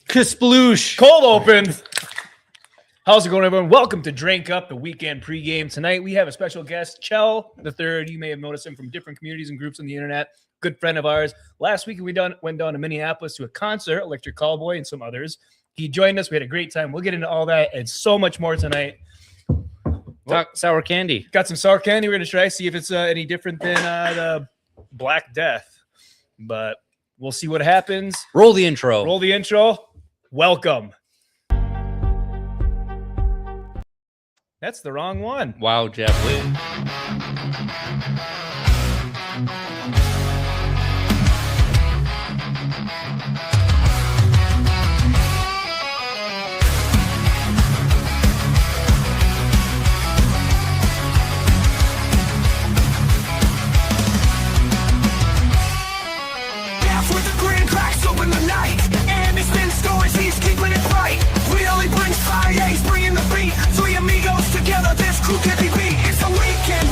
Kasploosh. Cold open. How's it going, everyone? Welcome to Drink Up, the weekend pregame. Tonight, we have a special guest, KjellThe3rd. You may have noticed him from different communities and groups on the internet. Good friend of ours. Last week, we went down to Minneapolis to a concert, Electric Callboy and some others. He joined us. We had a great time. We'll get into all that and so much more tonight. Sour candy. Got some sour candy. We're going to try, see if it's any different than the Black Death. But we'll see what happens. Roll the intro. Roll the intro. Welcome. That's the wrong one. Wow, Jeff. Crew can be beat. It's a weekend,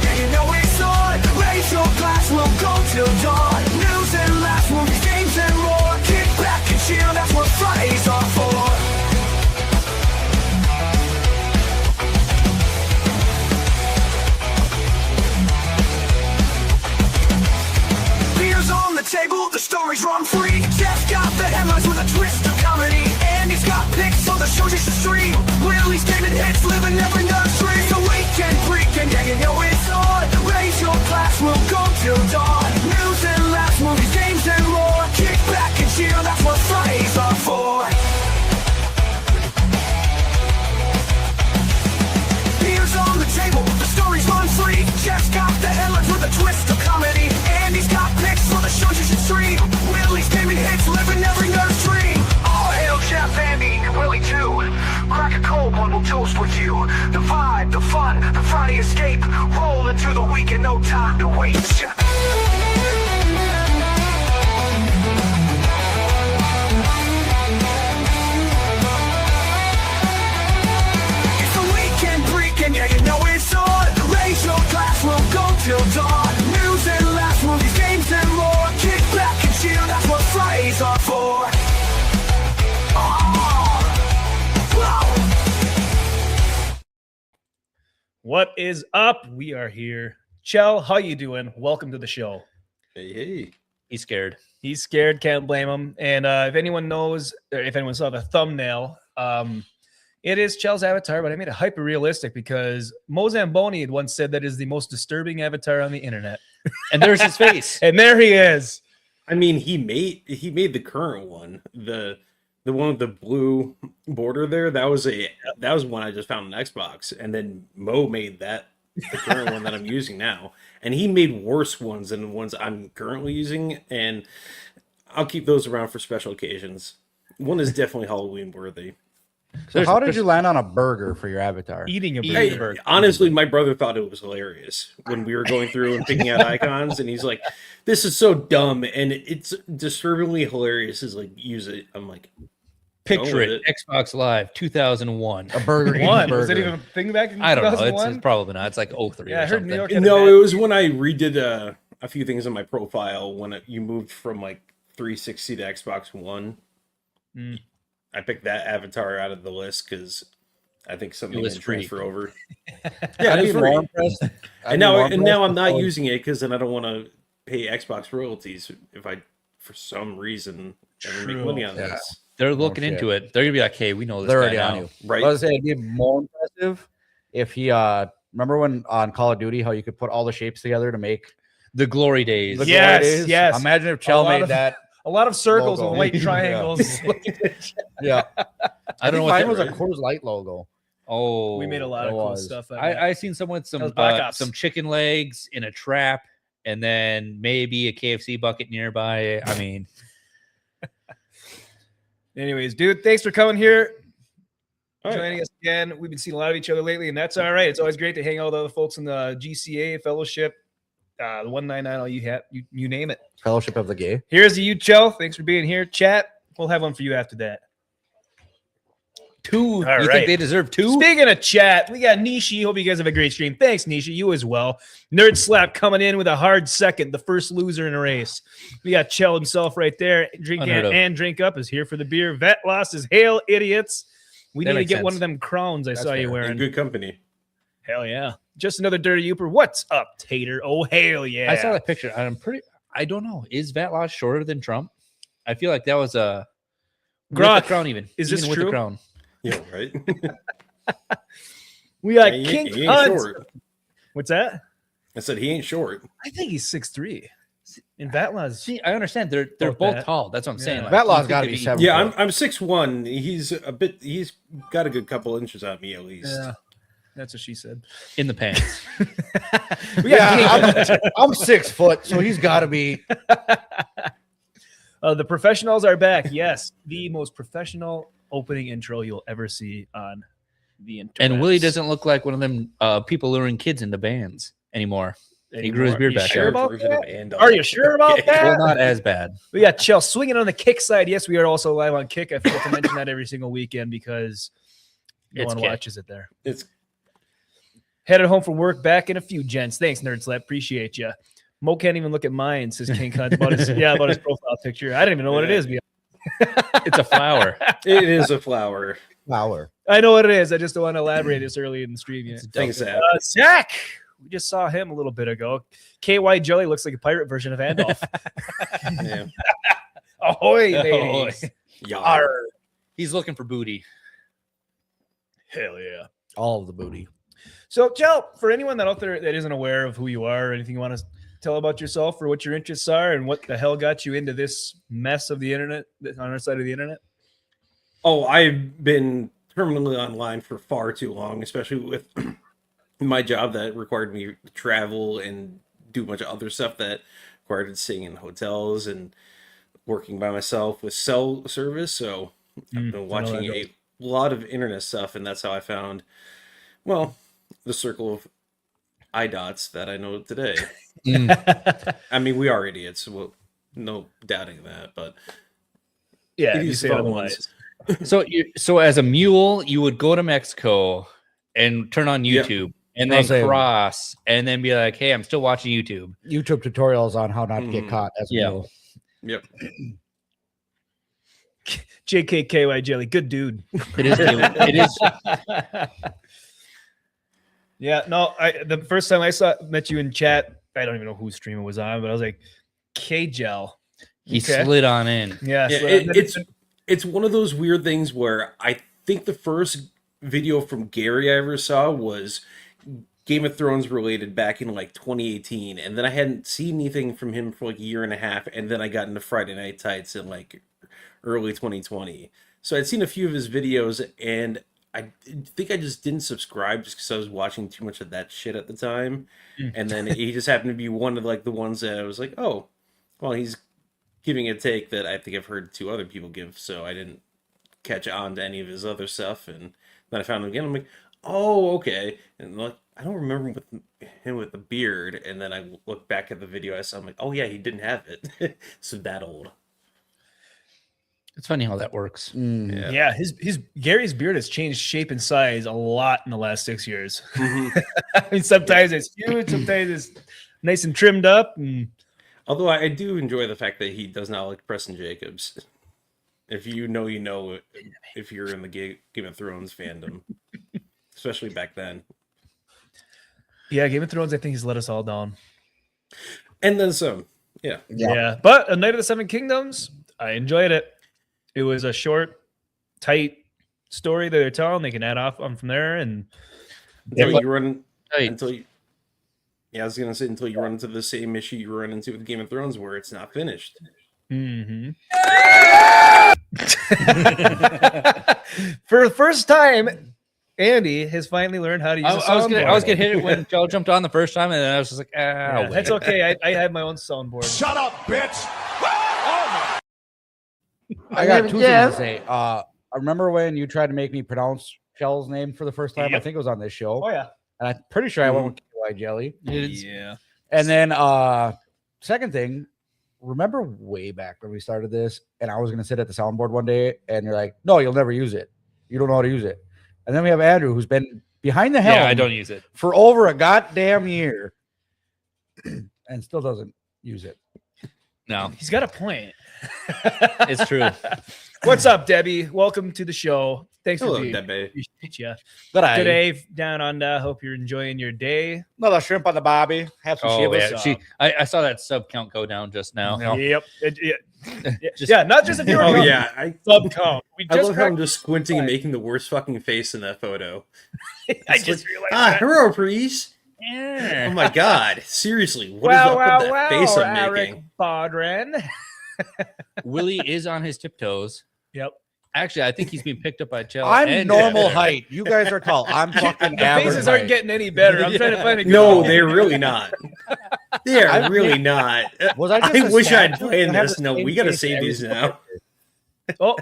yeah, you know it's on. Raise your glass, we'll go till dawn. News and laughs, movies, games and more. Kick back and chill, that's what Fridays are for. Beers on the table, the stories run free. Jeff got the headlines with a twist of comedy. And he's got picks, so the show's just a stream. Willie's gaming hits, living every nursery. Weekend, yeah, you know it's on. Raise your glass, we'll go till dawn. News and laughs, movies, games and more. Kick back and chill, that's what Fridays are for. Beers on the table, the stories run free. Jeff's got the headlines with a twist of comedy. And he's got picks for the shows you should stream. Willie's gaming hits, living every nursery. All hail Jeff, Andy, Willie too. Crack a cold one, we'll toast with you. The vibe, the fun, the Friday escape. Roll into the weekend, no time to wait. It's a weekend, yeah, you know it's on. Raise your glass, we'll go till dawn. News and laughs, movies, games and more. Kick back and chill, that's what Fridays are for. What is up? We are here. Kjell, how you doing? Welcome to the show. Hey. He's scared. He's scared. Can't blame him. And if anyone knows, or if anyone saw the thumbnail, it is Kjell's avatar, but I made it hyper realistic because Mo Zamboni had once said that is the most disturbing avatar on the internet. And there's his face. And there he is. I mean, he made the current one, the one with the blue border there. That was one I just found on Xbox, and then Mo made the current one that I'm using now, and he made worse ones than the ones I'm currently using, and I'll keep those around for special occasions. One is definitely Halloween worthy. So how did you land on a burger for your avatar? Eating a burger. Honestly, my brother thought it was hilarious when we were going through and picking out icons, and he's like, "This is so dumb," and it's disturbingly hilarious. Is like, use it. I'm like, picture it. Xbox Live 2001. A burger. One. Was it even a thing back in 2001? I don't know. It's probably not. It's like 03 Yeah, I or heard something. New York. No, it was when I redid a few things on my profile when you moved from like 360 to Xbox One. I picked that avatar out of the list because I think something can transfer over. Yeah, I'd it's be more free. impressed. And now I'm not using it because then I don't want to pay Xbox royalties if I, for some reason, ever make money on this. They're looking into it. They're gonna be like, "Hey, we know this They're guy already now." on you. Right. I was saying it'd be more impressive if he remember when on Call of Duty how you could put all the shapes together to make The glory days. the Yes, glory days? yes. Imagine if Kjell made of- that. A lot of circles Logo. with white triangles. Yeah. I don't know what mine that was a right? Coors Light logo. Oh, We made a lot of it cool was. stuff. I seen someone with That was Black Ops. some chicken legs in a trap, and then maybe a KFC bucket nearby. I mean, Anyways, dude, thanks for coming here. All right. Joining us again. We've been seeing a lot of each other lately, and that's all right. It's always great to hang out with other folks in the GCA fellowship, the 199, all you name it. Fellowship of the Gay. Here's to you, Kjell. Thanks for being here. Chat, we'll have one for you after that. 2. All You right. think they deserve 2? Speaking of chat, we got Nishi. Hope you guys have a great stream. Thanks, Nishi. You as well. Nerd Slap coming in with a hard second, the first loser in a race. We got Chell himself right there. Unheard of. And Drink Up is here for the beer. Vet lost his hail, idiots. We That need to makes get one sense. of them crowns I saw you In wearing. good company. Hell yeah. Just another dirty Youper. What's up, Tater? Oh, hell yeah. I saw that picture. I don't know. Is Vatlaw shorter than Trump? I feel like that was a with Grok, the crown even. is even this with true? the crown. Yeah, right. We got He King ain't Hunt. short. What's that? I said he ain't short. I think he's 6'3". And Vatlaw's See, I understand they're Both both that. tall. That's what I'm saying. Yeah. Like, Vatlaw's you got to think be they'd 7. Yeah, I'm 6'1". He's got a good couple inches on me at least. Yeah, that's what she said. in the pants. We got King I'm 6 foot, so he's got to be. The professionals are back. Yes, the most professional opening intro you'll ever see on the internet. And Willie doesn't look like one of them people luring kids into bands anymore. He grew his beard back Sure out. about Version that? of and Are you sure about that? Well, not as bad. We got Chell swinging on the Kick side. Yes, we are also live on Kick. I forget to mention that every single weekend because no It's one Kick. watches it there. It's Headed home from work, back in a few, gents. Thanks, Nerd Slap. Appreciate you. Mo can't even look at mine, says King Cunt, about his profile picture. I don't even know what it is. It's a flower. it is a flower. Flower. I know what it is. I just don't want to elaborate this early in the stream yet. Thanks, Zach. Zach, we just saw him a little bit ago. KY Jelly looks like a pirate version of Andolph. Yeah. Ahoy, Ahoy. ladies. Yeah. Arr. He's looking for booty. Hell yeah. All of the booty. So, Chell, for anyone that out there that isn't aware of who you are or anything you want to tell about yourself or what your interests are and what the hell got you into this mess of the internet on our side of the internet? Oh, I've been permanently online for far too long, especially with my job that required me to travel and do a bunch of other stuff that required staying in hotels and working by myself with cell service. So I've been watching a lot of internet stuff, and that's how I found, well, the circle of iDots that I know today. I mean, we are idiots, so no doubting that, but Yeah, it you is say fun otherwise. ones. So as a mule, you would go to Mexico and turn on YouTube and then I'll say- cross and then be like, hey, I'm still watching YouTube. YouTube tutorials on how not to get caught as a Yeah. mule. Yep. JKKY Jelly, good dude. It is. It is. Yeah, no, the first time I met you in chat, I don't even know whose stream it was on, but I was like, Kjell. He Okay. slid on in. Yeah, Yeah, it's one of those weird things where I think the first video from Gary I ever saw was Game of Thrones related back in like 2018, and then I hadn't seen anything from him for like a year and a half, and then I got into Friday Night Tights in like early 2020. So I'd seen a few of his videos, and I think I just didn't subscribe just because I was watching too much of that shit at the time. And then he just happened to be one of like the ones that I was like, oh, well, he's giving a take that I think I've heard 2 other people give, so I didn't catch on to any of his other stuff. And then I found him again. I'm like, oh, okay. And like, I don't remember him with the beard. And then I look back at the video I saw. I'm like, oh yeah, he didn't have it. So that old. It's funny how that works. Yeah, his Gary's beard has changed shape and size a lot in the last 6 years. I mean, sometimes it's huge, sometimes it's nice and trimmed up. And Although I do enjoy the fact that he does not like Preston Jacobs. If you know, you know, if you're in the Game of Thrones fandom, especially back then. yeah, Game of Thrones, I think he's let us all down. And then some. Yeah. Yeah, but A Night of the Seven Kingdoms, I enjoyed it. It was a short, tight story that they're telling. They can add off on from there, and Until you run Hey, until you. Yeah, I was gonna say until you run into the same issue you run into with Game of Thrones, where it's not finished. for the first time, Andy has finally learned how to use. I was gonna hit it when Joe jumped on the first time, and then I was just like, Yeah, that's okay. I have my own soundboard. Shut up, bitch! I got 2 things to say. I remember when you tried to make me pronounce Shell's name for the first time. I Yep. think it was on this show. Oh yeah, And I'm pretty sure I went with KY Jelly. yeah. And then second thing, remember way back when we started this and I was gonna sit at the soundboard one day and you're like, no, you'll never use it. You don't know how to use it. And then we have Andrew, who's been behind the helm Yeah, I don't use it. for over a goddamn year and still doesn't use it. No, He's got a point. it's true. What's up, Debbie? Welcome to the show. Thanks for Hello, being Debbie. Appreciate you. Good Good day down under. Hope you're enjoying your day. Another shrimp on the bobby. Have some Oh shivers. yeah, I saw that sub count go down just now. Yeah. Yep. Just- Yeah, not just if you're Oh a yeah, I sub count. We I just love how I'm cracked- just squinting and making the worst fucking face in that photo. I just realized Ah, that. hello, please. Yeah. Oh my god, seriously, what is up with that face I'm Eric making? Bodren. Willie is on his tiptoes. Yep. Actually, I think he's being picked up by Chell. I'm and normal Jeff. height. You guys are tall. I'm fucking The average faces aren't height. getting any better. I'm trying to find a good No, one. they're really not. They are I- really not. Was I, just I a wish I'd statue? planned I have this. the No, same we gotta face save every these single now. picture. Oh,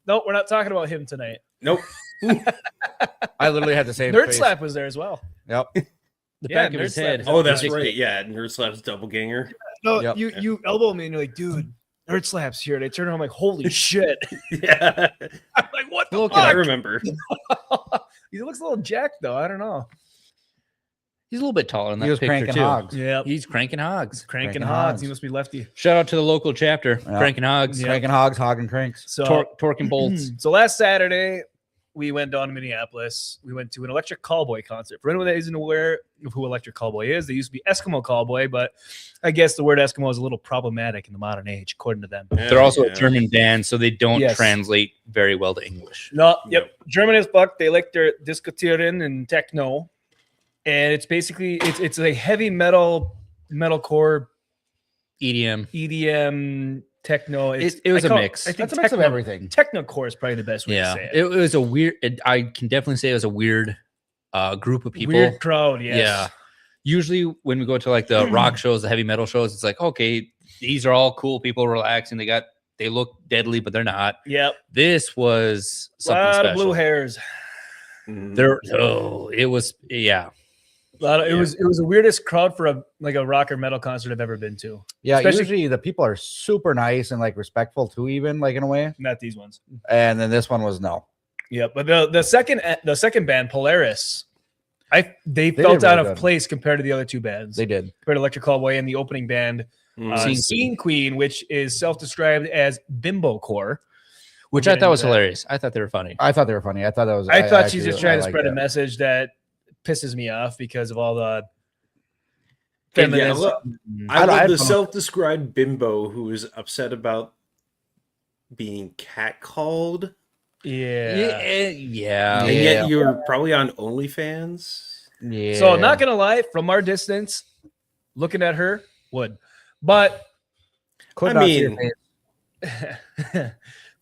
no, we're not talking about him tonight. Nope. I literally had the same Nerd face. Slap was there as well. Yep. The Yeah, back of his Nerd Slap head. is Oh, that's Ridiculous. right. Yeah, Nerd Slap's doppelganger. No, Yep. you elbow me and you're like, dude, Nerd Slap's here. And I turn around, I'm like, holy shit. Yeah, I'm like, what the Look I fuck? remember. He looks a little jacked though. I don't know. He's a little bit taller in that He was picture cranking too. hogs. Yeah, He's cranking hogs. cranking Cranking hogs. hogs. He must be lefty. Shout out to the local chapter, Yeah. cranking hogs, Yeah. Cranking hogs, hogging cranks. So, torquing bolts. so last Saturday, we went down to Minneapolis. We went to an Electric Callboy concert. For anyone that isn't aware of who Electric Callboy is, they used to be Eskimo Callboy, but I guess the word Eskimo is a little problematic in the modern age, according to them. They're also Yeah. a German band, so they don't Yes. translate very well to English. No, Yep. yep. German as fuck. They like their diskutieren and techno, and it's basically it's a heavy metalcore, EDM. EDM, techno. It was a mix. I think That's a mix of everything. Technocore is probably the best way Yeah, to say it was a weird. I can definitely say it was a weird group of people. Weird crowd. Yes. Yeah. Usually when we go to like the rock shows, the heavy metal shows, it's like, okay, these are all cool people relaxing. They look deadly, but they're not. Yep. This was A something lot special. of blue hairs. It was yeah. It was the weirdest crowd for a rock or metal concert I've ever been to. Yeah, Especially- usually the people are super nice and like respectful too, even like in a way. Not these ones. And then this one was no. Yeah, but the second band, Polaris, they did felt out really of good. place compared to the other two bands. They did. compared to Electric Callboy and the opening band, Scene Queen, which is self-described as Bimbocore. Which We'll I get thought was into that. hilarious. I thought they were funny. I thought they were funny. I thought that was. I thought actually she's just trying to liked spread a that. message that pisses me off because of all the And yeah, feminism. I I love the don't- self-described bimbo who is upset about being catcalled, Yeah. and Yeah. yet you're probably on OnlyFans. Yeah. So not gonna lie, from our distance, looking at her would, but Could I not see her mean- face.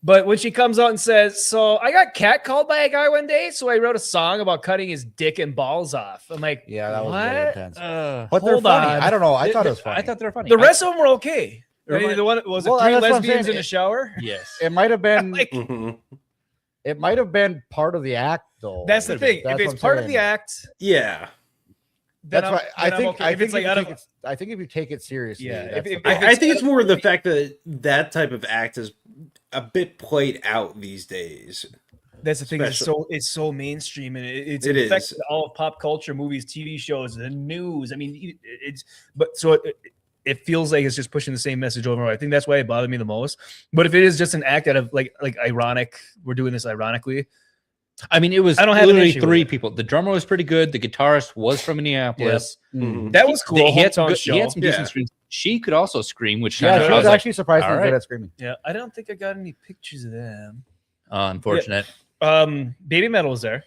but when she comes out and says, "So I got catcalled by a guy one day, so I wrote a song about cutting his dick and balls off." I'm like, Yeah, that was what? really intense. Uh, But they're hold funny. on. I don't know. I thought it was funny. I thought they were funny. The rest of them were okay. Remind- The one was Well, it three that's what I'm lesbians saying. in the shower. yes. It might have been. Like, Mhm. It might have been part of the act, though. that's the thing. That's If it's what I'm part of saying. the act, Yeah, then That's I'm, why I then I'm think. okay. I If think it's like if out you of take it, I think if you take it seriously, Yeah, that's if- the if thing. I think it's more the fact that that type of act is a bit played out these days. that's the thing. special. It's so mainstream and it's It affected is. all of pop culture, movies, TV shows, the news. I mean, it feels like it's just pushing the same message over. I think that's why it bothered me the most. But if it is just an act out of like ironic, we're doing this ironically. I mean, it was I don't have an literally issue with three it. people. The drummer was pretty good. The guitarist was from Minneapolis. Mm. That was cool. He had some, Hometown good, show. he had some Yeah. decent screams. She could also scream, which Yeah, kinda- she I was like, actually surprisingly all good right. at screaming. Yeah, I don't think I got any pictures of them. unfortunate Baby Metal was there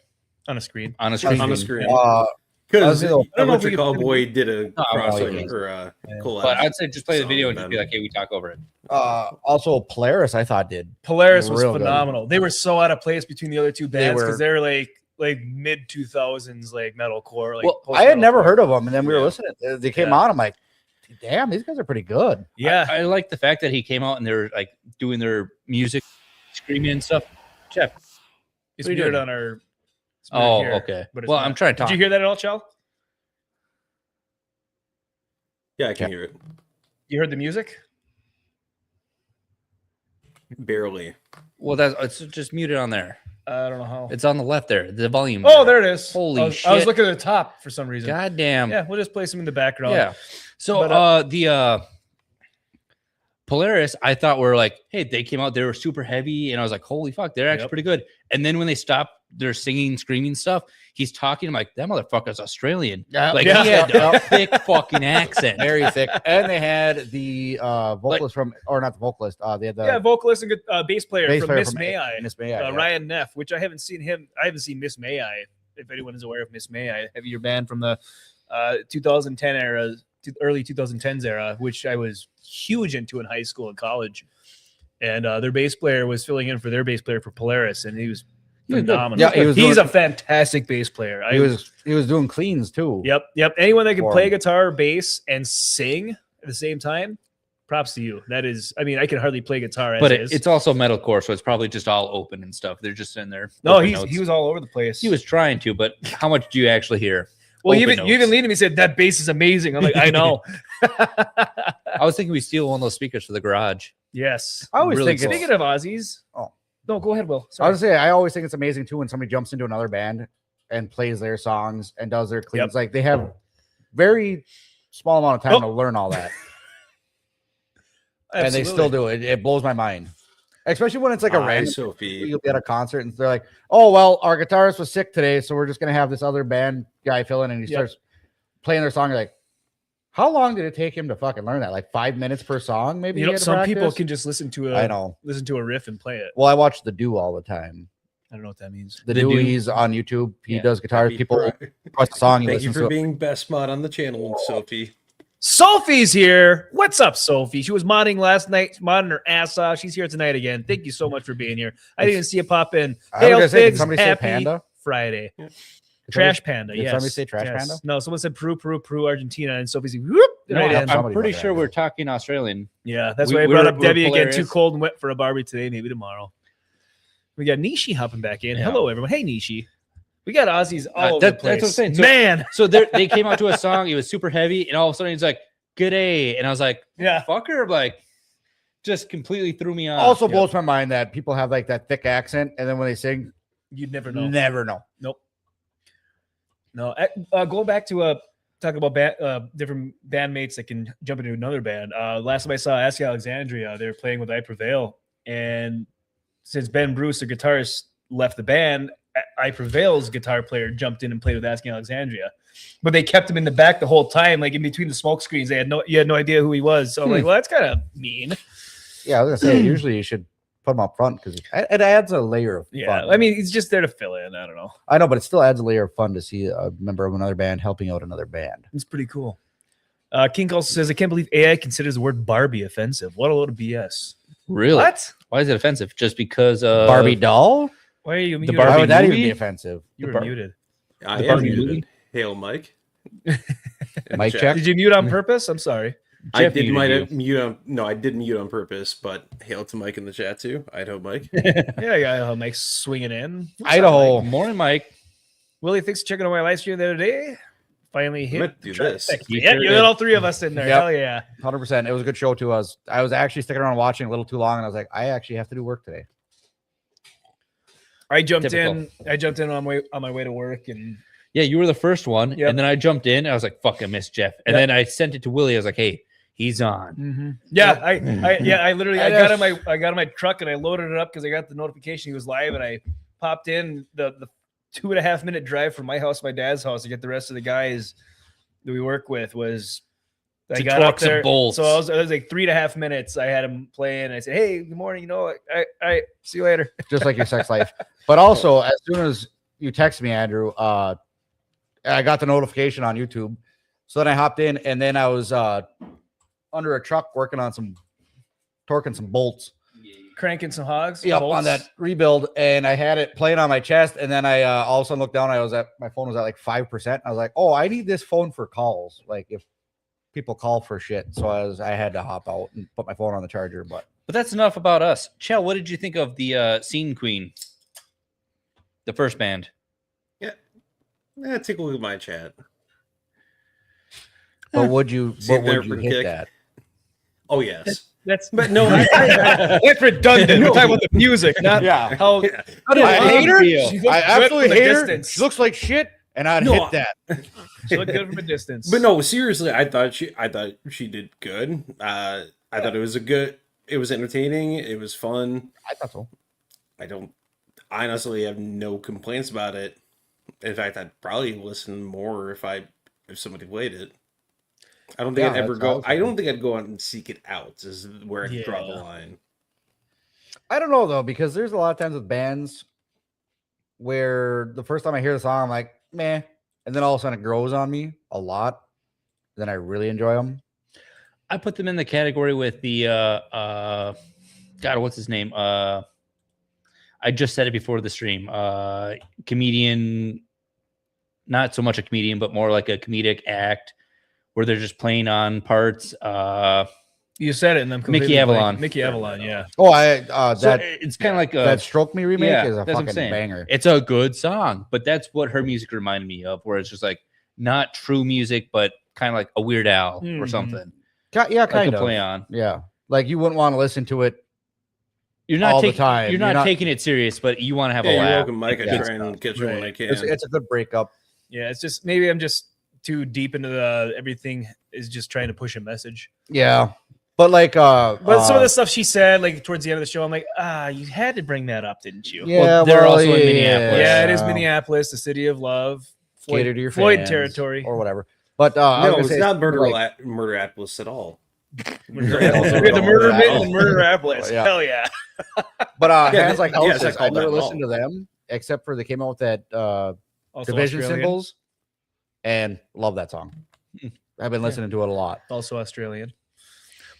on a screen. on a screen. On the screen. I Because don't know if Electric we- Callboy did a Oh, crossover yeah. or collab. But I'd say just play the song video with and just be them. like, "Hey, we talk over it." Also, Polaris, I thought did. Polaris was Real good. phenomenal. They were so out of place between the other two bands were- because they're like mid 2000s like metalcore. Like Well, I had never post-metalcore. heard of them, and then we were Yeah. listening. They came Yeah. on. I'm like, damn, these guys are pretty good. Yeah, I like the fact that he came out and they were like doing their music, screaming and stuff. Jeff. it's what are you weird doing? on our. it's weird Oh, here, okay. but it's Well, not. I'm trying to talk. Did you hear that at all, Chell? Yeah, I can hear it. You heard the music? Barely. Well, it's just muted on there. I don't know how. It's on the left there. The volume. Oh, there it is. Holy I was shit. looking at the top for some reason. God damn. Yeah, we'll just play some in the background. Yeah. So But, the Polaris, I thought were like, hey, they came out, they were super heavy, and I was like, holy fuck, they're actually pretty good. And then when they stopped their singing, screaming stuff, he's talking. I'm like, that motherfucker's Australian. Like he had a thick fucking accent, very thick. And they had the vocalist from, or not the vocalist. They had the vocalist and bass player from Miss from May I, Miss May I, Ryan Neff, which I haven't seen him. I haven't seen Miss May I. If anyone is aware of Miss May I, heavier band from the 2010 era, early 2010s era, which I was huge into in high school and college. And their bass player was filling in for their bass player for Polaris, and he was phenomenal. Yeah, he's a fantastic bass player. He was doing cleans too. Yep. Anyone that can play guitar, bass, and sing at the same time, props to you. That is, I mean, I can hardly play guitar as but is. it's also metalcore, so it's probably just all open and stuff. They're just in there. No, he was all over the place. He was trying to, but how much do you actually hear? Well, you even leaned to me and said that bass is amazing. I'm like, I know. I was thinking we steal one of those speakers for the garage. Yes. I always think Speaking of Aussies. Oh. No, go ahead, Will. I was say I always think it's amazing too when somebody jumps into another band and plays their songs and does their cleans. Like they have very small amount of time to learn all that. And they still do it. It blows my mind. Especially when it's like a random Sophie. You'll be at a concert and they're like, oh, well, our guitarist was sick today, so we're just going to have this other band guy fill in, and he starts playing their song. You're like, how long did it take him to fucking learn that? Like 5 minutes per song, maybe? You know, some people can just listen to a riff and play it. Well, I watch The Do all the time. I don't know what that means. The Do, he's on YouTube. He does guitars. People press the song. Thank you for being best mod on the channel, Sophie. Sophie's here. What's up, Sophie? She was modding last night, modding her ass off. She's here tonight again. Thank you so much for being here. I didn't even see you pop in. Hail Figs, happy Panda? Friday. Yeah. Trash Panda, Did somebody say Trash Panda? No, someone said Peru, Argentina, and Sophie's like, whoop, right in. I'm pretty sure we're talking Australian. Yeah, that's why I brought up Debbie again. Too cold and wet for a Barbie today, maybe tomorrow. We got Nishi hopping back in. Yeah. Hello, everyone. Hey, Nishi. We got Aussies all over the place. That's what I'm saying. So, man. So they came out to a song. It was super heavy, and all of a sudden he's like, "Good day," and I was like, "Yeah, fucker!" Like, just completely threw me off. Also blows my mind that people have like that thick accent, and then when they sing, you'd never know. Never know. Nope. No. Going back to talking about different bandmates that can jump into another band. Last time I saw Ask Alexandria, they were playing with I Prevail, and since Ben Bruce, the guitarist, left the band, I Prevail's guitar player jumped in and played with Asking Alexandria, but they kept him in the back the whole time, like in between the smoke screens. You had no idea who he was. So I'm like, well, that's kind of mean. Yeah, I was gonna say usually you should put him up front because it adds a layer of fun. I mean, he's just there to fill in. I don't know. I know, but it still adds a layer of fun to see a member of another band helping out another band. It's pretty cool. King also says, I can't believe AI considers the word Barbie offensive. What a load of BS. Really? What? Why is it offensive? Just because Barbie doll? Why are you muted? Why would that even be offensive? You were muted. I am muted. Hail, Mike. Mic check. Did you mute on purpose? I'm sorry. I did mute on. No, I didn't mute on purpose. But hail to Mike in the chat too. Idaho Mike. Yeah, Mike's swinging in. Idaho. Morning, Mike. Willie, thanks for checking out my live stream the other day. Finally hit. Do this. Yeah, you got all three of us in there. Hell yeah. 100%. It was a good show too. I was actually sticking around watching a little too long, and I was like, I actually have to do work today. I jumped in on my way to work, and yeah, you were the first one, and then I jumped in. And I was like, "Fuck, I missed Jeff," and then I sent it to Willie. I was like, "Hey, he's on." Mm-hmm. Yeah, I literally got in my truck and I loaded it up because I got the notification he was live, and I popped in the 2.5 minute drive from my house to my dad's house to get the rest of the guys that we work with was. I got up there, so it was like 3.5 minutes. I had him playing. I said, "Hey, good morning. You know, I see you later." Just like your sex life. But also, as soon as you text me, Andrew, I got the notification on YouTube. So then I hopped in, and then I was under a truck working on torquing some bolts, cranking some hogs. Yep, on that rebuild, and I had it playing on my chest. And then I all of a sudden looked down. My phone was at like 5%. I was like, "Oh, I need this phone for calls. Like if people call for shit." So I had to hop out and put my phone on the charger. But that's enough about us. Chell, what did you think of the Scene Queen, the first band? Yeah, take a look at my chat. But would you hit that? Oh yes. But no, That's redundant. We're talking about the music, not how. Yeah. I hate her. She looked I good absolutely from a hate her. distance. She looks like shit, and I'd No, hit that. She looked good from a distance. But no, seriously, I thought she did good. I thought it was entertaining. It was fun. I thought so. I honestly have no complaints about it. In fact, I'd probably listen more if somebody played it. I don't think I'd ever go. I don't think I'd go out and seek it out. Is where I'd draw the line. I don't know though, because there's a lot of times with bands where the first time I hear the song, I'm like, meh, and then all of a sudden it grows on me a lot. Then I really enjoy them. I put them in the category with the God, what's his name? I just said it before the stream. Comedian, not so much a comedian, but more like a comedic act where they're just playing on parts. You said it, and then Mickey Avalon. Mickey Avalon, yeah. Oh, It's kind of like that Stroke Me remake is a that's what I'm fucking saying. banger. It's a good song, but that's what her music reminded me of, where it's just like not true music, but kind of like a Weird Al or something. Yeah, kind of. Play on. Yeah, like you wouldn't want to listen to it. You're not all the taking time. You're not taking it serious, but you want to have a You're laugh. welcome, Mike. I Yeah. try and catch it when I can. It's a good breakup. Yeah, it's just maybe I'm just too deep into the everything is just trying to push a message. Yeah, but like, But some of the stuff she said, like towards the end of the show, I'm like, you had to bring that up, didn't you? yeah, Well, they're also in Minneapolis. Yeah, it is Minneapolis, the city of love, Cater to your Floyd fans territory. or whatever. But I was No, gonna it's say, not like, Murderapolis at all. We had the murder bit and the murder Apples. Yeah. Hell yeah. But Yeah, Hands Like yes, Houses, I I called never that listened to them except for they came out with that Also Division Australian. Symbols, and love that song. I've been listening to it a lot. Also Australian.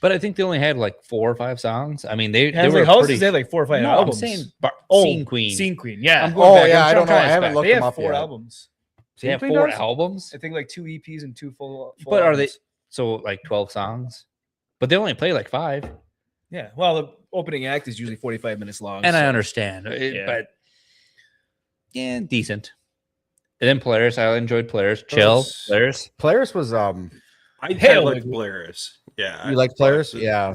But I think they only had like 4 or 5 songs. I mean, they Hands were Like Houses, pretty. they had like 4 or 5 No, albums. I'm saying Oh, Queen. Scene Queen. Yeah. I'm going back. I I'm don't know. I trying to haven't back. looked They them have up 4 yet. albums. They have Queen 4 does? albums. I think like 2 EPs and 2 full But are they albums. so like 12 songs? But they only play like 5. Yeah. Well, the opening act is usually 45 minutes long. And so- I understand, Yeah. but yeah, decent. And then Polaris, I enjoyed Polaris. Chill, Yes. Polaris. Polaris was I Hell, like like- Polaris. Yeah. you like Polaris? Yeah.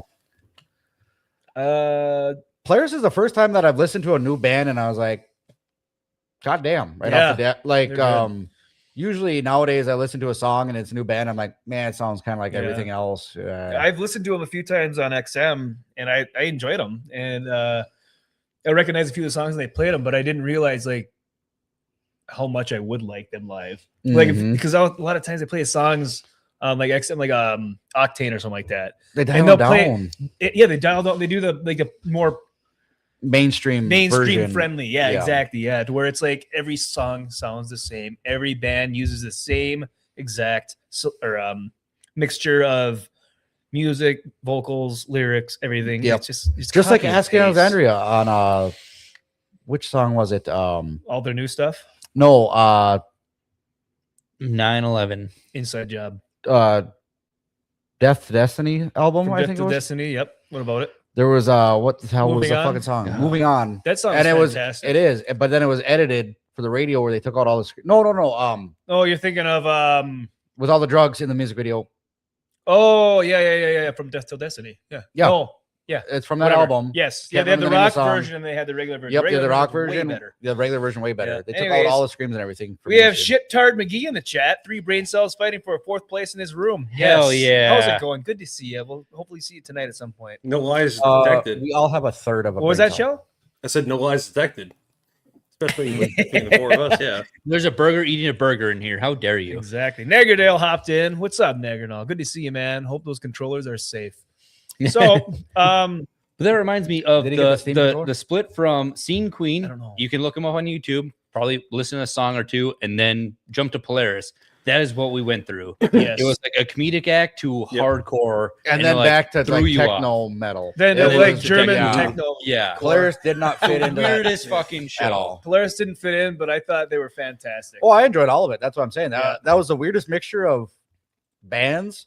Polaris is the first time that I've listened to a new band and I was like, God damn, right off the bat. Like they're good. usually nowadays I listen to a song and it's a new band. I'm like, man, it sounds kind of like Yeah. everything else. I've listened to them a few times on XM and I enjoyed them. And I recognize a few of the songs and they played them, but I didn't realize like how much I would like them live. Like, Mhm. because a lot of times they play songs like XM, like Octane or something like that. They and dial they'll play- down. Yeah, they dial down. They do the like a more Mainstream version. friendly. Yeah, Yeah. exactly. Yeah, to where it's like every song sounds the same. Every band uses the same exact mixture of music, vocals, lyrics, everything. Yep. It's Just like copy and Ask paste. Alexandria on which song was it? All their new stuff. No, 9/11. Inside Job. Death to Destiny album, From I Death think it to was. Destiny. Yep. What about it? There was what the hell was Moving the On? fucking song? Yeah. Moving On. That song And it was fantastic. it is, but then it was edited for the radio where they took out all the no. Oh, you're thinking of With all the drugs in the music video. oh yeah. From Death Till Destiny. Yeah. Yeah. Oh, yeah. It's from that Whatever. album. Yes. Can't Yeah, they had the remember the name of rock the song. version and they had the regular version. Yep, regular the rock was way version. better. The regular version way better. Yeah. They took Anyways, out all the screams and everything. for We have music. Shit Tard McGee in the chat. 3 brain cells fighting for a 4th place in his room. Hell yeah. How's it going? Good to see you. We'll hopefully see you tonight at some point. No lies detected. We all have a third of a. What was brain that cell. show? I said no lies detected. Especially between the 4 of us. Yeah. There's a burger eating a burger in here. How dare you? Exactly. Negerdale hopped in. What's up, Negerdale? Good to see you, man. Hope those controllers are safe. So, But that reminds me of Did he get the Steam controller? the split from Scene Queen. I don't know. You can look them up on YouTube, probably listen to a song or two, and then jump to Polaris. That is what we went through. Yes. It was like a comedic act to Yep. hardcore, And then like, back to threw like you off. techno metal. Then It like was German techno. techno. Yeah, Polaris did not fit the into that weirdest fucking shit at all. Polaris didn't fit in, but I thought they were fantastic. Oh, I enjoyed all of it. That's what I'm saying. Yeah. That was the weirdest mixture of bands.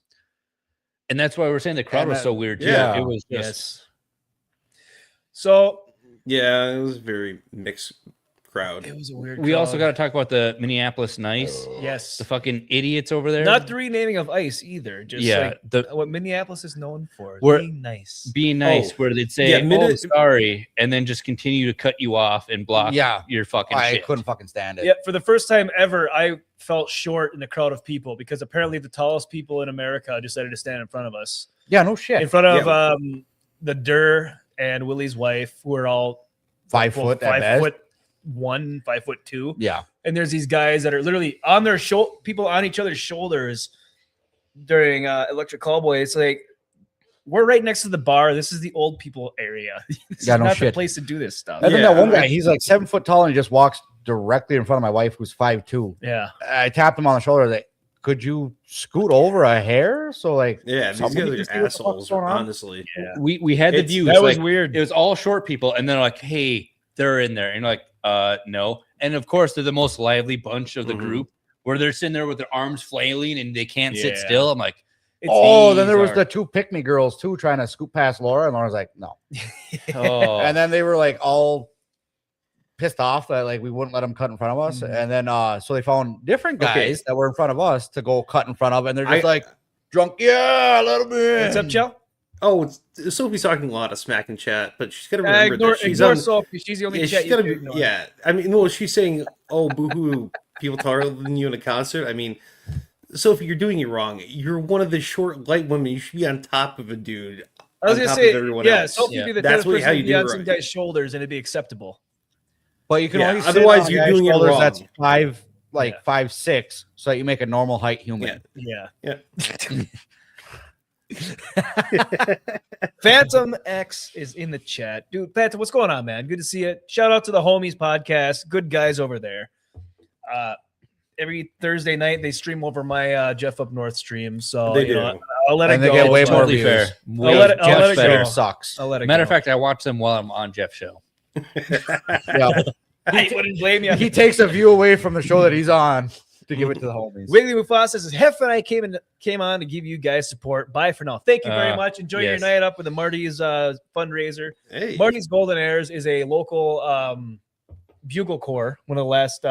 And that's why we're saying the crowd And was that- so weird too. yeah. It was just Yes. So Yeah, it was a very mixed crowd. It was a weird. We also crowd. got to talk about the Minneapolis Nice. Yes. The fucking idiots over there. Not the renaming of ice either. Just like what Minneapolis is known for. Being nice. Being nice, where they'd say, I'm sorry, and then just continue to cut you off and block your fucking shit. I couldn't fucking stand it. Yeah, for the first time ever, I felt short in a crowd of people because apparently the tallest people in America decided to stand in front of us. Yeah, no shit. In front of the Durr and Willie's wife, who are all 5 foot, 5'1", 5'2". Yeah. And there's these guys that are literally on their people on each other's shoulders during Electric Callboy. It's like, we're right next to the bar. This is the old people area. This is not the place to do this stuff. And then that one guy, he's like 7 foot tall and he just walks directly in front of my wife, who's 5'2". Yeah. I tapped him on the shoulder. Like, could you scoot over a hair? So like, yeah, these guys are assholes. Honestly, we had the view. That was weird. It was all short people, and then like, hey, they're in there, and you're like, no. And of course, they're the most lively bunch of the group, where they're sitting there with their arms flailing and they can't sit still. I'm like, then there was the 2 pick-me girls too trying to scoot past Laura, and Laura's like, no. And then they were like all pissed off that like we wouldn't let them cut in front of us, and then so they found different guys that were in front of us to go cut in front of, and they're just like drunk. Yeah, let them in. What's up, Joe? Oh, Sophie's talking a lot of smack in chat, but she's got to remember that she's on Sophie. She's the only chat she's gotta, yeah, I mean, well, she's saying, "Oh, boo-hoo, people taller than you in a concert." I mean, Sophie, you're doing it wrong. You're one of the short, light women. You should be on top of a dude. I was gonna say, Sophie be the that's how you do on it some guy's shoulders, and it'd be acceptable. But you can only sit otherwise on you're doing it wrong. That's 5'6", so that you make a normal height human. Yeah. Phantom X is in the chat. Dude, Phantom, what's going on, man? Good to see you. Shout out to the Homies podcast. Good guys over there. Every Thursday night they stream over my JeffUPNorth stream. So they do. I'll let it go. They get way more views. Fair. I'll let it go. Sucks. I'll let it Matter go. of fact, I watch them while I'm on Jeff's show. Yeah. I wouldn't blame you. He takes a view away from the show that he's on to give it to the homies. Wiggly Mufasa says, Hef and I came on to give you guys support. Bye for now. Thank you very much. Enjoy your night up with the Marty's fundraiser. Hey. Marty's Golden Airs is a local bugle corps, one of the last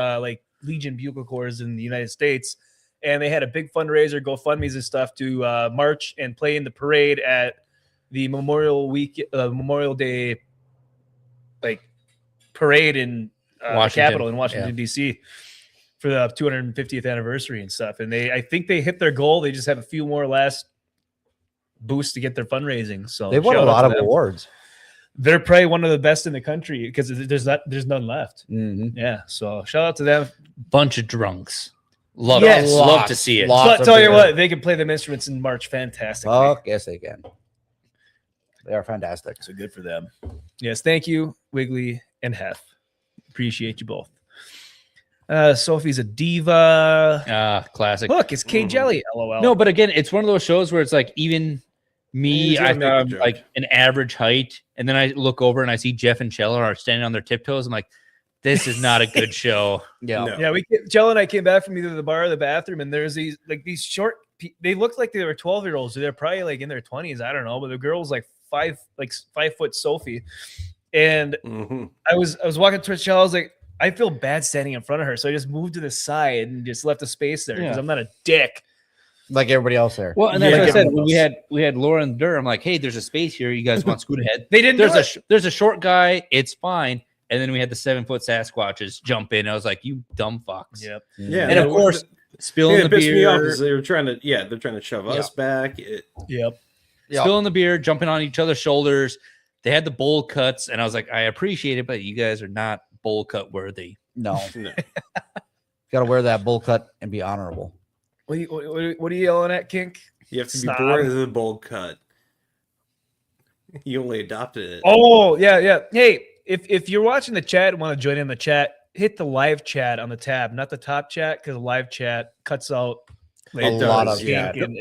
Legion bugle corps in the United States. And they had a big fundraiser, GoFundMe's and stuff to march and play in the parade at the Memorial Day parade in the Capitol in Washington, D.C. for the 250th anniversary and stuff. And I think they hit their goal. They just have a few more last boosts to get their fundraising. So they won a lot of awards. They're probably one of the best in the country because there's none left. Mm-hmm. Yeah. So shout out to them. Bunch of drunks. Love to see it. But tell you what, they can play them instruments and march fantastically. Oh, yes, they can. They are fantastic. So good for them. Yes. Thank you, Wiggly and Hef. Appreciate you both. Sophie's a diva. Classic. Look, it's KJellThe3rd. LOL. No, but again, it's one of those shows where it's like even me, I found like an average height, and then I look over and I see Jeff and Chella are standing on their tiptoes. I'm like, this is not a good show. Yeah. Jell and I came back from either the bar or the bathroom, and there's these short. They looked like they were 12-year-olds. They're probably like in their 20s. I don't know, but the girl was like 5 foot Sophie, and I was walking towards Chella. I was like, I feel bad standing in front of her, so I just moved to the side and just left a space there because I'm not a dick like everybody else there. Well, and that's what I said. When we had Laura and Durr. I'm like, hey, there's a space here. You guys want to scoot ahead? They didn't. There's a short guy. It's fine. And then we had the 7-foot Sasquatches jump in. I was like, you dumb fucks. Yep. Yeah. And of course, spilling the pissed beer. Me off is they're trying to shove us back. Spilling the beer, jumping on each other's shoulders. They had the bowl cuts, and I was like, I appreciate it, but you guys are not bowl cut worthy. No. Got to wear that bowl cut and be honorable. What are you yelling at, Kink? You have to be born as a bowl cut. You only adopted it. Oh, yeah. Hey, if you're watching the chat and want to join in the chat, hit the live chat on the tab, not the top chat, because the live chat cuts out a lot of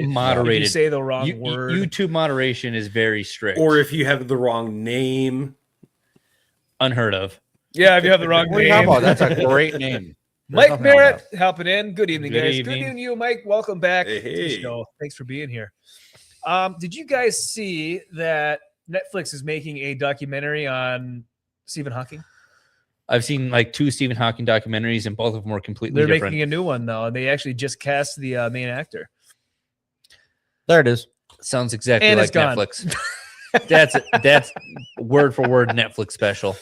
moderated. If you say the wrong word. YouTube moderation is very strict. Or if you have the wrong name. Unheard of. Yeah, if you have the wrong name. That's a great name. Mike Barrett helping in. Good evening, guys. Evening. Good evening, you, Mike. Welcome back to the show. Thanks for being here. Did you guys see that Netflix is making a documentary on Stephen Hawking? I've seen like 2 Stephen Hawking documentaries, and both of them were completely They're different. making a new one though. They actually just cast the main actor. There it is. Sounds exactly And like it's gone. Netflix. That's word for word Netflix special.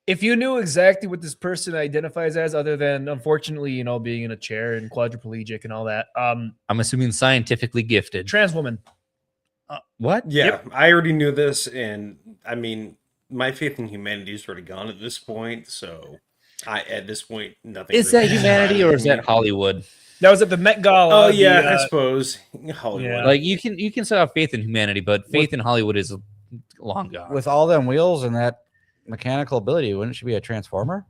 If you knew exactly what this person identifies as, other than unfortunately, being in a chair and quadriplegic and all that, I'm assuming scientifically gifted. trans woman. What? Yeah, I already knew this, and I mean, my faith in humanity is already gone at this point. So, at this point, nothing. Is that really humanity or is that matters. Hollywood? That was at the Met Gala. Oh yeah, the, I suppose Hollywood. yeah. Like you can still have faith in humanity, but faith in Hollywood is long gone. With all them wheels and that mechanical ability, wouldn't she be a transformer?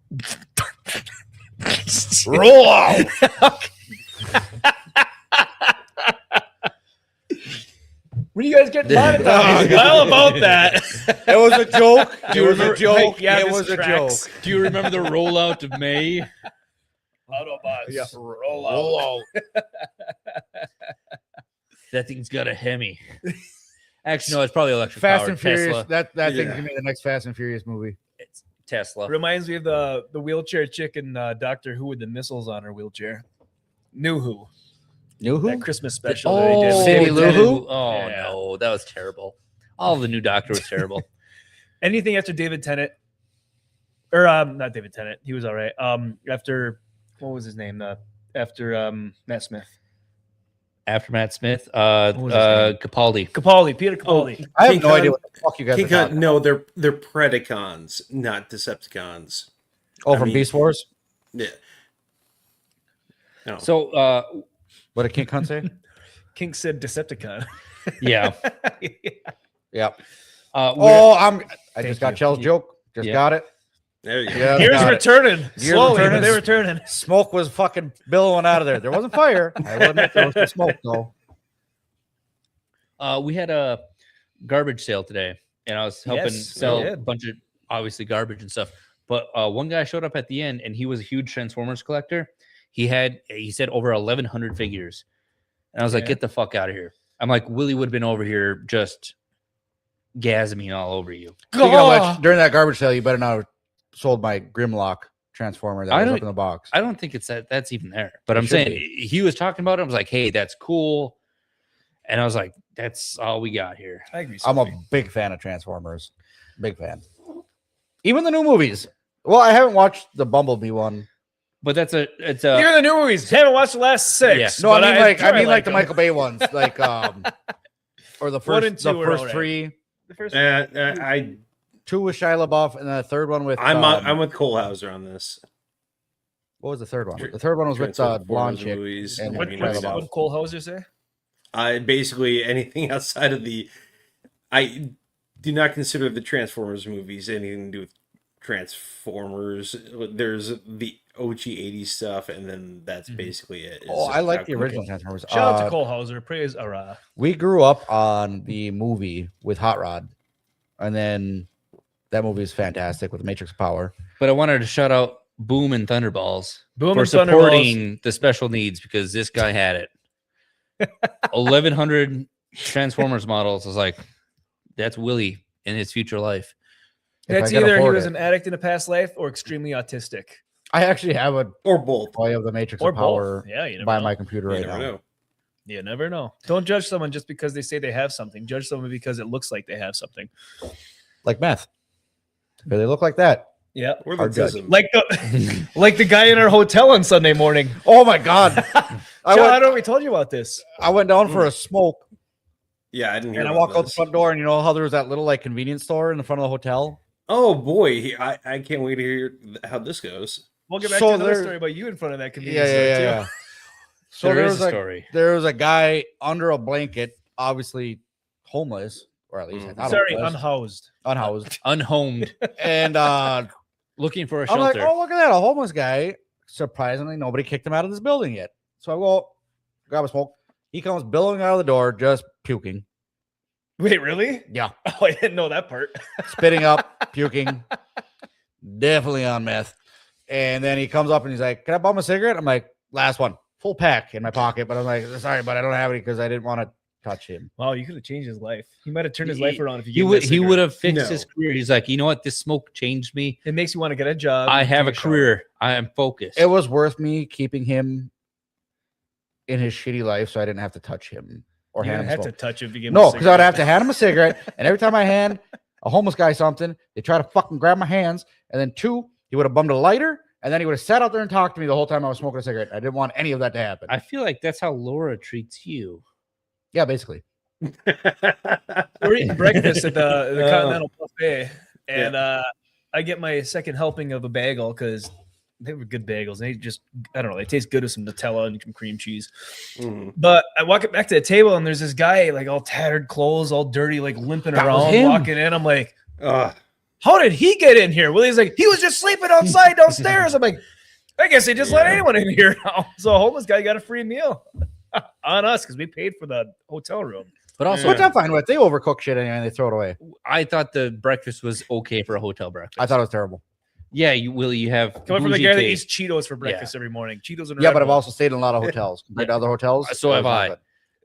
roll out. When you guys get monetized, well about that. It was a joke. It you was a remember- joke. Yeah, it this was a tracks. joke. Do you remember the rollout of May? Autobots, Yeah. roll out. That thing's got a Hemi. Actually, no, it's probably electric Fast powered. and Furious. Tesla. That thing's Yeah. gonna be the next Fast and Furious movie. It's Tesla. Reminds me of the wheelchair chick in Doctor Who with the missiles on her wheelchair. New Who. New That Who? Christmas special Oh, they did. Cindy Lou Who? Oh Yeah. no, that was terrible. All of the new Doctor was terrible. Anything after David Tennant, or not David Tennant, he was all right. After what was his name? After Matt Smith, After Matt Smith, was his name? Capaldi. Peter Capaldi. I have King no Kong- idea what the fuck you guys are King Kong- talking no, they're Predacons, not Decepticons. Oh, I from mean- Beast Wars? Yeah. No. So What did King Kong say? King said Decepticon. yeah. Yep. We're- Oh, I Thank just got you. Chell's joke. Just Yeah. got it. There you go. Yeah, Gears got it. returning Gears slowly, returning. but they're returning. Smoke was fucking billowing out of there. There wasn't fire. I will admit there was some smoke though. we had a garbage sale today, and I was helping Yes, sell we a did. bunch of obviously garbage and stuff. But one guy showed up at the end, and he was a huge Transformers collector. He said over 1,100 figures, and I was like, Yeah. "Get the fuck out of here!" I'm like, Willie would have been over here just gasming all over you. Speaking of which, during that garbage sale, you better not have sold my Grimlock Transformer that I was don't- up in the box. I don't think it's that's even there. But It I'm should saying be. he was talking about it. I was like, "Hey, that's cool," and I was like, "That's all we got here." I agree. I'm a big fan of Transformers. Big fan. Even the new movies. Well, I haven't watched the Bumblebee one. But it's You're the new movies. Haven't watched the last 6. Yeah. No, I but mean like like the them. Michael Bay ones, like or the One first and two the are first alright. 3. The first I 2 with Shia LaBeouf, and then the third one with I'm with Colehauser on this. what was the third one? The third one was with blonde chick. Movies. and I What mean, Shia did LaBeouf. what Cole Hauser say? basically anything outside of I do not consider the Transformers movies anything to do with Transformers. There's the OG 80s stuff, and then that's basically it. Oh, It's I like the okay. original Transformers. Shout out to Cole Hauser. Praise Ara. We grew up on the movie with Hot Rod, and then that movie is fantastic with the Matrix of Power. But I wanted to shout out Boom and Thunderballs Boom for and Thunderballs. supporting the special needs because this guy had it. 1,100 Transformers models. I was like, that's Willie in his future life. If I That's can either he afford was it. an addict in a past life or extremely autistic. I actually have a Or both. toy of the Matrix Or of Power both. Yeah, you never by know. my computer You right never now. know. You never know. Don't judge someone just because they say they have something. Judge someone because it looks like they have something. Like meth. Do they look like that? Yeah. Or the Hard judge. tism. Like the like the guy in our hotel on Sunday morning. Oh my god! John, I I went, don't know if we told you about this. I went down for a smoke, Yeah, I didn't hear. and I about walk out the this. front door, and you know how there was that little like convenience store in the front of the hotel. Oh boy, I can't wait to hear how this goes. We'll get back So to another there- story about you in front of that Yeah, convenience yeah, store yeah. too. So There there is was a a story. there was a guy under a blanket, obviously homeless, or at least I thought Sorry, it was, unhoused. unhoused, Unhomed, and looking for a I'm shelter. like, oh, look at that, a homeless guy. Surprisingly, nobody kicked him out of this building yet. So I go grab a smoke. He comes billowing out of the door, just puking. Wait, really? Yeah, Oh, I didn't know that part. spitting up, puking, definitely on meth. And then he comes up and he's like, "Can I bum a cigarette?" I'm like, "Last one, full pack in my pocket." But I'm like, "Sorry, but I don't have any because I didn't want to touch him. Wow, you could have changed his life. He might have turned his life around if you. He would have fixed No. his career. He's like, you know what? This smoke changed me. It makes you want to get a job. I have a take shower. career. I am focused. It was worth me keeping him in his shitty life, so I didn't have to touch him or You hand didn't him have to smoke. touch him to give him. No, a because I'd have cigarette. to hand him a cigarette, and every time I hand a homeless guy something, they try to fucking grab my hands, and then 2, he would have bummed a lighter, and then he would have sat out there and talked to me the whole time I was smoking a cigarette. I didn't want any of that to happen. I feel like that's how Laura treats you. Yeah, basically. We're eating breakfast at the Continental Buffet, and I get my second helping of a bagel because they were good bagels. They just, I don't know, they taste good with some Nutella and some cream cheese. But I walk it back to the table, and there's this guy, like all tattered clothes, all dirty, like limping That was around, him. walking in. I'm like, Ugh. how did he get in here? Well, he's like, he was just sleeping outside downstairs. I'm like, I guess they just let anyone in here now. So a homeless guy got a free meal on us because we paid for the hotel room. But also, Which I'm fine with. They overcook shit anyway, and they throw it away. I thought the breakfast was okay for a hotel breakfast. I thought it was terrible. Yeah, you have Coming from the bougie guy that taste. eats Cheetos for breakfast every morning. Cheetos and Yeah, Red but I've Bull. also stayed in a lot of hotels compared to other hotels. So have it's not I. good.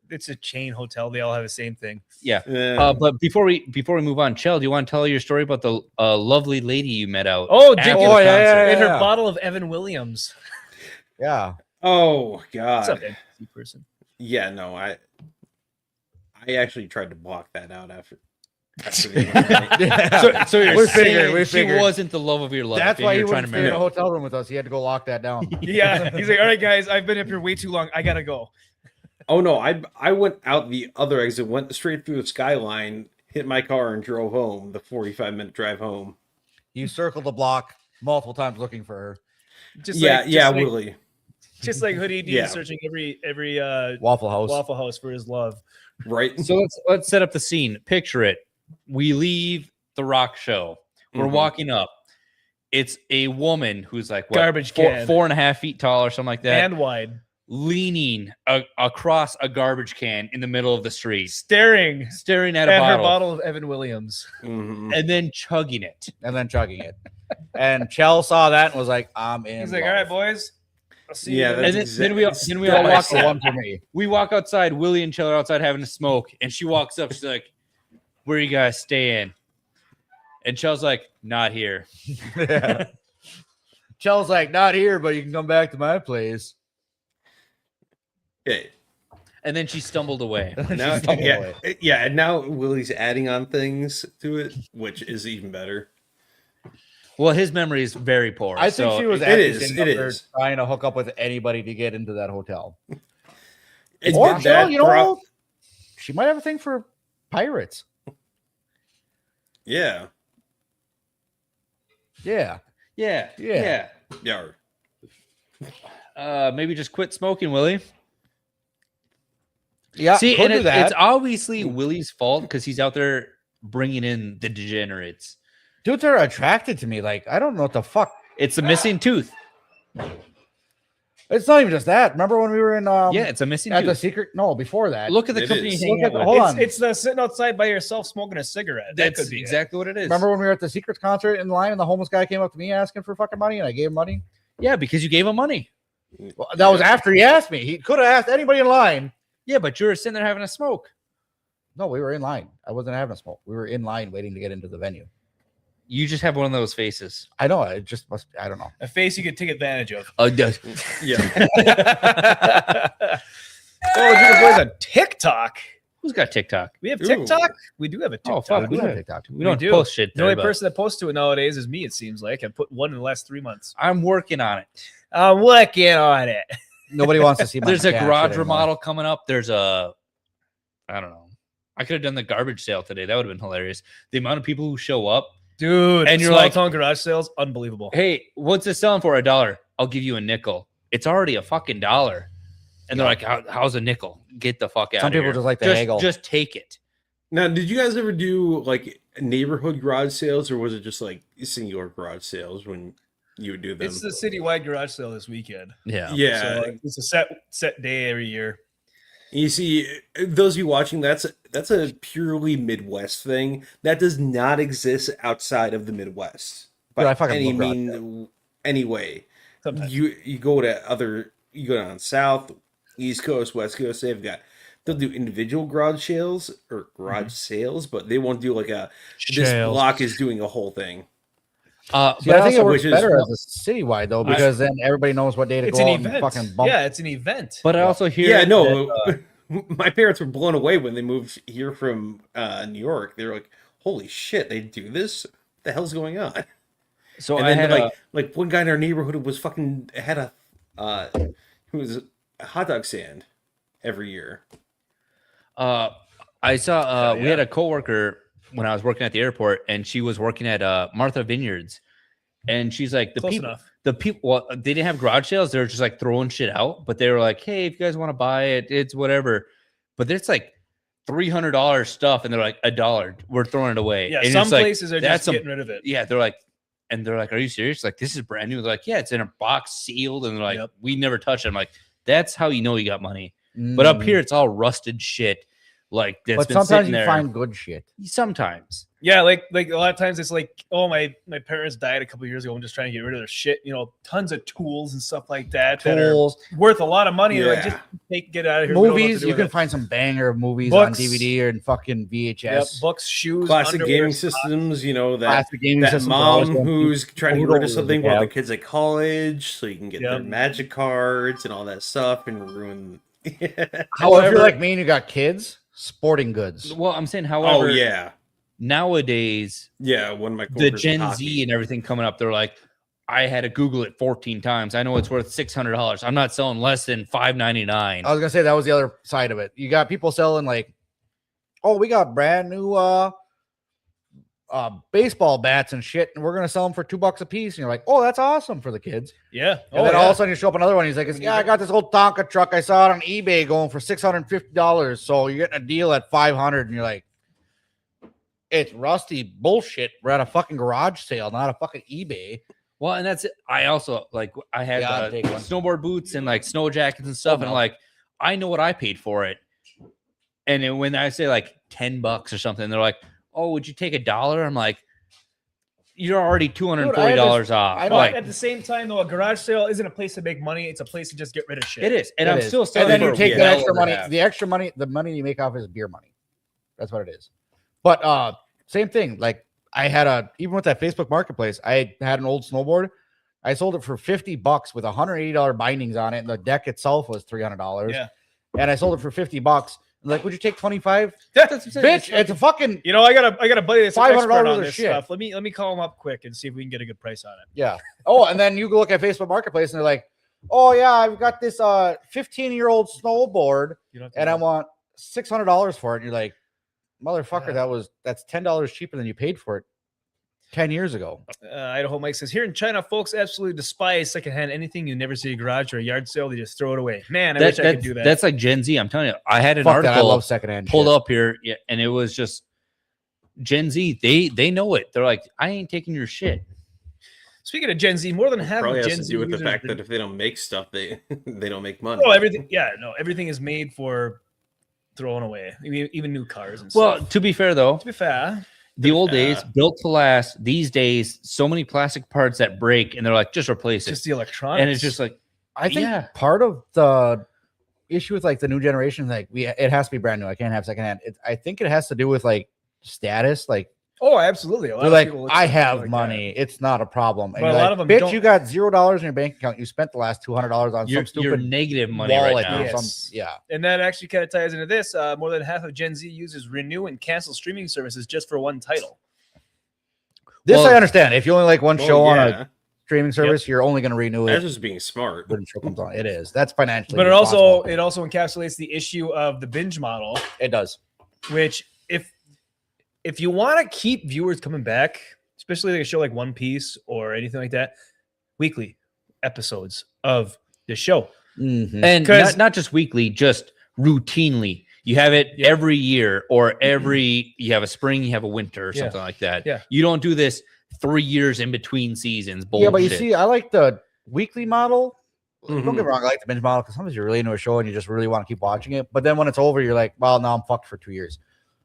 It's a chain hotel. They all have the same thing. Yeah. Yeah. But before we move on, Chell, do you want to tell your story about the lovely lady you met out? Oh, after Jake, the oh, yeah, concert? yeah, and her yeah. bottle of Evan Williams. Yeah. Oh What's God. up, NPC person? Yeah, no, I actually tried to block that out after the night. So you're We saying figured, we she figured. wasn't the love of your life. That's and why he you're trying wouldn't to stay in marry a her. hotel room with us. He had to go lock that down. Yeah. He's like, all right, guys, I've been up here way too long. I got to go. Oh no, I went out the other exit, went straight through the skyline, hit my car, and drove home. The 45-minute drive home. You circled the block multiple times looking for her. Just Yeah, like, yeah, just like, Willie. just like Hoodie D Yeah. searching every Waffle House. Waffle House for his love. Right. So let's set up the scene. Picture it. We leave the rock show. We're Mhm. walking up. It's a woman who's like what, Garbage four, can. 4.5 feet tall or something like that, And wide. leaning across a garbage can in the middle of the street, Staring staring at at a her bottle, bottle of Evan Williams. Mhm. and then chugging it. And then chugging it. And Chell saw that and was like, I'm in. He's like, love. all right, boys. I'll see Yeah, you. that's And then we all exact- walk That's the out. one for me. We walk outside. Willie and Chell are outside having a smoke, and she walks up. She's like, "Where you guys staying?" And Chell's like, "Not here." Yeah. Chell's like, not here, but you can come back to my place. Okay. And then she stumbled away. Now, stumbled yeah, away. yeah, and now Willie's adding on things to it, which is even better. Well, his memory is very poor. I think so she was it actually is, sitting it up there is. trying to hook up with anybody to get into that hotel. It's Or been Chell, that you know, pro- she might have a thing for pirates. Yeah. Yeah. yeah, Yeah. Yeah. Maybe just quit smoking, Willie. Yeah. See, could and do that. it's obviously Willie's fault because he's out there bringing in the degenerates. Dudes are attracted to me. Like, I don't know what the fuck. It's the missing tooth. It's not even just that. Remember when we were in Yeah, it's a missing at the tooth. secret? No, before that. Look at the It company is. you hang Look out at- with. hold on. It's the sitting outside by yourself smoking a cigarette. That That's could be exactly what it is. Remember when we were at the Secrets concert in line and the homeless guy came up to me asking for fucking money and I gave him money? Yeah, because you gave him money. Well, that was after he asked me. He could have asked anybody in line. Yeah, but you were sitting there having a smoke. No, we were in line. I wasn't having a smoke. We were in line waiting to get into the venue. You just have one of those faces. I know. It just must. I don't know. a face you could take advantage of. Yeah. Oh, you boys on TikTok. Who's got TikTok? We have Ooh. TikTok. We do have a TikTok. Oh, fuck, We we have have TikTok. We don't do. post shit The there. only but person that posts to it nowadays is me. It seems like I put one in the last 3 months. I'm working on it. I'm working on it. Nobody wants to see my There's a cat garage shit anymore. remodel coming up. There's a, I don't know. I could have done the garbage sale today. That would have been hilarious. The amount of people who show up. Dude, And you're small like- town garage sales, unbelievable. Hey, what's this selling for? $1. I'll give you a nickel. It's already a fucking dollar. And they're like, how's a nickel? Get the fuck out Some of people here. just like to haggle. Just take it. Now, did you guys ever do like neighborhood garage sales, or was it just like singular garage sales when you would do them? It's the citywide garage sale this weekend. Yeah. Yeah. So it's a set day every year. You see, those of you watching, that's a purely Midwest thing that does not exist outside of the Midwest by Dude, I fucking any love garage mean, any way. Sometimes. You go down south, East Coast, West Coast. They've got they'll do individual garage sales or garage sales, but they won't do like a this Sales. block is doing a whole thing. See, I think also- it works which is- better as a citywide though, because then everybody knows what day to It's go an out and event. fucking bump. Yeah, it's an event. But I also hear Yeah, that, no. My parents were blown away when they moved here from New York. They were like, "Holy shit, they do this? What the hell's going on?" so And I then had like one guy in our neighborhood was fucking had a who was a hot dog stand every year. I saw we yeah. had a coworker when I was working at the airport, and she was working at Martha Vineyards, and she's like Close enough. the people. Well, they didn't have garage sales; they were just like throwing shit out. But they were like, "Hey, if you guys want to buy it, it's whatever." But it's like $300 stuff, and they're like $1. We're throwing it away. Yeah, and some it's like, places are that's just getting rid of it. Yeah, they're like, "Are you serious? Like, this is brand new?" They're like, "Yeah, it's in a box, sealed," and they're like, Yep. "We never touched it." I'm like, "That's how you know you got money." But up here, it's all rusted shit. Like that's but been sometimes sitting you there. find good shit. Sometimes. Yeah, like a lot of times it's like, oh, my parents died a couple of years ago. I'm just trying to get rid of their shit. You know, tons of tools and stuff like that Tools, that are worth a lot of money. They're like, Yeah. just get out of here. We don't know what to movies. do You with can it. find some banger of movies Books. on DVD or in fucking VHS. Yep, books, shoes, Classic underwear, gaming socks. systems, you know, that Classic gaming that systems are always mom going who's trying to who get rid don't of something really while the have- kids at college, so you can get their Yep. magic cards and all that stuff and ruin. However, if However- you're like me and you got kids, sporting goods. Well, I'm saying, Oh however, yeah, nowadays yeah. One of my the coworkers Gen hockey. Z and everything coming up, they're like, I had to Google it 14 times. I know it's worth $600. I'm not selling less than $5.99. I was gonna say that was the other side of it. You got people selling like, oh, we got brand new baseball bats and shit, and we're gonna sell them for $2 a piece. And you're like, oh, that's awesome for the kids. Yeah. And then all of a sudden you show up another one. He's like, yeah, I got this old Tonka truck. I saw it on eBay going for $650. So you're getting a deal at $500, and you're like, it's rusty bullshit. We're at a fucking garage sale, not a fucking eBay. Well, and that's it. I also like I had Yeah, I'll take one. snowboard boots and like snow jackets and stuff, and no. like I know what I paid for it. And then when I say like $10 or something, they're like, "Oh, would you take $1?" I'm like, "You're already $240 off." I But Like at the same time, though, a garage sale isn't a place to make money. It's a place to just get rid of shit. it is, and It I'm is. still And selling. then you for take the well extra over money. half. The extra money, the money you make off is beer money. That's what it is. But same thing. Like I had even with that Facebook Marketplace, I had an old snowboard. I sold it for $50 with $180 bindings on it, and the deck itself was $300. Yeah. And I sold it for $50. Like, would you take 25? That's what I'm saying. Bitch, it's a fucking You know, I got a buddy that's an $500 expert on worth of this shit. stuff. Let me call him up quick and see if we can get a good price on it. yeah. Oh, and then you go look at Facebook Marketplace, and they're like, "Oh yeah, I've got this 15-year-old snowboard, You don't have to and I know. want $600 for it." And you're like, "Motherfucker, that's $10 cheaper than you paid for it 10 years ago." Idaho Mike says, here in China, folks absolutely despise secondhand anything. You never see a garage or a yard sale. They just throw it away. Man, I wish I could do that. That's like Gen Z. I'm telling you, I had an Fuck that, I article love secondhand pulled shit. up here, yeah, and it was just Gen Z. They know it. They're like, I ain't taking your shit. Speaking of Gen Z, more than half Probably of has Gen to Z do with the users fact are- that if they don't make stuff, they they don't make money. Oh, everything is made for throwing away. Even new cars and Well, stuff. to be fair though, To be fair, the old days built to last. These days, so many plastic parts that break, and they're like, just replace it. just the electronics. And it's just like, I think yeah. part of the issue with like the new generation, like it has to be brand new. I can't have secondhand. I think it has to do with like status. Like oh, absolutely. A lot they're of like, people look I at have like that. money. It's not a problem. And But a you're lot like, of them bitch, don't- you got $0 in your bank account. You spent the last $200 on you're, some you're stupid negative money wallet right now. or Yes. some. Yeah. And that actually kind of ties into this. More than half of Gen Z users renew and cancel streaming services just for one title. This Well- I understand. If you only like one Well, show on yeah. a streaming service, you're only going to renew That's it just being smart. when the show comes on. It is. That's financially. But it responsible. also encapsulates the issue of the binge model, It does. which if you want to keep viewers coming back, especially like a show like One Piece or anything like that, weekly episodes of the show. Mhm. And 'Cause- not just weekly, just routinely. You have it Yeah. every year, or you have a spring, you have a winter, or Yeah. something like that. Yeah. You don't do this 3 years in between seasons. Bullshit. Yeah, but you see, I like the weekly model. Don't Mhm. get me wrong, I like the binge model because sometimes you're really into a show and you just really want to keep watching it. But then when it's over, you're like, well, now I'm fucked for 2 years.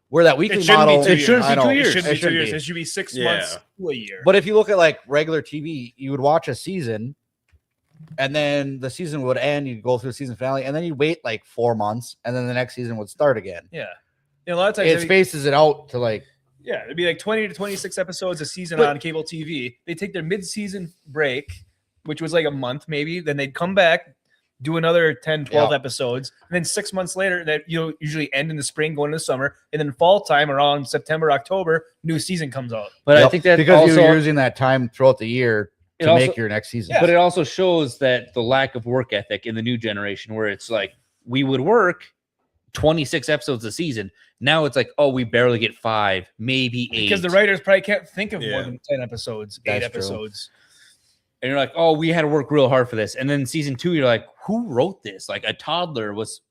Where that weekly It shouldn't model, be 2 years. shouldn't be I know, 2 It years. shouldn't be 2 shouldn't years. be. It should be 6 Yeah. months to a year. But if you look at like regular TV, you would watch a season and then the season would end. You'd go through the season finale, and then you'd wait like 4 months, and then the next season would start again. Yeah. A lot of times It spaces it out to like. Yeah, it'd be like 20 to 26 episodes a season on cable TV. They take their mid-season break, which was like a month maybe. Then they'd come back, do another 10, 12 episodes. And then 6 months later, that usually end in the spring, going into the summer. And then fall time around September, October, new season comes out. But I think that because also, you're using that time throughout the year to make your next season. But it also shows that the lack of work ethic in the new generation, where it's like we would work 26 episodes a season. Now it's like, oh, we barely get 5, maybe 8. Because the writers probably can't think of more than 10 episodes, 8 episodes. And you're like, oh, we had to work real hard for this. And then season 2, you're like, who wrote this? Like a toddler was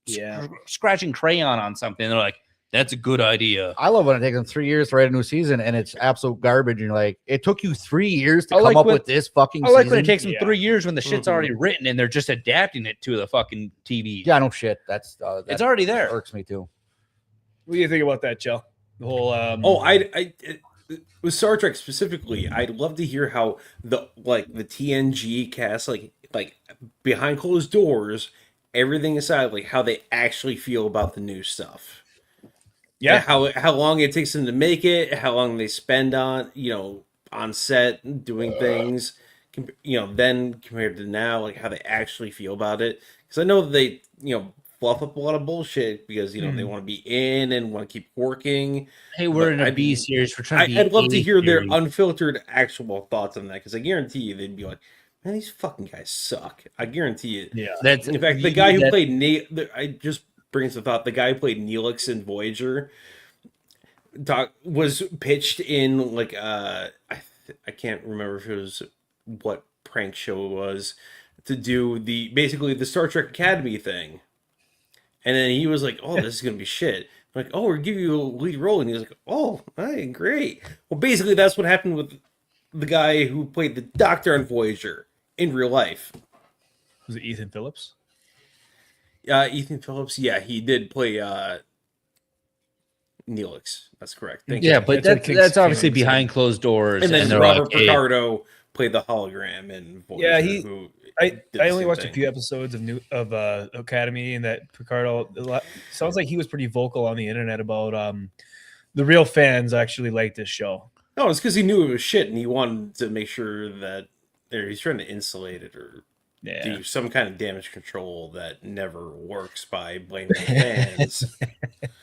scratching crayon on something. They're like, that's a good idea. I love when it takes them 3 years to write a new season and it's absolute garbage. And you're like, it took you 3 years to come up with this fucking season. I like when it takes them 3 years when the shit's already written and they're just adapting it to the fucking TV. Yeah, no shit. That's it's already there. That irks me too. What do you think about that, Joe? The whole with Star Trek specifically, I'd love to hear how the TNG cast, like behind closed doors, everything aside, like how they actually feel about the new stuff. Yeah, how long it takes them to make it, how long they spend on on set doing things, then compared to now, like how they actually feel about it. Because I know that they fluff up a lot of bullshit because they want to be in and want to keep working. Hey, we're in a B series. We're trying to be. I'd love to hear their unfiltered actual thoughts on that because I guarantee you they'd be like, "Man, these fucking guys suck." I guarantee you. Yeah, that's in fact the guy who played I just brings the thought. The guy who played Neelix in Voyager was pitched in like I can't remember if it was what prank show it was to do basically the Star Trek Academy thing. And then he was like, "Oh, this is gonna be shit." I'm like, "Oh, we're giving you a lead role," and he was like, "Oh, hey, great." Well, basically, that's what happened with the guy who played the Doctor on Voyager in real life. Was it Ethan Phillips? Ethan Phillips. Yeah, he did play Neelix. That's correct. Thank you. Yeah, but that's obviously behind closed doors. And then Robert Picardo played the hologram in Voyager. Yeah, I only watched a few episodes of Academy, and that Picardo sounds like he was pretty vocal on the internet about the real fans actually liked this show. No, it's because he knew it was shit and he wanted to make sure that he's trying to insulate it or do some kind of damage control that never works by blaming the fans.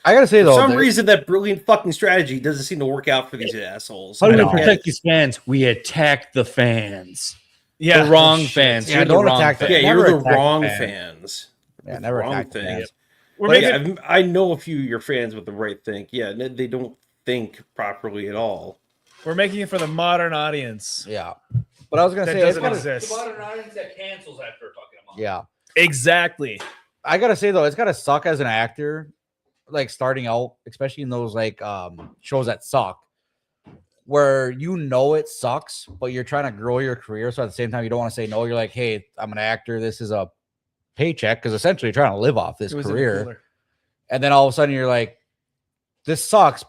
I gotta say though, for some reason that brilliant fucking strategy doesn't seem to work out for these assholes. How do we protect these fans? We attack the fans. Yeah, the wrong fans. Yeah, don't attack them. Yeah, you're the wrong fans. Yeah, never attack fans. I know a few of your fans with the right think. Yeah, they don't think properly at all. We're making it for the modern audience. Yeah, but I was gonna say doesn't exist. The modern audience that cancels after fucking a month. Yeah, exactly. I gotta say though, it's gotta suck as an actor, like starting out, especially in those like shows that suck, where it sucks, but you're trying to grow your career. So at the same time, you don't want to say no. You're like, hey, I'm an actor. This is a paycheck because essentially you're trying to live off this career. And then all of a sudden you're like, this sucks.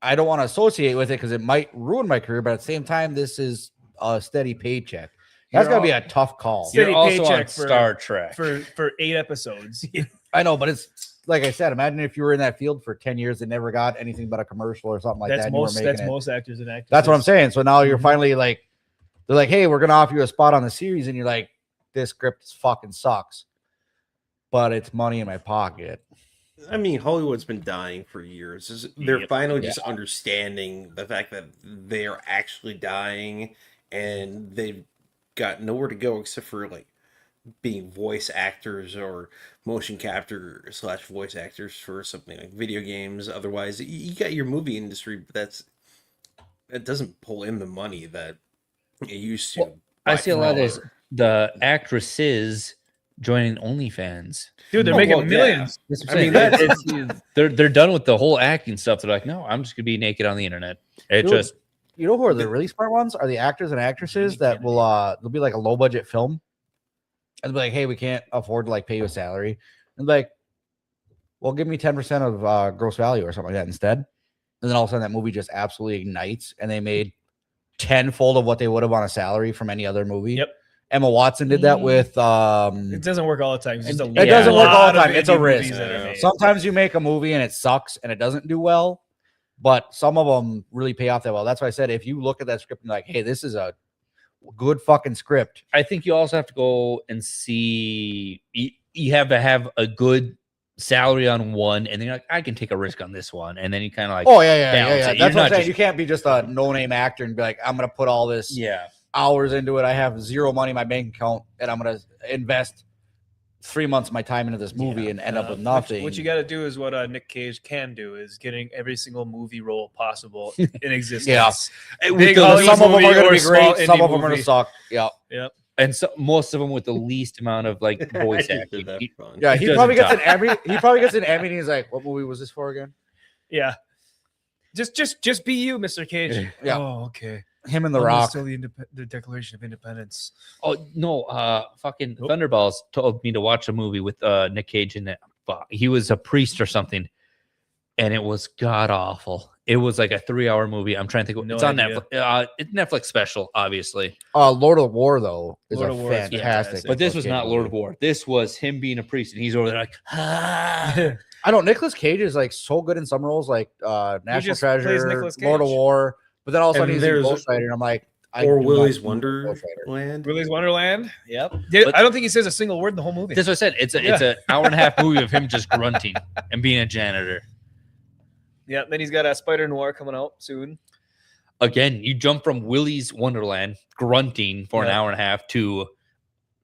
I don't want to associate with it because it might ruin my career. But at the same time, this is a steady paycheck. That's got to be a tough call. You're also on Star Trek for 8 episodes. I know, but it's like I said, imagine if you were in that field for 10 years and never got anything but a commercial or something like that. That's most actors and actors. That's what I'm saying. So now you're finally like, they're like, hey, we're going to offer you a spot on the series. And you're like, this script fucking sucks, but it's money in my pocket. I mean, Hollywood's been dying for years. They're finally just understanding the fact that they are actually dying and they've got nowhere to go except for like being voice actors or motion capture / voice actors for something like video games. Otherwise, you got your movie industry, but it doesn't pull in the money that it used to. Well, I see a lot of the actresses joining OnlyFans. Dude, they're making millions. I mean, they're done with the whole acting stuff. They're like, no, I'm just gonna be naked on the internet. You know who are the really smart ones? Are the actors and actresses that will they'll be like a low budget film. And be like, hey, we can't afford to like pay you a salary. And like, well, give me 10% of gross value or something like that instead. And then all of a sudden that movie just absolutely ignites and they made tenfold of what they would have on a salary from any other movie. Yep. Emma Watson did that with. It doesn't work all the time. It's just It doesn't work all the lot time. of It's a indie risk. movies that are made. Sometimes you make a movie and it sucks and it doesn't do well, but some of them really pay off that well. That's why I said if you look at that script and you're like, hey, this is a good fucking script. I think you also have to go and see. You have to have a good salary on one, and then you're like, I can take a risk on this one, and then you kind of like, Oh yeah. balance it. That's You're what I'm not saying. just- You can't be just a no-name actor and be like, I'm gonna put all this hours into it. I have zero money in my bank account, and I'm gonna invest 3 months of my time into this movie and end up with nothing. What you got to do is what Nick Cage can do is getting every single movie role possible in existence. Big some Hollywood of them movie are gonna or be small great. Some indie of them are gonna movie. suck. Yeah. Yep. and so most of them with the least amount of like voice acting. Yeah, It he doesn't probably gets an talk. Emmy. He probably gets an Emmy. And he's like, "What movie was this for again?" Yeah. Just be you, Mr. Cage. Yeah. Oh, okay. Him and The Rock. Still the Declaration of Independence. Oh no, fucking Thunderballs told me to watch a movie with Nick Cage in it. He was a priest or something, and it was god awful. It was like a 3-hour movie. I'm trying to think. No It's on idea. Netflix. It's Netflix special, obviously. Lord of War though is Lord a of War is fantastic. fantastic. But this was fucking not Lord of movie. War. This was him being a priest, and he's over there like, ah. I know Nicolas Cage is like so good in some roles, like National just plays Treasure, Nicolas Lord of Cage. War. But then all of a And sudden he's in there's- Ghost Rider, and I'm like, Or do not Willy's see Ghost Rider. Wonderland. Willy's Wonderland. Yep. But- I don't think he says a single word in the whole movie. That's what I said. It's an hour and a half movie of him just grunting and being a janitor. Yeah. Then he's got a Spider Noir coming out soon. Again, you jump from Willy's Wonderland grunting for an Yeah. hour and a half to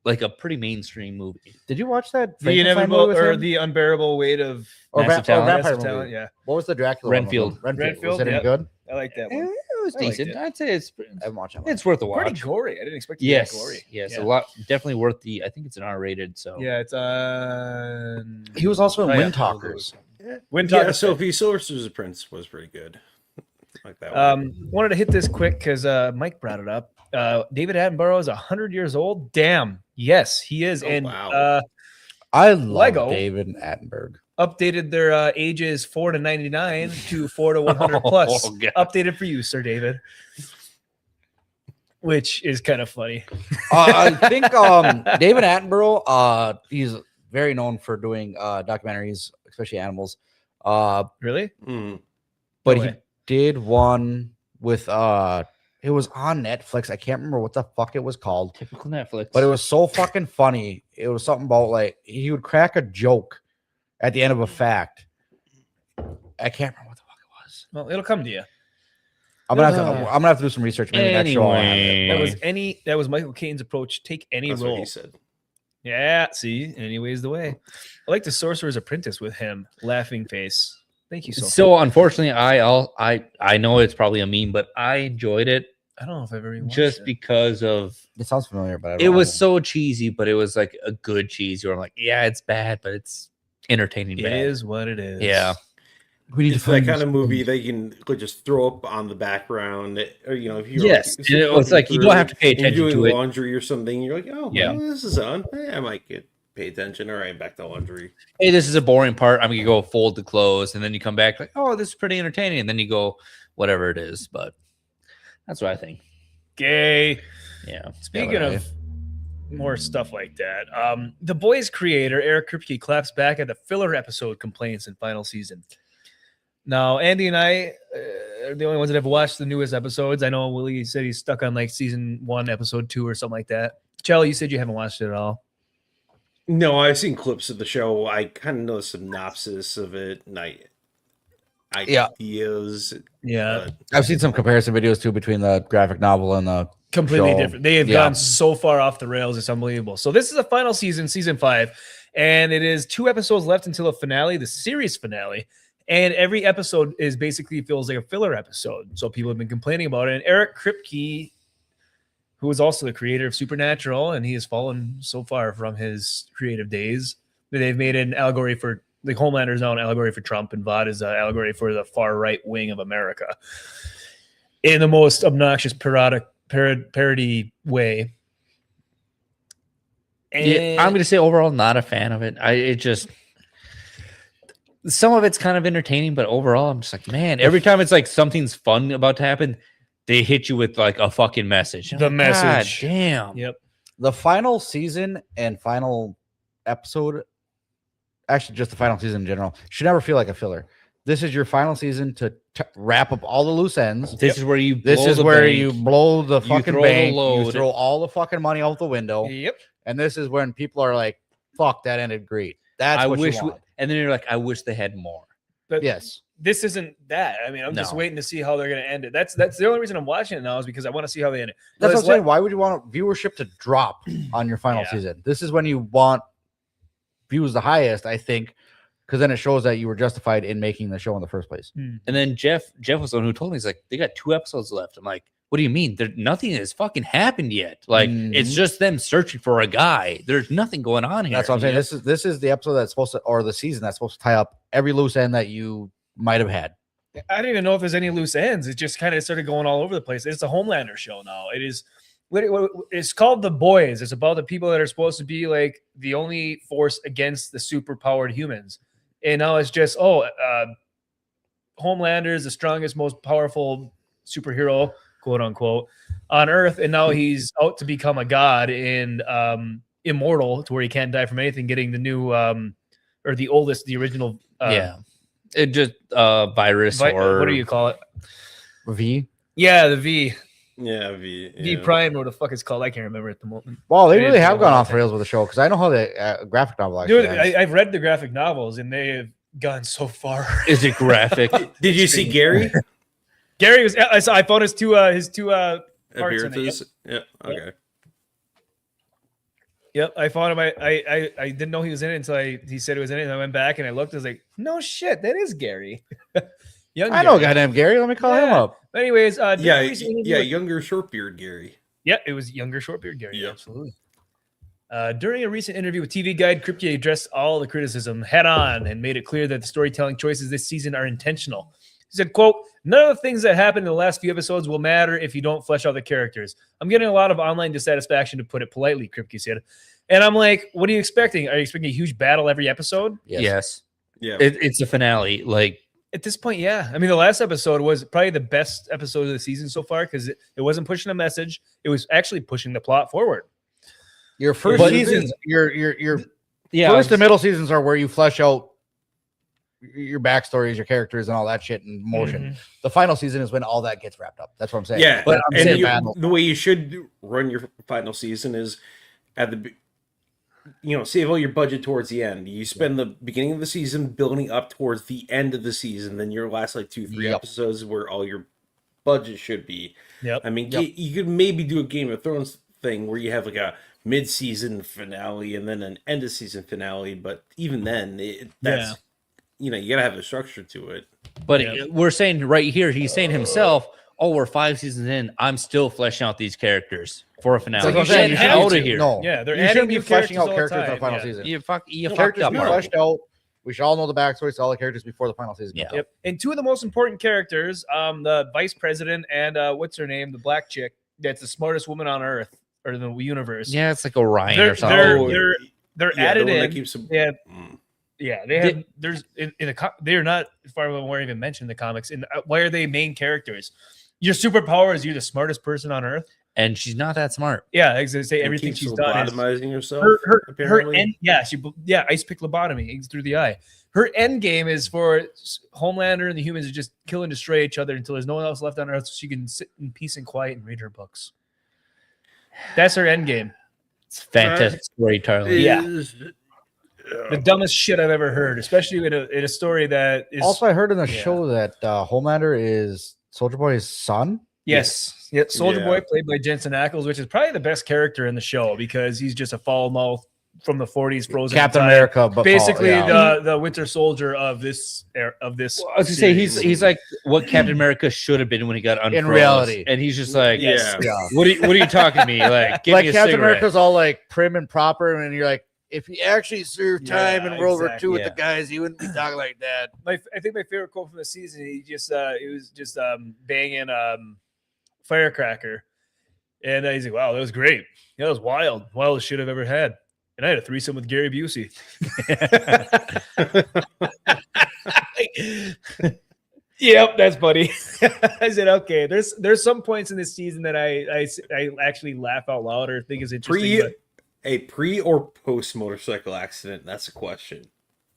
like a pretty mainstream movie. Did you watch that? The Frankenstein inevitable movie with or him? the unbearable weight of or, Massive Vampire Massive movie? Talent. Yeah. What was the Dracula one with Renfield. him? Renfield. Was Renfield, it any yep. good? I like that It one. was I liked decent. it. I'd say it's I haven't watched that one. it's worth a watch. Pretty gory. I didn't expect it to be Yes, that gory. yes, Yeah. a lot. Definitely worth the. I think it's an R-rated. So Yeah, it's on. He was also in Oh, yeah. Wind Talkers. Wind Yeah, Talkers. Sophie Sorcerer's Prince was pretty good. Like that one. Wanted to hit this quick because Mike brought it up. David Attenborough is 100 years old. Damn. Yes, he is. Oh, and wow. I love Lego. David Attenborough. updated their ages 4 to 99 to 4 to 100 plus. Oh, God. Updated for you, Sir David. Which is kind of funny. I think David Attenborough, he's very known for doing documentaries, especially animals. Really? Mm. But No he way. did one with it was on Netflix. I can't remember what the fuck it was called, Typical Netflix. but it was so fucking funny. It was something about like he would crack a joke at the end of a fact. I can't remember what the fuck it was. Well, it'll come to you. I'm gonna have to do some research. Maybe next show. I'll have it. Anyway. That was Michael Caine's approach. Take any That's what role. he said. Yeah, see, anyways the way. I like the Sorcerer's Apprentice with him, laughing face. Thank you so much. So unfortunately, I know it's probably a meme, but I enjoyed it I don't know if I've ever watched just it. because of It sounds familiar, but I don't it know. was so cheesy, but it was like a good cheesy. Where I'm like, yeah, it's bad, but it's entertaining. It bad. is what it is. Yeah. We need It's that kind of movie that you can just throw up on the background, or if you're Yes, and it was like you don't have to pay and you're attention doing to it. laundry or something. You're like, oh, Yeah. well, this is on. I might pay attention. All right, back to laundry. Hey, this is a boring part. I'm gonna go fold the clothes, and then you come back like, oh, this is pretty entertaining, and then you go whatever it is. But that's what I think. Gay. Yeah. Speaking of more stuff like that, The Boys creator Eric Kripke claps back at the filler episode complaints in final season. Now, Andy and I are the only ones that have watched the newest episodes. I know Willie said he's stuck on like season 1, episode 2, or something like that. Chell, you said you haven't watched it at all. No, I've seen clips of the show. I kind of know the synopsis of it, and ideas. Yeah, I've seen some comparison videos too between the graphic novel and the completely show. different. They have Yeah. gone so far off the rails. It's unbelievable. So this is the final season, season 5, and it is 2 episodes left until a finale, the series finale. And every episode is basically feels like a filler episode. So people have been complaining about it. And Eric Kripke, who is also the creator of Supernatural, and he has fallen so far from his creative days that they've made an allegory for like Homelander is now an allegory for Trump, and VOD is an allegory for the far right wing of America in the most obnoxious parody way. And Yeah, I'm gonna say overall not a fan of it. Some of it's kind of entertaining, but overall I'm just like, man, every time it's like something's fun about to happen, they hit you with like a fucking message. I'm The like, message. God damn. Yep. the final season and final episode, actually just the final season in general, should never feel like a filler. This is your final season to wrap up all the loose ends. This is where you. This is where bank. you blow the fucking throw the bank. You load. throw all the fucking money out the window. Yep. And this is when people are like, "Fuck, that ended great." That's I what wish. you want. And then you're like, I wish they had more. But Yes. this isn't that. I mean, I'm just No. waiting to see how they're going to end it. That's the only reason I'm watching it now is because I want to see how they end it. That's what I'm Let's saying. Why would you want viewership to drop on your final Yeah. season? This is when you want views the highest, I think, because then it shows that you were justified in making the show in the first place. And then Jeff was the one who told me, he's like, they got 2 episodes left. I'm like, what do you mean? Nothing has fucking happened yet. Like, it's just them searching for a guy. There's nothing going on here. That's what I'm saying. This is the episode that's supposed to, or the season that's supposed to tie up every loose end that you might have had. I don't even know if there's any loose ends. It just kind of started going all over the place. It's a Homelander show now. It is. It's called The Boys. It's about the people that are supposed to be like the only force against the super powered humans. And now it's just, Homelander is the strongest, most powerful superhero, quote unquote, on Earth. And now he's out to become a god and immortal to where he can't die from anything, getting the new or the oldest, the original. It just virus or what do you call it? V. Yeah, the V. Yeah, V. V Prime, or the fuck it's called. I can't remember at the moment. Well, they I really didn't have know gone about off that. rails with the show because I know how the graphic novel actually Dude, ends. I've read the graphic novels and they have gone so far. Is it graphic? Did you see Gary? Gary was. I found his two parts in it. Appearances? Yeah. Okay. Yep, I found him. I didn't know he was in it until he said he was in it. And I went back and I looked. I was like, no shit, that is Gary. Young. I know a Gary. guy named Gary. Let me call him Yeah. up. Anyways, Yeah, younger short beard Gary. Yeah, it was younger, short beard Gary. Yeah. Absolutely. During a recent interview with TV Guide, Kripke addressed all the criticism head on and made it clear that the storytelling choices this season are intentional. He said, quote, "None of the things that happened in the last few episodes will matter if you don't flesh out the characters. I'm getting a lot of online dissatisfaction, to put it politely," Kripke said. And I'm like, what are you expecting? Are you expecting a huge battle every episode? Yes. Yeah. It's a finale. Like, At this point, yeah. I mean, the last episode was probably the best episode of the season so far because it wasn't pushing a message. It was actually pushing the plot forward. Your first But- seasons, your yeah, first and middle seasons are where you flesh out your backstories, your characters, and all that shit in motion. The final season is when all that gets wrapped up. That's what I'm saying. Yeah, but I'm and saying battle. the way you should run your final season is at the, save all your budget towards the end. You spend the beginning of the season building up towards the end of the season. Then your last 2-3 Yep. episodes where all your budget should be. Yep. I mean, Yep. you could maybe do a Game of Thrones thing where you have a mid-season finale and then an end-of-season finale. But even then, that's you gotta have a structure to it. but we're saying right here, he's saying himself, oh, we're 5 seasons in. I'm still fleshing out these characters for a finale. That's what I'm You saying. should You get out shouldn't- of here. No, Yeah, they're you adding shouldn't be new fleshing out characters all characters the in the final time, season. You fucked Characters up. be bro. fleshed out. We should all know the backstories to all the characters before the final season. Yeah. comes out. Yep. And two of the most important characters, the vice president and what's her name, the black chick, that's the smartest woman on Earth or the universe. Yeah, it's like Orion They're- or something. They're Yeah, added the one in. that keeps them. Yeah. Mm. Yeah, they have. There's in the they're not, as far as we're even mentioned in the comics. And why are they main characters? Your superpower is you're the smartest person on Earth. And she's not that smart. Yeah, I was gonna say And everything keeps she's done is lobotomizing herself. her apparently. end. Yeah, ice pick lobotomy through the eye. Her end game is for Homelander and the humans to just kill and destroy each other until there's no one else left on Earth, so she can sit in peace and quiet and read her books. That's her end game. It's fantastic storytelling. Yeah. The dumbest shit I've ever heard, especially in a story that is Also, I heard in the Yeah. show that Homelander is Soldier Boy's son. yes, yeah, Soldier Yeah. Boy played by Jensen Ackles, which is probably the best character in the show because he's just a foul mouth from the 40s, frozen in Captain time. America, but Basically, yeah. the Winter Soldier of this era, of this. Well, I was gonna say series. he's like what Captain America should have been when he got unfroze. reality. and he's just like, Yes. Yeah. Yeah. what are you talking to me? Like, give Like me a Captain cigarette. America's all like prim and proper, and you're like, if you actually served time Yeah, in World War exactly, II with yeah. the guys, you wouldn't be talking like that. I think my favorite quote from the season. He just it was just banging firecracker, and he's like, "Wow, that was great. Yeah, that was wild, wildest shit I've ever had." And I had a threesome with Gary Busey. Yep, that's funny. I said, okay. There's some points in this season that I actually laugh out loud or think is interesting. Pre or post motorcycle accident? That's a question.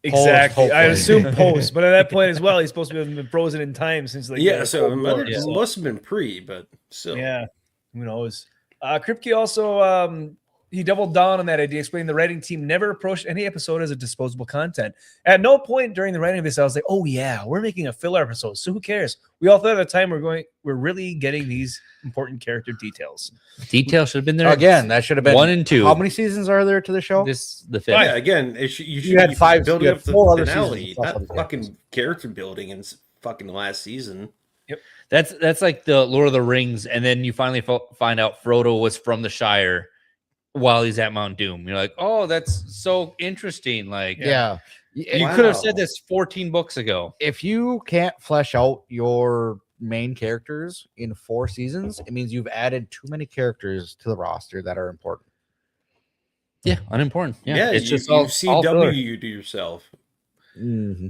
Exactly. I hopefully. assume post, but at that point as well, he's supposed to have been frozen in time since like So it so. must have been pre, but still. Yeah, who knows? Kripke also he doubled down on that idea, explaining the writing team never approached any episode as a disposable content. At no point during the writing of this, I was like, "Oh yeah, we're making a filler episode, so who cares?" We all thought at the time we're really getting these important character details. Detail should have been there Again, that should have been 1 and 2. How many seasons are there to the show? The 5th. Yeah, again, you should had be five- building you had up the 4 other finale, seasons plus not other fucking character building in fucking last season. That's like the Lord of the Rings, and then you finally find out Frodo was from the Shire while he's at Mount Doom. You're like, oh, that's so interesting. Like, Yeah. you could have Wow. said this 14 books ago. If you can't flesh out your main characters in 4 seasons, it means you've added too many characters to the roster that are important. Yeah, unimportant. Yeah, it's you, just all filler. CW to yourself. Mm-hmm.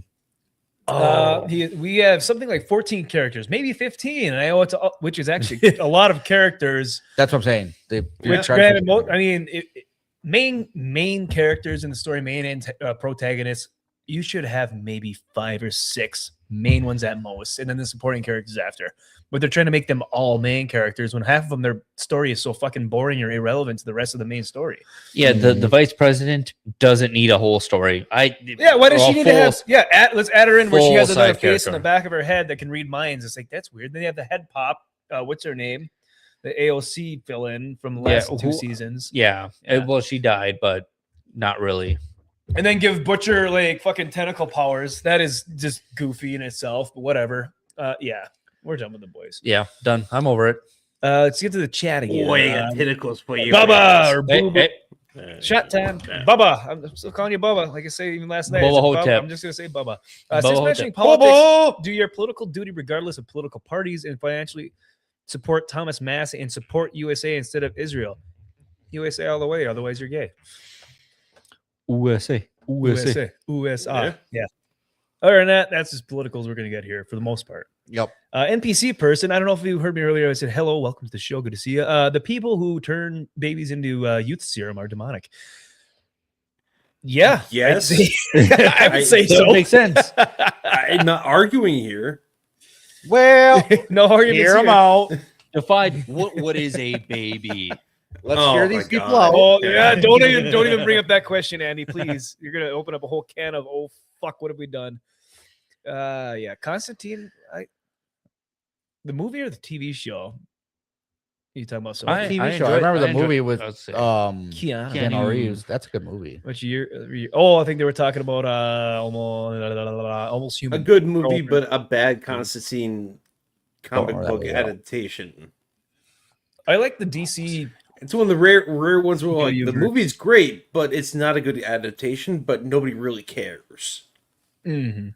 We have something like 14 characters, maybe 15, and I owe it to, which is actually a lot of characters. That's what I'm saying. Which, granted, I mean, main characters in the story, main protagonists, you should have maybe 5 or 6 main ones at most, and then the supporting characters after. But they're trying to make them all main characters when half of them, their story is so fucking boring or irrelevant to the rest of the main story. Yeah, the vice president doesn't need a whole story. Why does she need to have? Let's add her in where she has another face in the back of her head that can read minds. It's like, that's weird. Then you have the head pop. What's her name? The AOC fill in from the last 2 seasons. Yeah. Well, she died, but not really. And then give Butcher like fucking tentacle powers. That is just goofy in itself, but whatever. We're done with the boys. Yeah, done. I'm over it. Let's get to the chat again. Tentacles for you. Bubba or Hey, Booba. hey, Shot time. Bubba. I'm still calling you Bubba. Like I said even last night. Bubba I said Hotep. I'm just going to say Bubba. Bubba Since Hotep. mentioning politics, do your political duty regardless of political parties and financially support Thomas Massey and support USA instead of Israel. USA all the way. Otherwise, you're gay. USA. USA. Yeah. Other than that, that's as political as we're going to get here for the most part. Yep. NPC person, I don't know if you heard me earlier. I said, hello, welcome to the show. Good to see you. The people who turn babies into youth serum are demonic. Yeah. Yes. I would say so. That makes sense. I'm not arguing here. Well, No arguments hear them here. out. Define what is a baby? Let's Oh hear my these people God. out. Oh yeah, don't even bring up that question, Andy. Please, you're gonna open up a whole can of fuck. What have we done? Constantine. The movie or the TV show? You talking about? I TV show. I enjoyed- remember the I enjoyed- movie with I would say. Keanu. Keanu Reeves. That's a good movie. Which year? Oh, I think they were talking about almost A human. good movie, Girlfriend. but a bad Constantine comic Oh, that book was- adaptation. I like the DC. It's one of the rare ones where like, the universe. movie's great, but it's not a good adaptation, but nobody really cares. Mhm.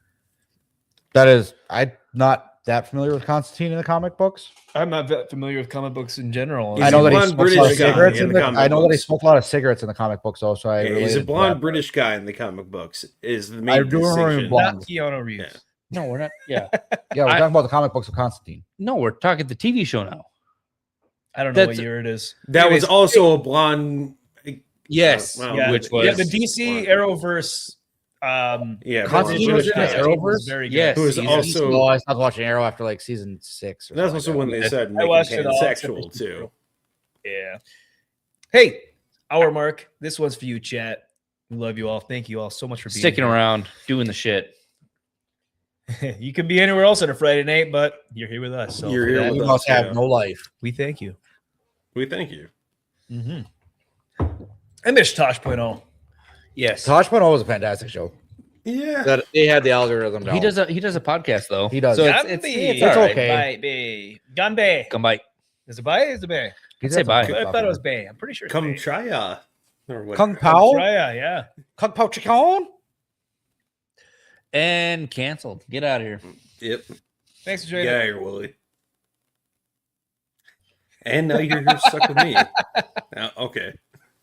That is, I'm not that familiar with Constantine in the comic books. I'm not that familiar with comic books in general. He's I know a that he blonde smokes a lot of British guy cigarettes. in In the the, comic I know that he books. smokes a lot of cigarettes in the comic books, though. So I Yeah, he's related a to blonde that. British guy in the comic books. Is the I main do remember him distinction. blonde. Not Keanu Reeves. No, we're not. Yeah. Yeah, we're I- talking about the comic books of Constantine. No, we're talking the TV show now. I don't know That's- what year it is. That Anyways, was also a blonde. Yes. Well, yeah, which was the DC Arrowverse. Yeah, Constantine was in the Arrowverse? Very good. Yes. who is he's- also No, I stopped watching Arrow after like season 6. Or that's something also like when they said I make watched it it all except pansexual for too. Yeah. Hey, hour mark. This one's for you, chat. We love you all. Thank you all so much for being sticking here. around, doing the shit. You can be anywhere else on a Friday night, but you're here with us. So You're for here that, that. with You must us, have yeah. no life. we thank you. We thank you. Mm-hmm. I miss Tosh.0. Yes. Tosh.0 was a fantastic show. Yeah. That they had the algorithm down. He does a podcast though. He does. So Yeah. it's It's all right. okay. Bye. Ganbei. Come by. Is it Bay? Is it Bay? He's Say had some bye. good I stuff thought in it was there. Bay. I'm pretty sure it's Come Bay. try or what? Kung Pao. Raya, yeah. Kung Pao Chicken. And canceled. Get out of here. Yep. Thanks for Get joining. out of here, Willie. And now you're here stuck with me. Now, okay.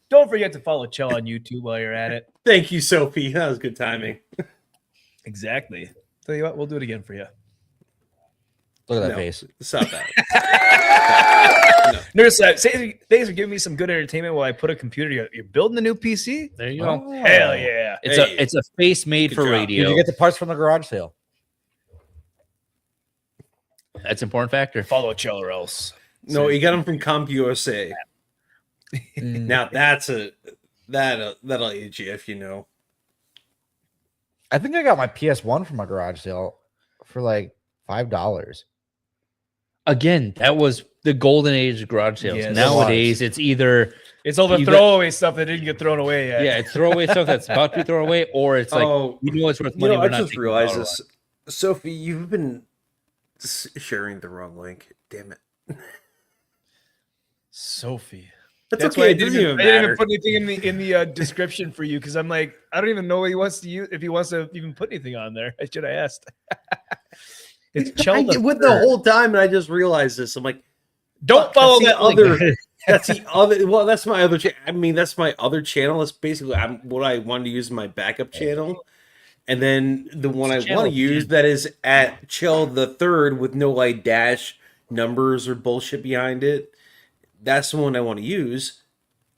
Don't forget to follow Chell on YouTube while you're at it. Thank you, Sophie. That was good timing. Exactly. Tell you what, we'll do it again for you. Look at that No, face. Stop that. No. Nurse, thanks for giving me some good entertainment while I put a computer together. You're building a new PC? There you go. Oh. Hell yeah. It's a face made Good for job. radio. Did you get the parts from the garage sale? That's an important factor. Follow Chell or else. No, you got them from CompUSA. Now that'll age you if you know. I think I got my PS1 from a garage sale for like $5. Again, that was the golden age of garage sales. Yes, it Nowadays, it's either It's all the You got- throwaway stuff that didn't get thrown away yet. it's throwaway stuff that's about to be thrown away, or it's like you know it's worth money. I we're not just taking realized it out this. Sophie, you've been sharing the wrong link. Damn it. Sophie. That's That's okay. why I It doesn't even I didn't matter. even put anything in the description for you because I'm like, I don't even know what he wants to use if he wants to even put anything on there. I should have asked. It's I Chell. with the whole time, and I just realized this. I'm like, Don't fuck, follow that's that the link. other. That's the other. Well, that's my other. I mean, that's my other channel. That's basically what I wanted to use as my backup channel, and then the one I It's want to channel, use dude. that is at KjellThe3rd with no like dash numbers or bullshit behind it. That's the one I want to use,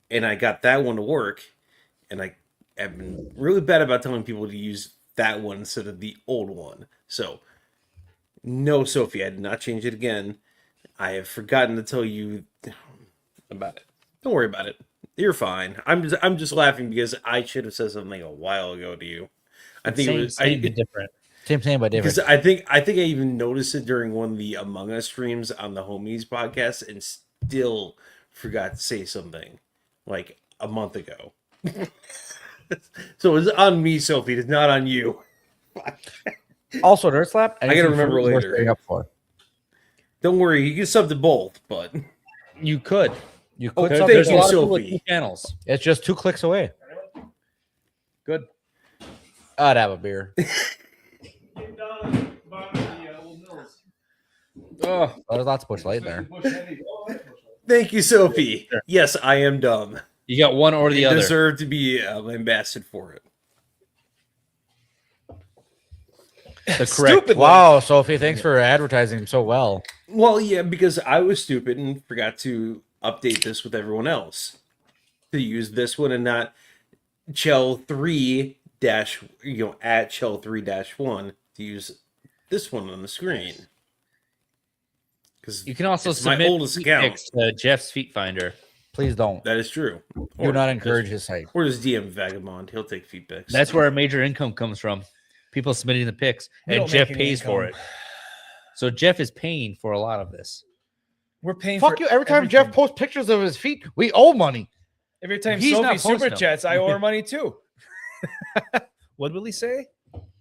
and I got that one to work, and I have been really bad about telling people to use that one instead of the old one. So, no, Sophie, I did not change it again. I have forgotten to tell you about it. Don't worry about it. You're fine. I'm just laughing because I should have said something a while ago to you. I think it was same but different. Same but different. because I think I even noticed it during one of the Among Us streams on the Homies podcast and still forgot to say something like a month ago. So it's on me, Sophie. It's not on you. Also, Dirt Slap. I gotta remember anything worth later. staying up for. Don't worry, you can sub to both, but You could. You Oh, could. thank sub There's to a you, both. lot of people Sophie. with two channels. It's just 2 clicks away. Good. I'd have a beer. Oh, There's lots of Bush Light there. thank you, Sophie. Yes, I am dumb. you got one or the You other. deserve to be ambassador for it. The correct. Stupid. Wow, Sophie, thanks for advertising so well. Well, yeah, because I was stupid and forgot to update this with everyone else to use this one and not Chell3 dash at Chell3-1 to use this one on the screen. Because You can also It's my submit oldest feet account. pics to Jeff's Feet Finder. Please don't. that is true. Do not encourage his site. Or just DM Vagabond. He'll take feedback. That's where our major income comes from. People submitting the pics, We and don't Jeff make any pays for it. income. So Jeff is paying for a lot of this. We're paying Fuck for you. Every time everything. Jeff posts pictures of his feet, we owe money. Every time He's not Sophie posting super them. chats, I owe her money too. What will he say?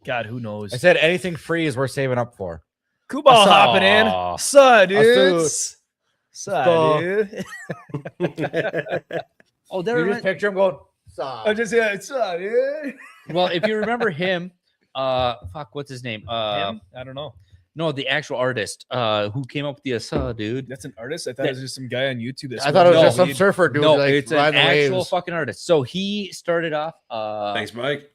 God, who knows? I said anything free is worth saving up for. Kubal I saw- hopping in. Suh, dude. Suh. Suh, dude. Oh, You there. just picture him going, I'm just suh, dude. Well, if you remember him, fuck, what's his name? Him? I don't know. No, the actual artist, who came up with the dude. That's an artist. I thought it was just some guy on YouTube. That's I thought it was No, just some weed. surfer dude. No, like, it's an riding the actual waves. fucking artist. So he started off. Thanks, Mike.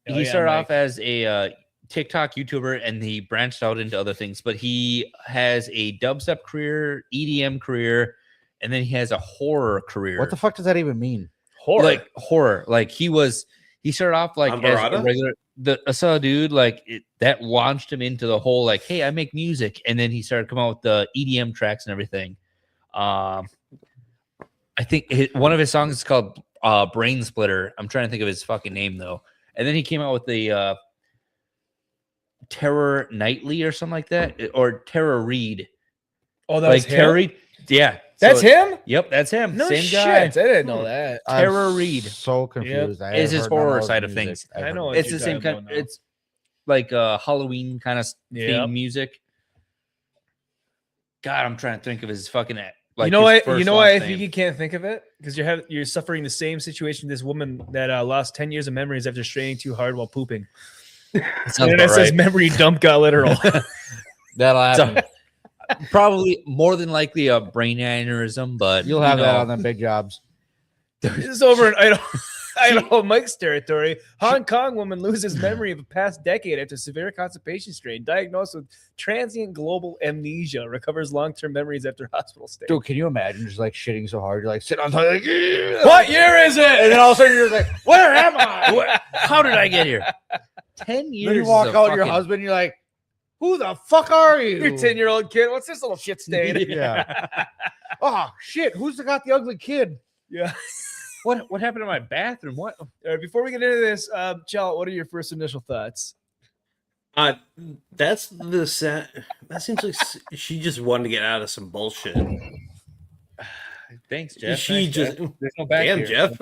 Hell He yeah, started Mike. off as a TikTok YouTuber, and he branched out into other things. But he has a dubstep career, EDM career, and then he has a horror career. What the fuck does that even mean? Horror. Like horror. Like he started off like On as a Barada? regular. Dude, like that launched him into the whole like, hey, I make music, and then he started coming out with the EDM tracks and everything. I think one of his songs is called Brain Splitter. I'm trying to think of his fucking name though. And then he came out with the Terror Nightly or something like that, or Terror Reed. oh, that Like was him? Terror Reed. Yeah. That's so- him? Yep, that's him. No Same shit. guy. I didn't know that. Terror I'm Reed. So confused. I Is have his heard none horror his side of music things. I ever. know what It's you're the same talking kind. about now. It's like Halloween kind of Yeah. theme music. God, I'm trying to think of his fucking like. you know his what? first You know why last I think name. you can't think of it because you're suffering the same situation. This woman that lost 10 years of memories after straining too hard while pooping. Sounds And then it about says right. memory dump got literal. That'll So, happen. probably more than likely a brain aneurysm, but You'll have you that know, on them big jobs. This is over in Idaho. Idaho Mike's territory. Hong Kong woman loses memory of a past decade after severe constipation strain. Diagnosed with transient global amnesia. Recovers long-term memories after hospital stay. Dude, can you imagine just like shitting so hard? You're like sitting on top, like, What year is it? and then all of a sudden you're just like, where am I? How did I get here? 10 years. Then you walk is out a to your fucking- husband, you're like, who the fuck are you? Your 10-year-old kid. What's this little shit stain? Yeah. Oh shit, who's got the ugly kid? Yeah. What happened to my bathroom? What? All right, before we get into this, Jell, what are your first initial thoughts? That's the set. That seems like she just wanted to get out of some bullshit. Thanks, Jeff. She Thanks, just Jeff. There's no back damn here. Jeff.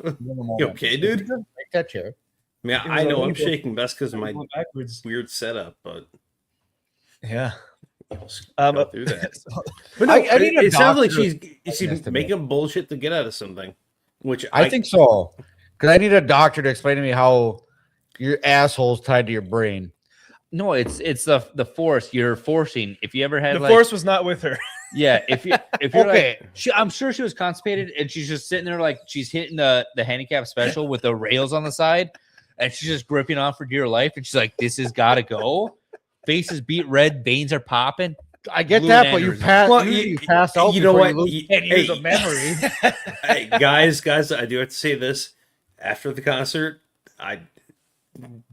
You okay, dude? Take that chair. Yeah, I know I'm shaking best because of my Backwards. weird setup, but Yeah. go through that. But no, I need a it sounds like doctor she's this to me. making bullshit to get out of something, which I think so. Because I need a doctor to explain to me how your asshole's tied to your brain. No, it's the force. You're forcing. If you ever had The like, force was not with her. yeah, if you're Okay. like, I'm sure she was constipated and she's just sitting there like she's hitting the handicap special with the rails on the side, and she's just gripping on for dear life, and she's like, "This has got to go." Face is beat red, veins are popping. I get Blue that, but you aneurysm. pass. Well, you pass out. you know before what? lose You- 10 years hey. of memory. Hey, guys, I do have to say this. After the concert, I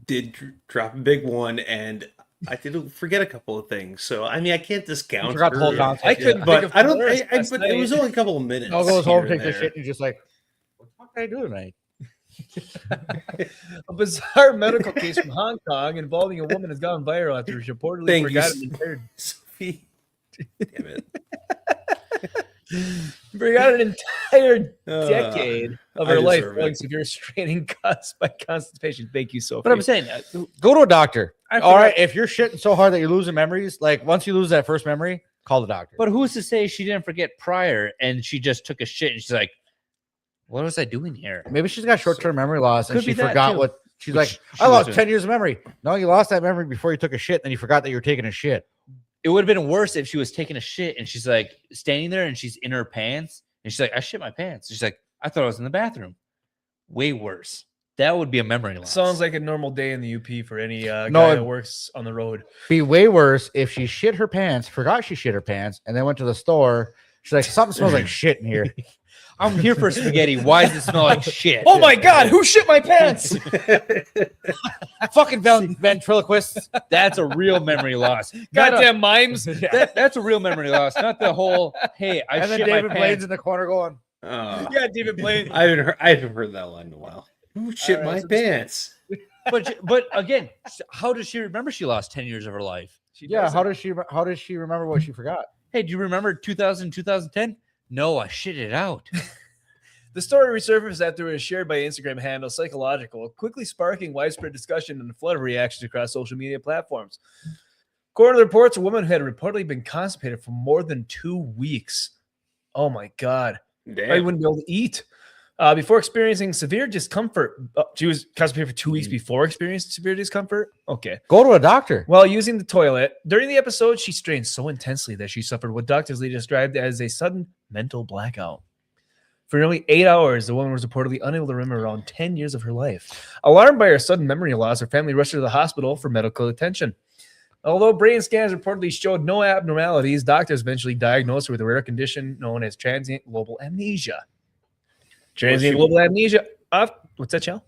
did drop a big one, and I did forget a couple of things. So I mean, I can't discount. forgot the her, whole concert. I couldn't but think of I don't. Polaris I, last but night. it was only a couple of minutes. I'll go home, here take and the there. shit, and you're just like, what the fuck did I do tonight? A bizarre medical case from Hong Kong involving a woman has gone viral after she reportedly Thank you, forgot an entire Sophie. Damn it. forgot an entire Uh, decade of I her life deserve following it. severe straining caused by constipation. Thank you, Sophie. But I'm saying, Go to a doctor. I All forgot- right, if you're shitting so hard that you're losing memories, like once you lose that first memory, call the doctor. but who's to say she didn't forget prior and she just took a shit and she's like, "What was I doing here?" Maybe she's got short-term memory loss and Could she be that forgot too. what she's Which like. she I lost wasn't. 10 years of memory. No, you lost that memory before you took a shit, then you forgot that you were taking a shit. It would have been worse if she was taking a shit and she's like standing there and she's in her pants and she's like, "I shit my pants." She's like, "I thought I was in the bathroom." Way worse. That would be a memory loss. Sounds like a normal day in the UP for any guy No, that works on the road. Be way worse if she shit her pants, forgot she shit her pants, and then went to the store. She's like, something smells like shit in here. I'm here for spaghetti. Why does it smell like shit? Oh my God, who shit my pants? Fucking ventriloquists. That's a real memory loss. Not a- Goddamn mimes. that's a real memory loss, not the whole. Hey, I And then shit David my Blaine's pants. in the corner going, Yeah, David Blaine. I haven't heard that line in a while. Who shit my pants? But again, how does she remember she lost 10 years of her life? yeah, how does she remember what she forgot? Hey, do you remember 2000, 2010? No, I shit it out. The story resurfaced after it was shared by Instagram handle Psychological, quickly sparking widespread discussion and a flood of reactions across social media platforms. According to the reports, a woman had reportedly been constipated for more than 2 weeks. Oh my God. I Damn. wouldn't be able to eat. Before experiencing severe discomfort. She was constipated for 2 weeks before experiencing severe discomfort. Okay. Go to a doctor. While using the toilet, during the episode, she strained so intensely that she suffered what doctors later described as a sudden mental blackout. For nearly 8 hours, the woman was reportedly unable to remember around 10 years of her life. Alarmed by her sudden memory loss, her family rushed her to the hospital for medical attention. Although brain scans reportedly showed no abnormalities, doctors eventually diagnosed her with a rare condition known as transient global amnesia. Transient global amnesia. What's that, Chell?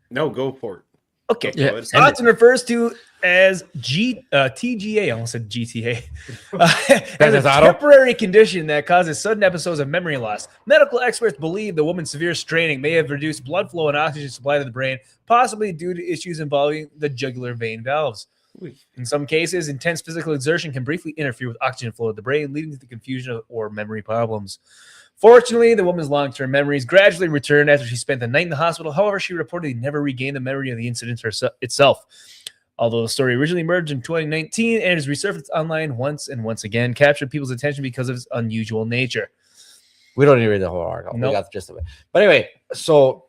No, go for it. Okay. Yeah, It's often refers to as TGA. I almost said GTA. As a temporary condition that causes sudden episodes of memory loss. Medical experts believe the woman's severe straining may have reduced blood flow and oxygen supply to the brain, possibly due to issues involving the jugular vein valves. In some cases, intense physical exertion can briefly interfere with oxygen flow to the brain, leading to the confusion or memory problems. Fortunately, the woman's long-term memories gradually returned after she spent the night in the hospital. However, she reportedly never regained the memory of the incident itself. Although the story originally emerged in 2019 and has resurfaced online once and once again, captured people's attention because of its unusual nature. We don't need to read the whole article. Nope. We got the gist of it. But anyway, so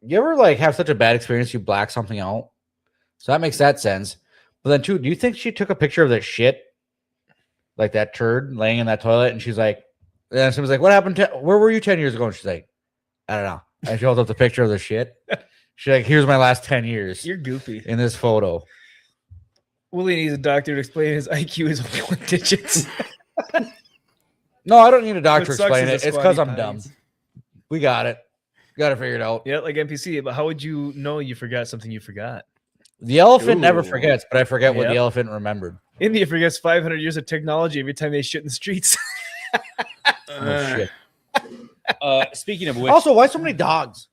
you ever like have such a bad experience you black something out? So that makes that sense. But then too, do you think she took a picture of that shit? Like that turd laying in that toilet, and she's like, and someone's like, "What happened to where were you 10 years ago?" And she's like, "I don't know. I showed up the picture of the shit. She's like, here's my last 10 years You're goofy. in this photo. Willie needs a doctor to explain his IQ is only 1 digit. No, I don't need a doctor to What sucks explain is it. the It's because squatty I'm dumb. potties. We got it. Got to figure it out. Yeah, like NPC. But how would you know you forgot something you forgot? The elephant never Ooh. forgets, but I forget what Yep. the elephant remembered. India forgets 500 years of technology every time they shit in the streets. Oh, shit. Speaking of which, Also, why so many dogs?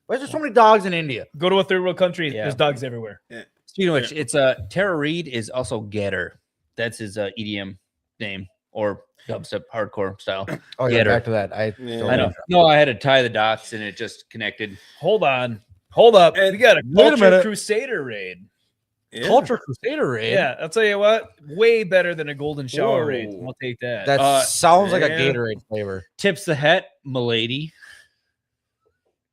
Why is there so many dogs in India? Go to a third world country. Yeah. There's dogs everywhere. speaking of which, it's Tara Reid is also Getter. That's his EDM name or dubstep hardcore style. Oh, yeah, Get her. back to that. I I know. I had to tie the dots and it just connected. Hold on. Hold up. And We got a wait a Culture minute. Crusader raid. Yeah. Culture Crusader raid. Yeah, I'll tell you what. Way better than a Golden Shower raid. Whoa. I'll take that. That sounds like a yeah. Gatorade flavor. Tips the hat, milady.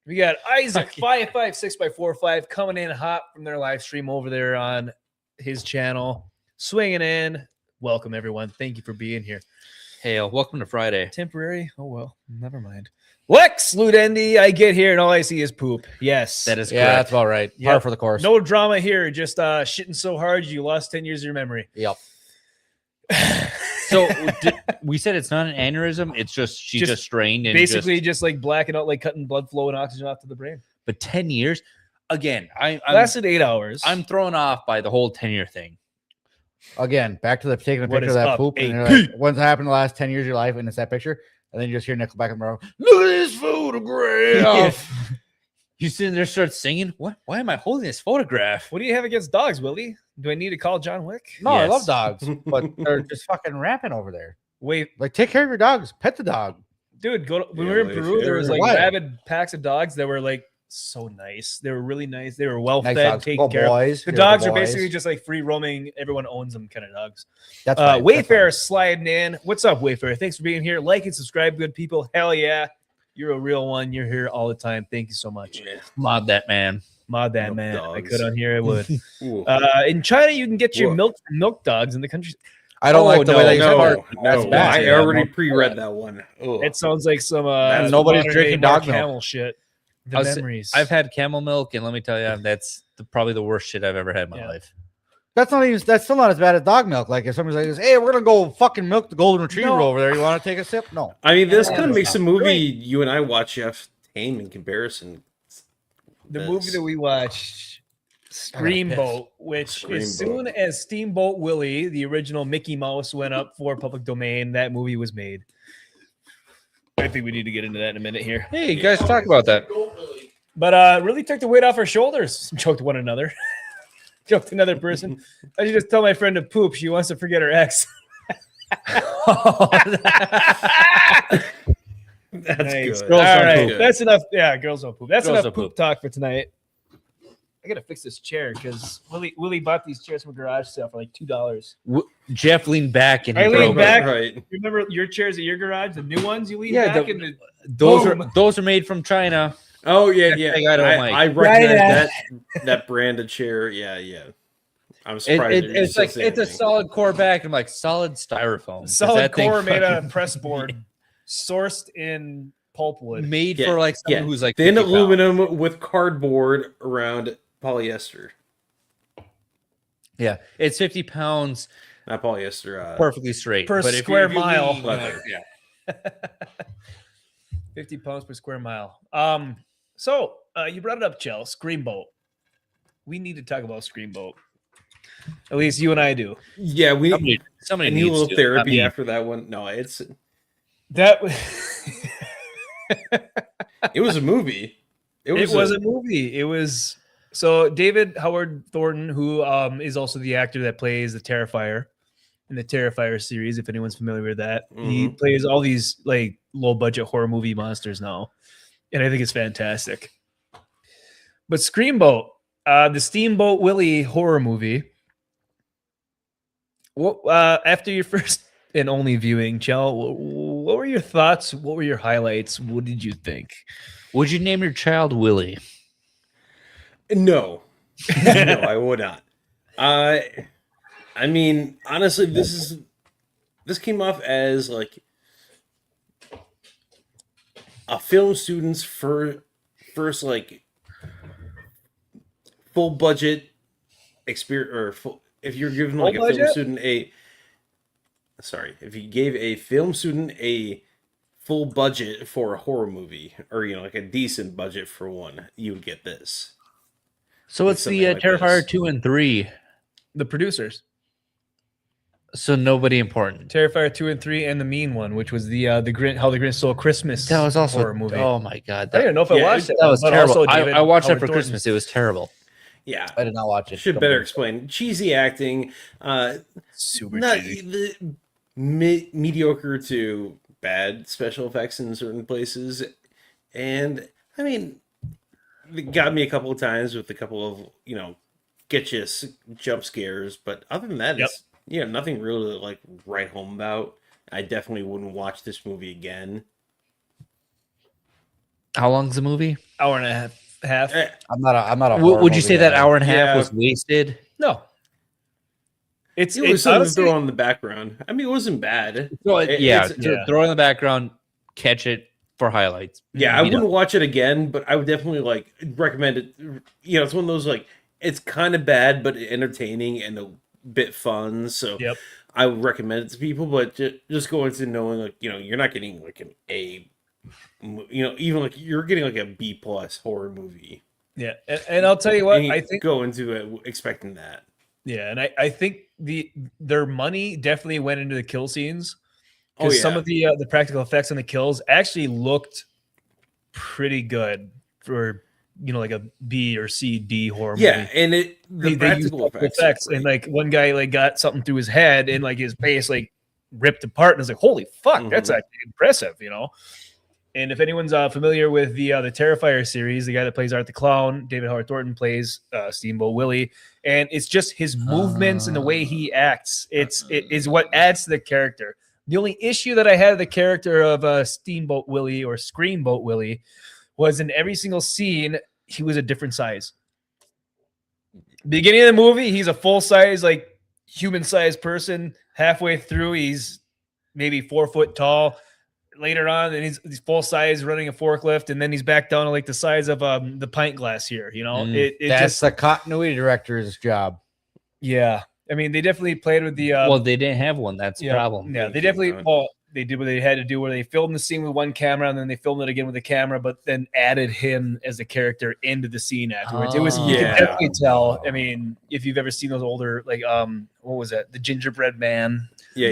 We got Isaac 556x45 coming in hot from their live stream over there on his channel. Swinging in. Welcome, everyone. Thank you for being here. Hail, welcome to Friday. Temporary? Oh, well, never mind. Lex Ludendi, I get here and all I see is poop. Yes. That is Yeah, correct. that's about right. Yep. Par for the course. No drama here. Just shitting so hard you lost 10 years of your memory. Yep. So we said it's not an aneurysm. It's just she just strained and Basically, just like blacking out, like cutting blood flow and oxygen off to the brain. But 10 years again. Lasted 8 hours. I'm thrown off by the whole 10-year thing. Again, back to the taking a What picture is of that up, poop. And you're AP? like, what's happened the last 10 years of your life? And it's that picture. And then you just hear Nickelback and bro, look at this photograph. You sitting there, start singing. What? Why am I holding this photograph? What do you have against dogs, Willie? Do I need to call John Wick? No, I Yes. love dogs, but they're just fucking rampant over there. Wait, Like, take care of your dogs. Pet the dog. dude, go to, when Yeah, we were in they Peru, there was share. like Why? rabid packs of dogs that were like so nice. They were really nice. They were well Nice fed, dogs. taken Go care of. boys. The You're dogs are boys. basically just like free roaming. Everyone owns them kind of dogs. That's fine. That's Wayfair sliding in. What's up, Wayfair? Thanks for being here. Like and subscribe, good people. Hell yeah. You're a real one. You're here all the time. Thank you so much. Mod that man. Mod that Love man. I dogs. could on here. I would. Ooh. In China, you can get your Whoa. milk dogs in the country. I don't Oh, like the way no, that you no, start. no, That's bad. I already pre-read that one. Oh, It sounds like some nobody's modern-day drinking Mark dog milk. Hamill shit. The I was- memories. I've had camel milk, and let me tell you, that's probably the worst shit I've ever had in my Yeah. life. That's still not as bad as dog milk. Like if somebody's like, hey, we're gonna go fucking milk the golden retriever No. over there. You want to take a sip? No. I mean, this Yeah, kind of that's makes the not movie great. you and I watch Jeff tame in comparison. the This. movie that we watched, Steamboat, which as soon Steamboat. as Steamboat Willie, the original Mickey Mouse, went up for public domain, that movie was made. I think we need to get into that in a minute here. Hey, you guys talk about that. But really took the weight off our shoulders. Choked one another. Choked another person. I should just tell my friend to poop. She wants to forget her ex. That's Nice. good. Girls All don't right, poop. that's enough. Yeah, girls don't poop. That's Girls enough don't poop poop. talk for tonight. I gotta fix this chair because Willie bought these chairs from a garage sale for like $2. Jeff leaned back and he I broke leaned it. back. Right. You remember your chairs at your garage, the new ones? You lean Yeah, back the- and Those Boom. are made from China. Oh yeah, yeah. thing I don't like. I recognize Right, that brand of chair. Yeah, yeah. I'm surprised. that you It's still like say it's a anything. solid core back. I'm like solid styrofoam. 'Cause solid that thing core made out of fucking- press board, sourced in pulpwood. made Yeah, for like someone yeah. who's like Thin 50 pounds. aluminum with cardboard around polyester. Yeah, it's 50 pounds Not polyester. perfectly straight Per but if square if mile. lean, Leather. yeah. 50 pounds per square mile. So you brought it up, Chell. Screamboat. We need to talk about Screamboat. At least you and I do. Yeah, we Somebody I need a needs little to, not therapy me. after that one. No, That it was a movie. it was a movie. It was so David Howard Thornton, who is also the actor that plays the Terrifier in the Terrifier series. If anyone's familiar with that, he plays all these like low budget horror movie monsters now, and I think it's fantastic. But Screamboat, the Steamboat Willie horror movie. What after your first and only viewing, Chell? What were your thoughts? What were your highlights? What did you think? Would you name your child Willie? No. No, I would not. I mean, honestly, this came off as like a film student's first like full budget experience, or if you're giving like a film student if you gave a film student a full budget for a horror movie, or like a decent budget for one, you would get this. So it's the Terrifier 2 and 3. The producers. So nobody important. Terrifier 2 and 3, and the Mean One, which was the Grinch, How the Grinch Stole Christmas. That was also horror movie. Oh my god! I don't know if I watched it. That was terrible. David I watched Howard it for Thornton. Christmas. It was terrible. Yeah, I did not watch it. Should better explain. Cheesy acting, Super not cheesy. Mediocre to bad special effects in certain places, and I mean, it got me a couple of times with a couple of get you jump scares, but other than that, it's nothing really to like write home about. I definitely wouldn't watch this movie again. How long's the movie? Hour and a half. I'm not a Would you say that hour and a half Yeah. was wasted? No. It was something to throw on the background. I mean, it wasn't bad. Well, It's- throw it in the background, catch it for highlights. Yeah, I wouldn't watch it again, but I would definitely like recommend it. It's one of those like it's kind of bad but entertaining and a bit fun. So I would recommend it to people, but just go into knowing like you're not getting like an A, even like you're getting like a B+ horror movie. Yeah, and I'll tell you what, And I think go into it expecting that. Yeah, and I think their money definitely went into the kill scenes. Oh, Because yeah. some of the practical effects on the kills actually looked pretty good for like a B or C, D horror movie. Yeah, and the They used practical effects, and like one guy like got something through his head and like his face like ripped apart, and I was like, holy fuck, that's actually impressive, And if anyone's familiar with the Terrifier series, the guy that plays Art the Clown, David Howard Thornton, plays Steamboat Willie, and it's just his movements and the way he acts. It is what adds to the character. The only issue that I had with the character of Steamboat Willie or Screamboat Willie was in every single scene, he was a different size. Beginning of the movie, he's a full-size, like human-sized person. Halfway through, he's maybe 4 foot tall. Later on, and he's full size running a forklift, and then he's back down to like the size of the pint glass here. That's just the continuity director's job. yeah. I mean, they definitely played with the. Well, they didn't have one. That's the problem. Yeah, they definitely. They did what they had to do, where they filmed the scene with one camera, and then they filmed it again with the camera, but then added him as a character into the scene afterwards. It was you can definitely tell. I mean, if you've ever seen those older, like what was that? The Gingerbread Man. Yeah,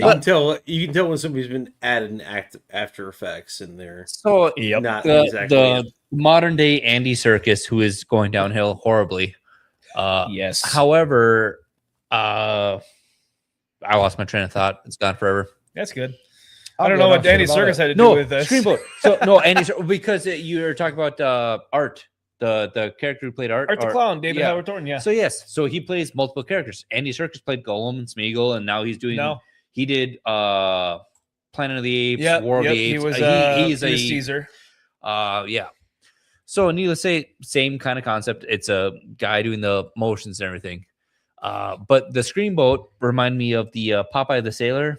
you can tell when somebody's been added After Effects in there. So Not the modern day Andy Serkis, who is going downhill horribly. Yes. However, I lost my train of thought. It's gone forever. That's good. I don't know what Andy Serkis had to do with this. Screamboat. So no, Andy, because you're talking about Art, the character who played Art. Art the Clown, David Howard Thornton. Yeah. So yes, so he plays multiple characters. Andy Serkis played Gollum and Smeagol, and now he's doing. No. He did Planet of the Apes, War of the Apes. He was he's a Caesar. Yeah. So needless to say, same kind of concept. It's a guy doing the motions and everything. But the Screamboat reminded me of the Popeye the Sailor.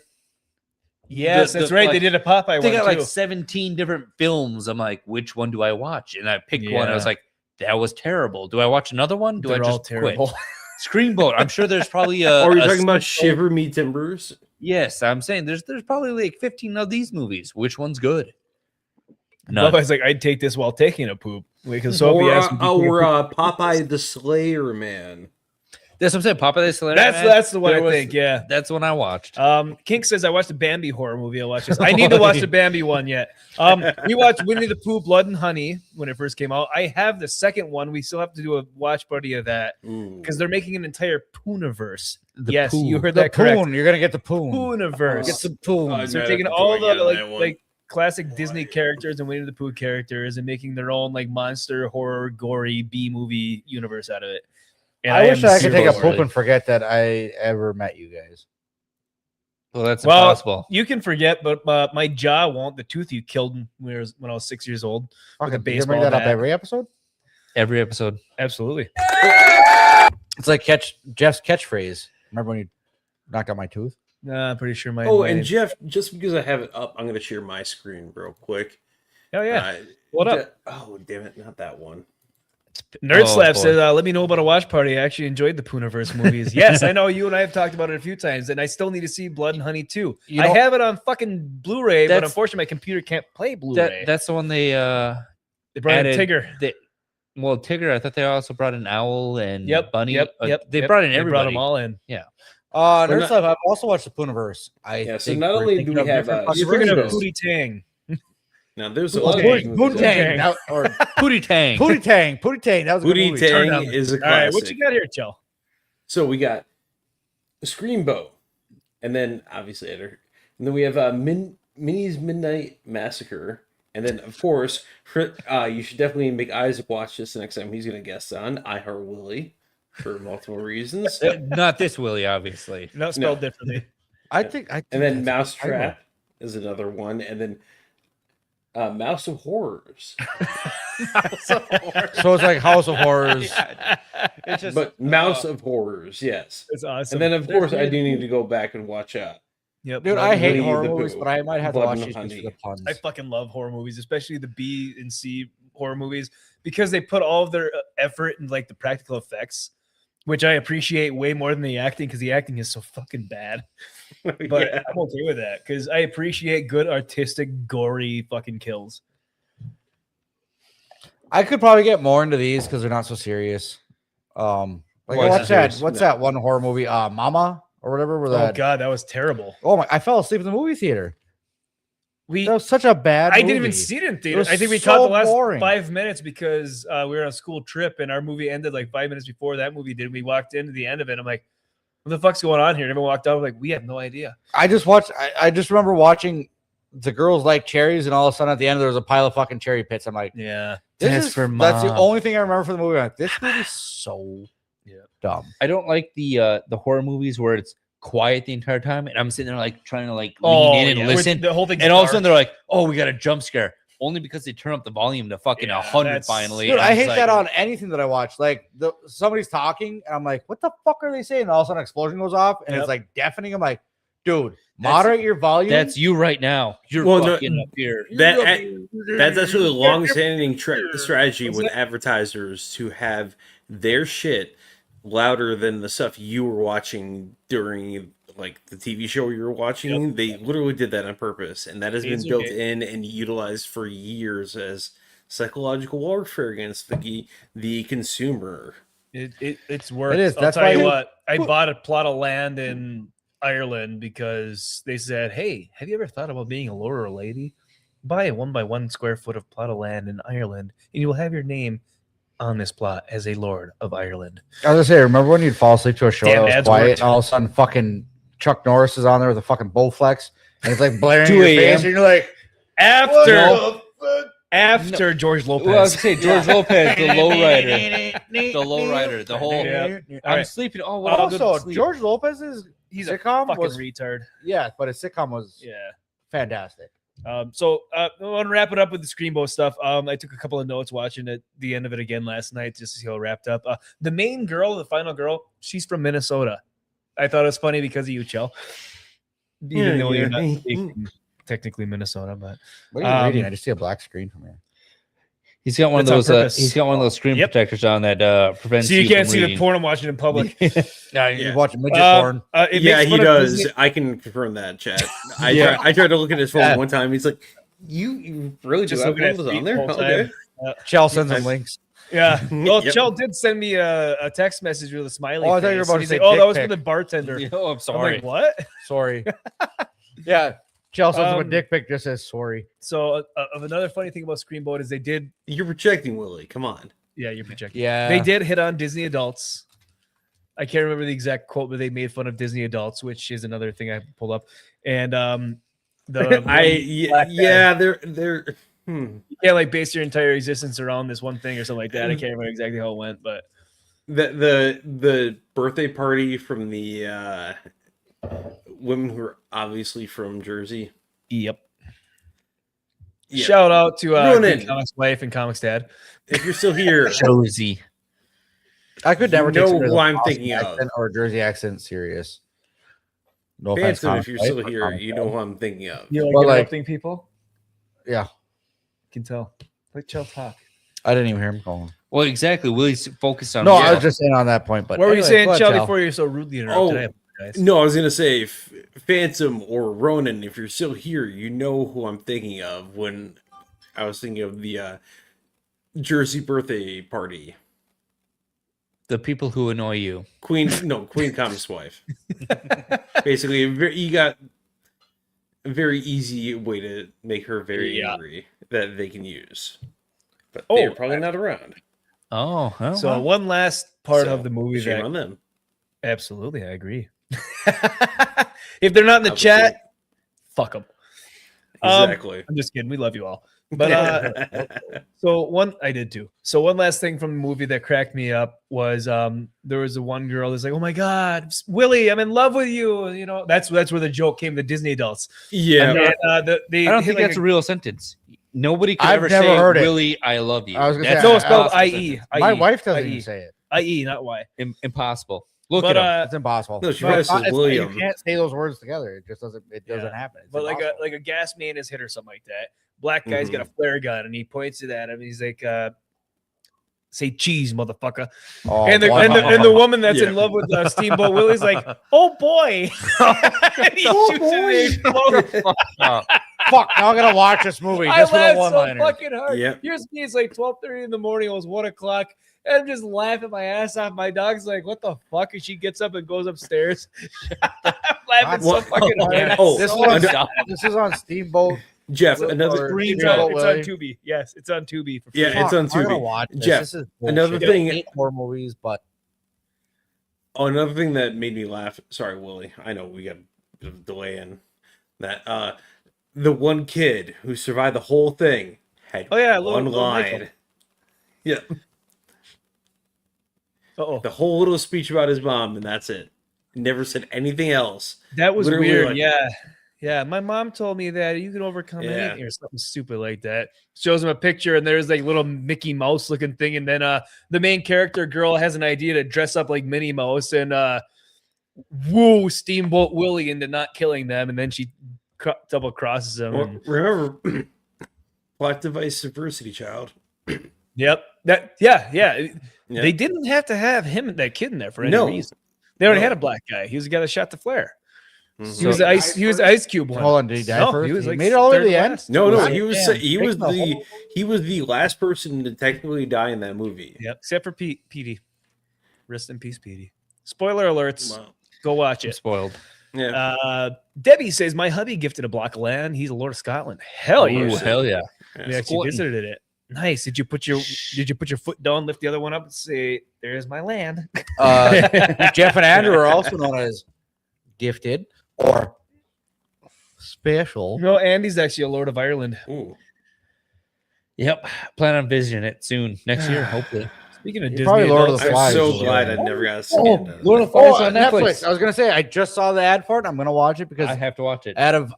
Yes, that's right. Like, they did a Popeye they one got too. like 17 different films. I'm like, which one do I watch? And I picked one. I was like, that was terrible. Do I watch another one? Do They're I all just terrible. quit? Screamboat. I'm sure there's probably a. Or you're talking about Shiver Me Timbers? Yes, I'm saying there's probably like 15 of these movies. Which one's good? None. Popeye's like, I'd take this while taking a poop. Because Sophie Or asked me. Popeye the Slayer Man. That's what I'm saying. Popeye the Sailor. That's the one I think. Yeah, that's the one I watched. Kink says I watched a Bambi horror movie. I watched this. I need to watch the Bambi one yet. We watched Winnie the Pooh, Blood and Honey when it first came out. I have the second one. We still have to do a watch party of that because they're making an entire Pooniverse. Yes, Poon. you heard that correct. Poon. You're gonna get the Poon. Pooniverse. Get some Poon. So they're taking all the like classic Disney characters and Winnie the Pooh characters and making their own like monster, horror, gory B movie universe out of it. And I wish I could take a super poop and forget that I ever met you guys. Well, that's impossible. You can forget, but my jaw won't. The tooth you killed when I was 6 years old. With a You baseball bring that up bat. every episode. Every episode. Absolutely. It's like Jeff's catchphrase. Remember when you knocked out my tooth? I'm pretty sure my. And Jeff, just because I have it up, I'm going to share my screen real quick. Oh yeah. What up? Oh, damn it. Not that one. Nerd Slap boy. says, let me know about a watch party. I actually enjoyed the Poonaverse movies. Yes, I know you and I have talked about it a few times, and I still need to see Blood and Honey 2. You I know- have it on fucking Blu-ray, but That's- unfortunately my computer can't play Blu-ray. That's the one they They brought in added- Tigger. well, Tigger. I thought they also brought an owl and Bunny. They yep. brought in They everybody. brought them all in. Nerd Slap, I've also watched the Poonaverse. Yeah, so think not we're only thinking do we of have, different fucking You're thinking of versions. Pootie Tang. Now, there's a Oh, lot of Pootie movies. Tang. That- or Pootie Tang. Pootie Tang. Pootie Tang. That was a good Booty movie. Turn Tang down. is a All right, classic. what you got here, Chell? So we got Screamboat, and then obviously and then we have Minnie's Midnight Massacre, and then of course you should definitely make Isaac watch this the next time he's going to guest on I Heart Willie for multiple reasons, Not this Willie, obviously. No, spelled differently. I think. and then that's- Mousetrap is another one, and then Mouse of Horrors, So it's like House of Horrors. It's just, but Mouse of Horrors, yes. It's awesome. And then of course I do need to go back and watch Yep. Dude, I hate Winnie horror the movies, Pooh, but I might have to Blood watch and these just Honey. for the puns. I fucking love horror movies, especially the B and C horror movies, because they put all of their effort in like the practical effects, which I appreciate way more than the acting, because the acting is so fucking bad. But Yeah. I'm okay with that because I appreciate good artistic, gory fucking kills. I could probably get more into these because they're not so serious. Like Why what's is that? serious? What's No. that one horror movie? Mama or whatever. Where Oh that? god, that was terrible. Oh my! I fell asleep in the movie theater. We That was such a bad. I movie. didn't even see it in theater. was I think we so caught the last boring. 5 minutes because we were on a school trip and our movie ended like 5 minutes before that movie did. We walked into the end of it. I'm like, what the fuck's going on here? And everyone walked out. I'm like, we have no idea. I just watched. I just remember watching The Girls Like Cherries, and all of a sudden at the end there was a pile of fucking cherry pits. I'm like, Yeah. that's the only thing I remember from the movie. I'm like, this movie's so dumb. I don't like the horror movies where it's quiet the entire time, and I'm sitting there like trying to like Oh, lean in and yeah. listen, The whole thing. and all of a sudden they're like, "Oh, we got a jump scare," only because they turn up the volume to fucking Yeah, 100 that's- finally. Dude, and I I'm hate just that like, on anything that I watch. Like somebody's talking, and I'm like, "What the fuck are they saying?" And all of a sudden, an explosion goes off, and Yep. it's like deafening. I'm like, "Dude, moderate your volume." That's you right now. You're Well, no, fucking up here. That's actually a long-standing strategy with advertisers to have their shit louder than the stuff you were watching during like the TV show you were watching. They literally did that on purpose, and that has been It's built okay. in and utilized for years as psychological warfare against the consumer. It's worth. It is. I'll That's tell why you you- what. I bought a plot of land in Ireland because they said, "Hey, have you ever thought about being a lord or a lady? Buy a 1 by 1 square foot of plot of land in Ireland, and you will have your name on this plot as a lord of Ireland." I was gonna say, remember when you'd fall asleep to a show Damn, that was ads quiet, worked. and all of a sudden, fucking Chuck Norris is on there with a fucking Bowflex, and it's like blaring in 2 your a.m. face, and you're like, After George Lopez. Well, I was gonna say George Lopez, the lowrider, the lowrider, the whole. Yeah. All I'm right. sleeping. Oh, well, I'll go to Also, sleep. George Lopez's He's a sitcom fucking was retard. but his sitcom was Yeah. fantastic. So I want to wrap it up with the Screamboat stuff. I took a couple of notes watching it, the end of it again last night just to see how it wrapped up. The main girl, the final girl, she's from Minnesota. I thought it was funny because of you, Chell. Even though you're not technically Minnesota, but What are you reading? I just see a black screen from here. He's got one of That's those. on purpose. He's got one of those screen Yep. protectors on that prevents. so you can't from see the reading. porn I'm watching in public. Yeah, Yeah. you watch midget porn. It Yeah, makes he fun of does. Disney- I can confirm that, chat. Yeah. I tried to look at his phone Yeah. one time. He's like, "You really Just just looking at have those feet on the there?" whole Okay. time. Chell sends him links. Yeah. Well, Yep. Chell did send me a text message with a smiley. Oh, I thought you were face, about and to he's say like, "Oh, that dick was for pic." the bartender." Oh, I'm I'm sorry. like, "What?" Sorry. Yeah, Chell sends him a Um, dick pic. Just says sorry. So, of another funny thing about Screamboat is they did. You're projecting, Willie. Come on. Yeah, you're projecting. Yeah, They did hit on Disney adults. I can't remember the exact quote, but they made fun of Disney adults, which is another thing I pulled up. And the They're. you can't like base your entire existence around this one thing or something like that. I can't remember exactly how it went, but The birthday party from the women who are obviously from Jersey. yep. Yeah. Shout out to Ronan. Comics Wife and Comics Dad. If you're still here, Josie. I could never You take know somebody who with I'm an Austin thinking of. accent or a Jersey accent serious. No offense, Phantom, if Comic you're Wife still or here, Comic you Dad. know who I'm thinking of. You like Well, like- interrupting people? Yeah, Can tell. Let Chell talk. I didn't even hear him calling. Well, exactly. Willie's focused on. No, I was just saying on that point. But What were you anyway, saying, go ahead, Chell, Chell. before you're so rudely interrupted? Oh, I apologize. No, I was gonna say, Phantom or Ronan. If you're still here, you know who I'm thinking of when I was thinking of the Jersey birthday party. The people who annoy you. Queen Comet's wife. Basically, you got a very easy way to make her very angry that they can use. But they're probably not around. Oh, So well. one last part So, of the movie shame that on them. absolutely, I agree. If they're not in the chat, fuck them. Exactly. I'm just kidding. We love you all. But I did too. So one last thing from the movie that cracked me up was there was a one girl that's like, "Oh my God, Willie, I'm in love with you." You know, that's where the joke came. The Disney adults. Yeah. And, I don't think that's a real sentence. Nobody could I've ever never say, heard it. Willie, I love you. I was gonna That's say, no, it's spelled impossible I-E. sentence. My I-E, wife doesn't I-E. even say it. I-E, not Y. Impossible. Look But at him. It's impossible. No, she But probably it's not- says it's not- William. You can't say those words together. It just doesn't. It doesn't happen. It's But impossible. like a gas man is hit or something like that. Black guy's got a flare gun and he points it at him. He's like, "Say cheese, motherfucker." Oh, And the, wow. and the woman that's Yeah. in love with Steamboat Willie's like, "Oh boy!" And he shoots it and he explodes. Fuck! Now I'm gonna watch this movie I just for the laughed so one-liner. fucking hard. Yep. Here's me. It's like 12:30 in the morning. It was 1 o'clock. And I'm just laughing my ass off. My dog's like, "What the fuck?" And she gets up and goes upstairs. I'm laughing so fucking hard. Oh, This is on Steamboat. Jeff, Or another It's Steamboat on Willie. Tubi. Yes, it's on Tubi. For free. Yeah, it's on I'm gonna Tubi. watch this. Jeff, This is another bullshit. thing- I hate horror movies, but another thing that made me laugh. Sorry, Willie. I know we got a bit of a delay in that. The one kid who survived the whole thing had one little line. Michael. Yeah, Uh-oh. the whole little speech about his mom, and that's it. Never said anything else. That was Literally, weird. like- Yeah. My mom told me that you can overcome Yeah. anything or something stupid like that. Shows him a picture and there's like little Mickey Mouse looking thing. And then the main character girl has an idea to dress up like Minnie Mouse and woo Steamboat Willie into not killing them. And then she double crosses him. Well, remember, plot device diversity, child. Yep. Yeah. They didn't have to have him and that kid in there for any reason. They already had a black guy. He was the guy that shot the flare. Mhm. He was the ice. He was the Ice Cube one. hold on, did he die No, first? he was like made it all the way to third the end. last. No, Damn, he was Damn. he was the last person to technically die in that movie. Yep, except for Petey. Rest in peace, Petey. Spoiler alerts. Wow. Go watch I'm it. spoiled. Yeah. Debbie says my hubby gifted a block of land. He's a Lord of Scotland. Hell yeah! Ooh, hell yeah. We actually visited it. Nice. Did you put your foot down, lift the other one up, and say, "There's my land"? Jeff and Andrew are also known as gifted or special. No, Andy's actually a Lord of Ireland. Ooh. Yep. Plan on visiting it soon. Next year, hopefully. Speaking of You're Disney, probably Lord of adults, the I'm Flies. so Yeah. glad I never got to see Oh, it. Lord of the Oh, Flies on Netflix. Netflix. I was gonna say I just saw the ad for it. I'm gonna watch it because I have to watch it. out of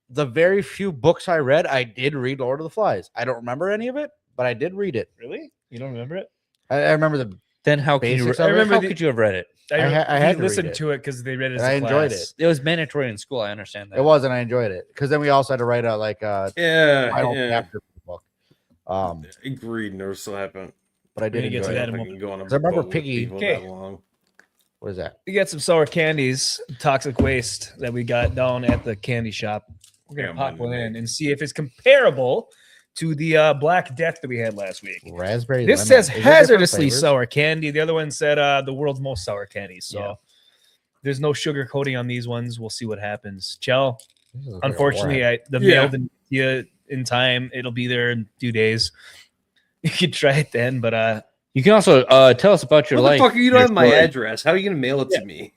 the very few books I read, I did read Lord of the Flies. I don't remember any of it, but I did read it. really? You don't remember it? I remember the. Then how could you? Basics I of it? remember. How the- could you have read it? I had to listened read it. to it because they read it. As I a enjoyed class. It was mandatory in school. I understand that. It was, and I enjoyed it because then we also had to write a final Yeah. chapter for the book. Agreed. Never still happened. But I We're did gonna get enjoy to it. that in a I moment. can go on a 'Cause I remember boat with Piggy- people Okay. that long. What is that? We got some sour candies, toxic waste that we got down at the candy shop. We're gonna Yeah, pop one man. in and see if it's comparable to the Black Death that we had last week. Raspberry. This lemon. says Is there different hazardously flavors? sour candy. The other one said the world's most sour candy. So Yeah. there's no sugar coating on these ones. We'll see what happens. Chell, This is like a unfortunately, warhead. the Yeah. mail didn't get you in time. It'll be there in 2 days. You could try it then, but You can also tell us about your What life. the fuck are you don't your have my story. address? How are you gonna mail it to me?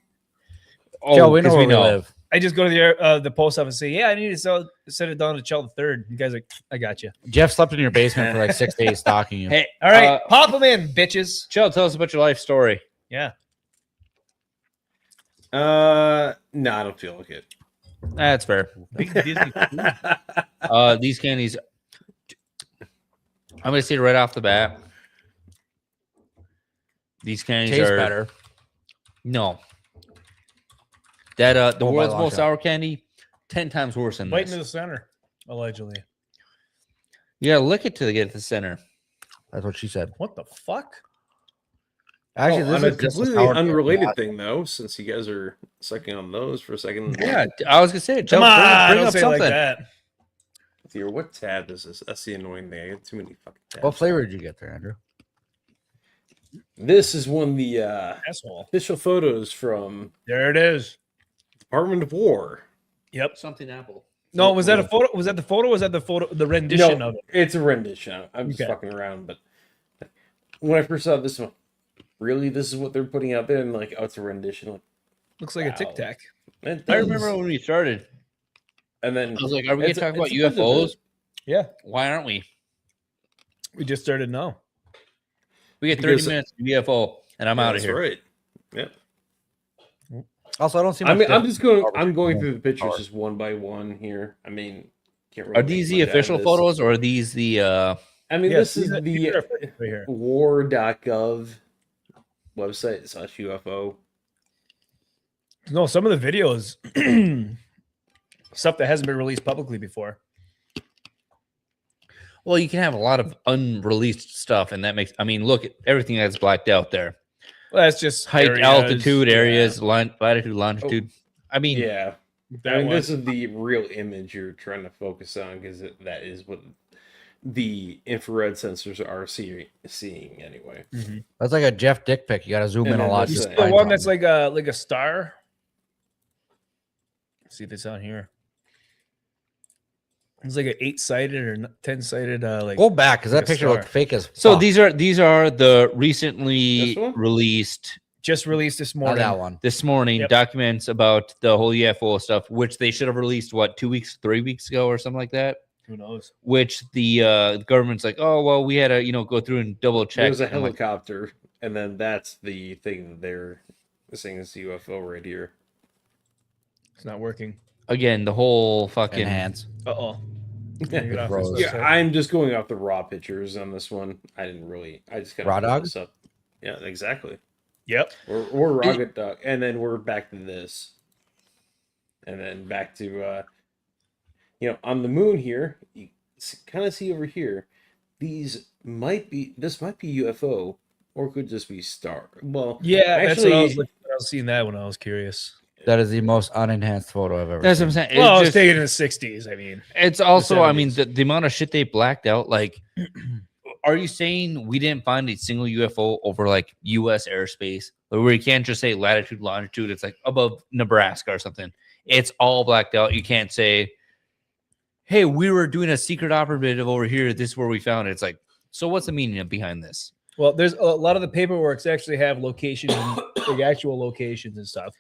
Oh, Joe, we know 'cause where we live. I just go to the post office and say, "Yeah, I need to send it down to KjellThe3rd." You guys are, I got you. Jeff slept in your basement for like 6 days stalking you. Hey, All right, pop them in, bitches. Chell, tell us about your life story. Yeah. No, I don't feel like it. That's fair. Big Disney. These candies. I'm gonna say right off the bat. These candies Tastes are better. No. That the Oh, by world's long most shot. sour candy, 10 times worse than Right this. into the center, allegedly. You gotta lick it to get to the center. That's what she said. What the fuck? Actually, on this a is just completely sour unrelated cream. thing, though, since you guys are sucking on those for a second. Yeah, I was gonna say, Come on, bring don't up say it something. like that. Here, what tab is this? That's the annoying thing. I get too many fucking tabs. What flavor did you get there, Andrew? This is one of the Asshole. official photos from There it is. Department of War. Yep. Something apple. No, was that a photo? Was that the photo? Or was that the photo? The rendition No, of it? it's a rendition. I'm just Okay. fucking around, but when I first saw this one, really, this is what they're putting out there, and like, oh, it's a rendition. Like, Looks like a wow. Tic Tac. It I does. remember when we started. And then I was like, "Are we gonna it's- talk about it's a bit of a- UFOs? Yeah, Why aren't we? we just started now. We get 30 Because- minutes of UFO, and I'm Yeah, out of that's here." Right. Yep. Also, I don't see. I much mean, I'm difference just going. in I'm going through the power. pictures just one by one here. I mean, can't really Are make these much the out of official this. photos, or are these the? I mean, Yeah, this these is are- these the are right here. war.gov website / UFO. No, some of the videos, stuff that hasn't been released publicly before. Well, you can have a lot of unreleased stuff, and that makes. I mean, look at everything that's blacked out there. Well, that's just Height, areas, altitude, yeah. areas, latitude, longitude. I mean, Yeah, That I mean, one. this is the real image you're trying to focus on because that is what the infrared sensors are seeing anyway. Mhm. That's like a Jeff dick pic. You got to zoom And in a then lot. this to is The find one that's something. like a star. Let's see if it's on here. It's like an 8-sided or 10-sided. Like Go back because like that a picture star. looked fake as. so fuck. these are the recently This one? released just released this Not morning. that one. this morning Yep. documents about the whole UFO stuff, which they should have released 3 weeks ago or something like that. Who knows? Which the government's like, oh well, we had to go through and double check. There's a I'm like, helicopter, and then that's the thing that they're saying is UFO right here. It's not working. again, the whole fucking Enhance. Uh-oh. Bros. Yeah, I'm just going off the raw pictures on this one. I just kind Raw of dog? this up. Yeah, exactly. Yep. We're rocket dog, and then we're back to this, and then back to on the moon here. You kind of see over here. This might be UFO, or could just be star. Well, Yeah, that's what I was actually, looking at. I was seeing that when I was curious. That is the most unenhanced photo I've ever That's what seen. I'm saying. Well, I was It's, taken in the 60s. I mean, it's also, I mean, 70s. the amount of shit they blacked out. Like, are you saying we didn't find a single UFO over like U.S. airspace, where you can't just say latitude, longitude? It's like above Nebraska or something. It's all blacked out. You can't say, "Hey, we were doing a secret operative over here. This is where we found it." It's like, so what's the meaning behind this? well, there's a lot of the paperworks actually have locations, like actual locations and stuff.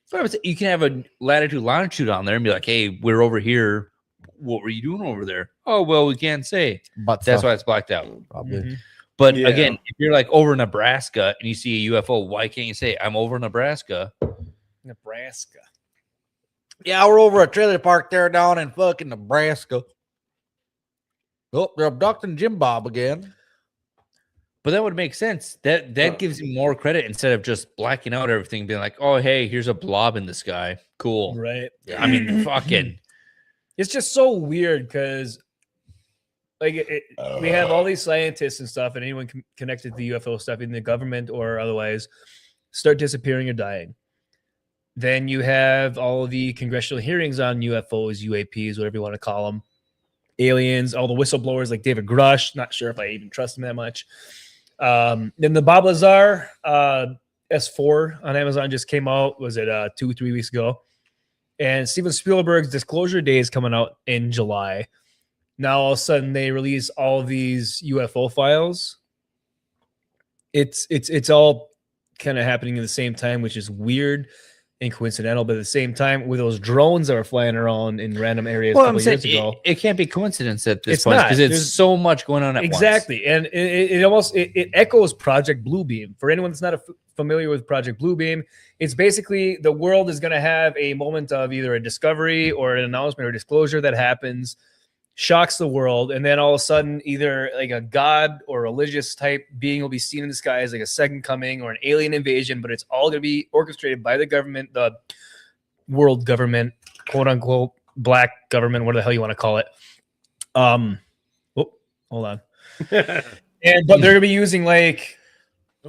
So I would say you can have a latitude, longitude on there and be like, "Hey, we're over here. What were you doing over there?" Oh, well, we can't say. But That's stuff, why it's blacked out. probably. Mhm. But Yeah. again, if you're like over Nebraska and you see a UFO, why can't you say I'm over Nebraska? Nebraska. Yeah, we're over a trailer park there down in fucking Nebraska. Oh, they're abducting Jim Bob again. But that would make sense. That gives you more credit instead of just blacking out everything, being like, "Oh, hey, here's a blob in the sky. Cool." Right. I mean, fucking. It's just so weird because, like, we have all these scientists and stuff, and anyone connected to the UFO stuff in the government or otherwise start disappearing or dying. Then you have all of the congressional hearings on UFOs, UAPs, whatever you want to call them, aliens, all the whistleblowers like David Grush. Not sure if I even trust him that much. Then the Bob Lazar S4 on Amazon just came out. Was it 2-3 weeks ago? And Steven Spielberg's Disclosure Day is coming out in July. Now all of a sudden they release all of these UFO files. It's all kind of happening at the same time, which is weird and coincidental. But at the same time, with those drones that were flying around in random areas a couple years ago, it can't be coincidence at this It's point not. because it's There's- so much going on at once. exactly, and it almost echoes Project Bluebeam. For anyone that's not familiar with Project Bluebeam, it's basically the world is going to have a moment of either a discovery or an announcement or disclosure that happens, shocks the world, and then all of a sudden, either like a god or religious type being will be seen in the sky as like a second coming or an alien invasion, but it's all going to be orchestrated by the government, the world government, quote unquote, black government, whatever the hell you want to call it. Hold on. But they're gonna be using like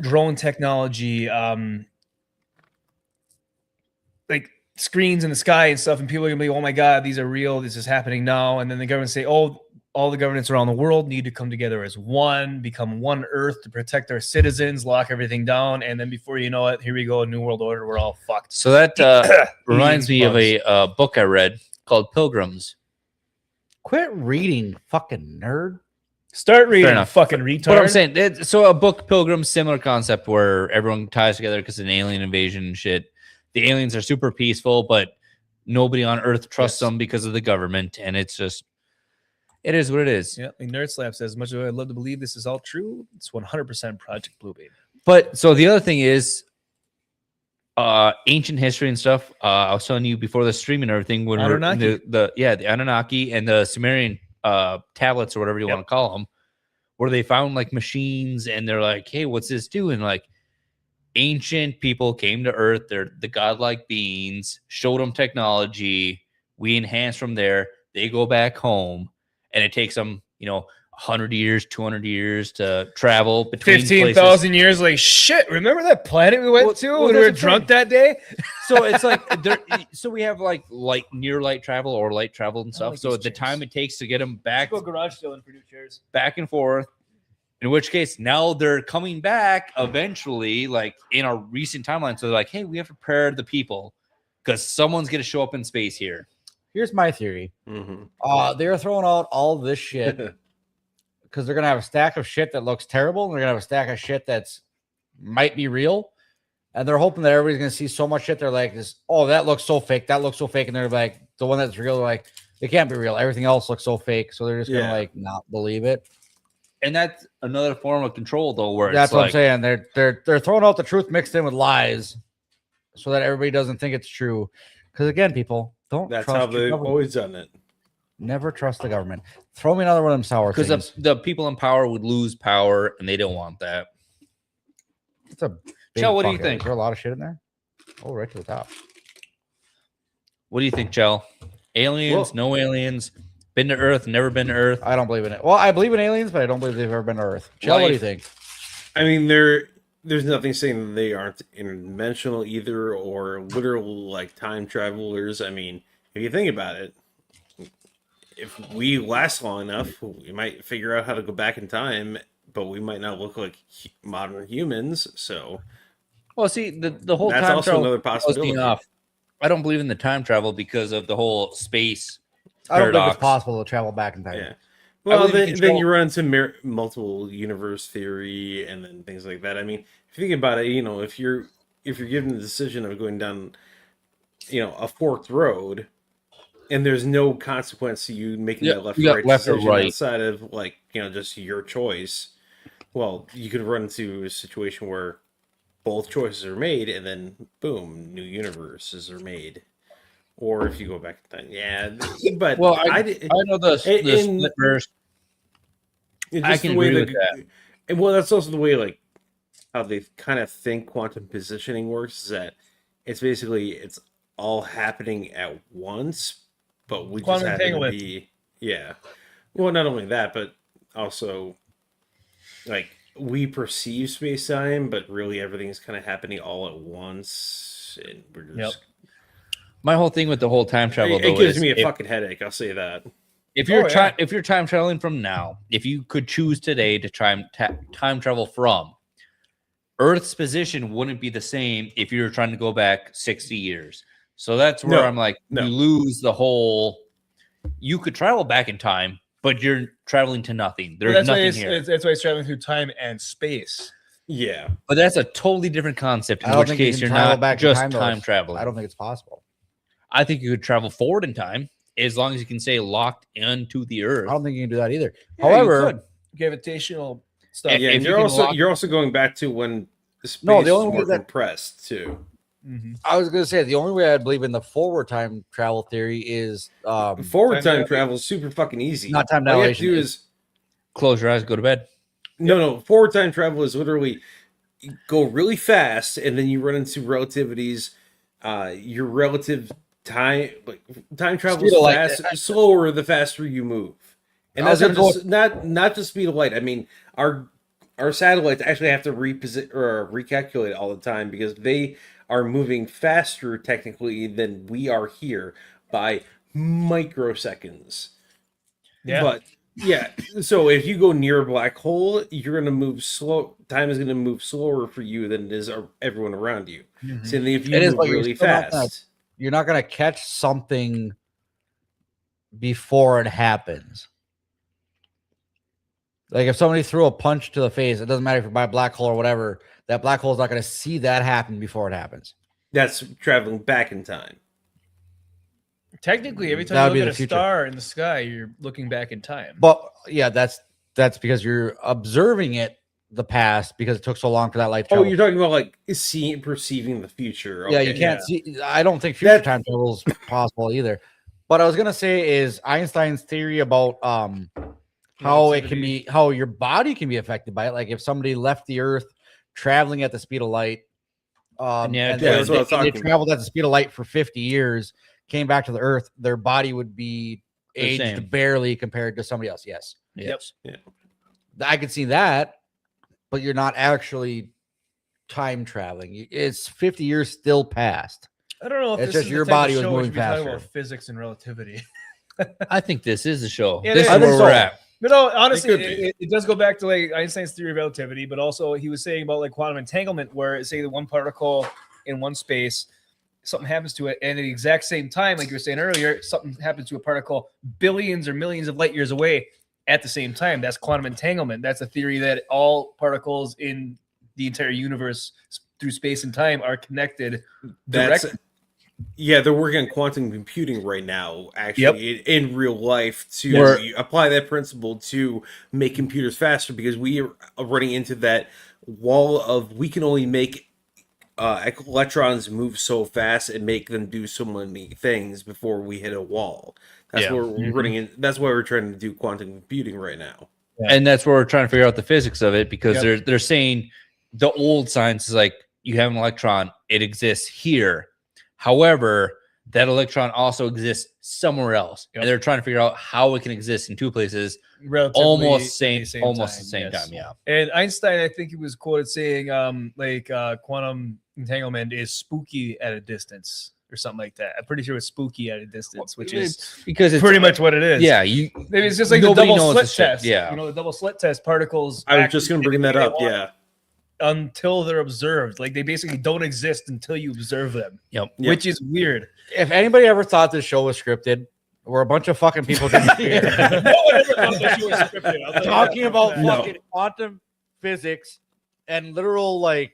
drone technology, like screens in the sky and stuff, and people are gonna be, oh my god, these are real. This is happening now. And then the government say, oh, all the governments around the world need to come together as one, become one Earth to protect our citizens, lock everything down, and then before you know it, here we go, a new world order. We're all fucked. So that reminds me of a book I read called Pilgrims. Quit reading, fucking nerd. Start reading, fucking retard. What I'm saying, so a book, Pilgrims, similar concept where everyone ties together because of an alien invasion and shit. The aliens are super peaceful, but nobody on Earth trusts them because of the government, and it's just, it is what it is. Yeah, like Nerd Slap says, as much as I'd love to believe this is all true, it's 100% Project Blue Baby. But so the other thing is, ancient history and stuff. I was telling you before the stream and everything when Anunnaki. the Anunnaki and the Sumerian tablets or whatever you want to call them, where they found like machines and they're like, hey, what's this doing? Like ancient people came to Earth. They're the godlike beings. Showed them technology. We enhance from there. They go back home. And it takes them, 100 years, 200 years to travel between 15,000 years. Like, shit, remember that planet we went to when we were drunk that day? So it's like, so we have like near light travel or light travel and stuff. So the time it takes to get them back, go garage sale and produce chairs back and forth, in which case now they're coming back eventually, like in a recent timeline. So they're like, hey, we have to prepare the people because someone's going to show up in space here. Here's my theory. They're throwing out all this shit because they're gonna have a stack of shit that looks terrible, and they're gonna have a stack of shit that's might be real, and they're hoping that everybody's gonna see so much shit. They're like, "This, oh, that looks so fake. That looks so fake," and they're like, "The one that's real." They're like, "It can't be real. Everything else looks so fake." So they're just gonna like not believe it. And that's another form of control, though. Where that's it's what like, I'm saying. They're throwing out the truth mixed in with lies, so that everybody doesn't think it's true. Because again, people. That's how they've always done it. Never trust the government. Throw me another one of them sour things. Because the people in power would lose power, and they don't want that. It's a Chell, what do you think? Is there a lot of shit in there? Oh, right to the top. What do you think, Chell? Aliens, no aliens, been to Earth, never been to Earth? I don't believe in it. Well, I believe in aliens, but I don't believe they've ever been to Earth. Chell, what do you think? I mean, there's nothing saying that they aren't interdimensional either or literal like time travelers. I mean, if you think about it, if we last long enough, we might figure out how to go back in time, but we might not look like modern humans. So, well, see, the whole that's time also travel another possibility. I don't believe in the time travel because of the whole space. I don't think paradox. it's possible to travel back in time. Yeah. Well, then you run into multiple universe theory and then things like that. I mean, if you think about it, if you're given the decision of going down, a forked road, and there's no consequence to you making that left or right decision outside of just your choice, well, you could run into a situation where both choices are made, and then boom, new universes are made. Or if you go back in time, but well, I know the split verse. I can agree with that. And well, that's also the way how they kind of think quantum positioning works. Is that it's all happening at once, but we just happen to be Well, not only that, but also we perceive space time, but really everything's kind of happening all at once, and we're just. My whole thing with the whole time travel, it gives me a fucking headache. I'll say that. If you're if you're time traveling from now, if you could choose today to time travel from, Earth's position wouldn't be the same if you were trying to go back 60 years. So that's where I'm like, you lose the whole. You could travel back in time, but you're traveling to nothing. There's nothing here. That's why it's traveling through time and space. Yeah, but that's a totally different concept. In which case, you're not just time traveling. I don't think it's possible. I think you could travel forward in time as long as you can stay locked into the Earth. I don't think you can do that either. Yeah, however, gravitational stuff. Yeah, and you're also going back to when the space was compressed too. Mm-hmm. I was going to say the only way I believe in the forward time travel theory is forward time travel is super fucking easy. Not time dilation. All you have to do is close your eyes, go to bed. No. Forward time travel is literally go really fast, and then you run into relativities. Your relative time travel is slower the faster you move, And that's not the speed of light. I mean, our satellites actually have to recalculate all the time because they are moving faster technically than we are here by microseconds. Yeah. But yeah, so if you go near a black hole, you're going to move slow. Time is going to move slower for you than it is everyone around you. Mm-hmm. So if you move really fast, you're not going to catch something before it happens. Like if somebody threw a punch to the face, it doesn't matter if you're by a black hole or whatever, that black hole is not going to see that happen before it happens. That's traveling back in time. Technically, every time you look at a star in the sky, you're looking back in time. But yeah, that's because you're observing the past because it took so long for that light to travel. Oh, you're talking about like perceiving the future. Okay. Yeah, you can't see. I don't think future time travel is possible either. But I was gonna say is Einstein's theory about how it can be, how your body can be affected by it. Like if somebody left the Earth traveling at the speed of light, and they traveled at the speed of light for 50 years, came back to the Earth, their body would be aged barely compared to somebody else. Yes. Yep. Yeah. I could see that, but you're not actually time traveling. It's 50 years still past. I don't know if it's this just is your the type body of was show moving we should be talking faster. about physics and relativity. I think this is the show. Yeah, this is I think where so. we're at. But no, honestly, it does go back to like Einstein's theory of relativity, but also he was saying about like quantum entanglement, where say the one particle in one space, something happens to it, and at the exact same time, like you were saying earlier, something happens to a particle billions or millions of light years away at the same time. That's quantum entanglement. That's a theory that all particles in the entire universe through space and time are connected directly. Yeah, they're working on quantum computing right now, actually, in real life to apply that principle to make computers faster because we are running into that wall of we can only make electrons move so fast and make them do so many things before we hit a wall. That's where we're running in. That's why we're trying to do quantum computing right now. Yeah. And that's where we're trying to figure out the physics of it because they're saying the old science is like you have an electron, it exists here. However, that electron also exists somewhere else, and they're trying to figure out how it can exist in two places, almost the same time. Yeah. And Einstein, I think he was quoted saying, quantum entanglement is spooky at a distance or something like that. I'm pretty sure it's spooky at a distance, which is because it's pretty much what it is. Yeah, maybe it's just like the double slit test. Yeah, the double slit test particles. I was just going to bring that up. Yeah. Until they're observed, like they basically don't exist until you observe them. Which is weird. If anybody ever thought this show was scripted, we're a bunch of fucking people talking about fucking quantum physics and literal like,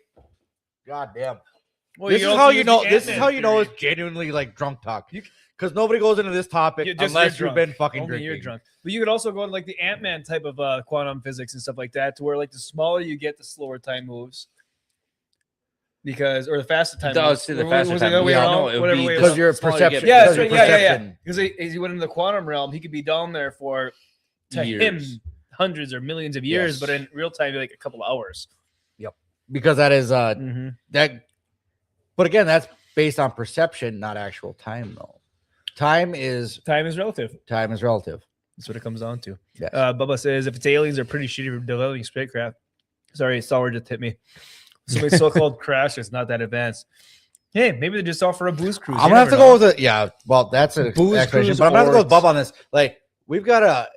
goddamn. Well, this is how you know. This is how you know it's genuinely like drunk talk. Because nobody goes into this topic unless you've been fucking drinking. You're drunk. But you could also go into like the Ant-Man type of quantum physics and stuff like that, to where like the smaller you get, the slower time moves. Or the faster time moves. The faster time. Because your perception. Yeah. Because he went into the quantum realm, he could be down there for him hundreds or millions of years, but in real time, like a couple of hours. Yep. Because that is that. But again, that's based on perception, not actual time, though. Time is relative. Time is relative. That's what it comes down to. Yes. Bubba says, if it's aliens are pretty shitty for developing spacecraft. Sorry, Star just hit me. So many so-called crash is not that advanced. Hey, maybe they just offer a booze cruise. I'm gonna have to go with it. Well, that's an booze cruise, but I'm gonna have to go with Bubba on this. Like, we've got a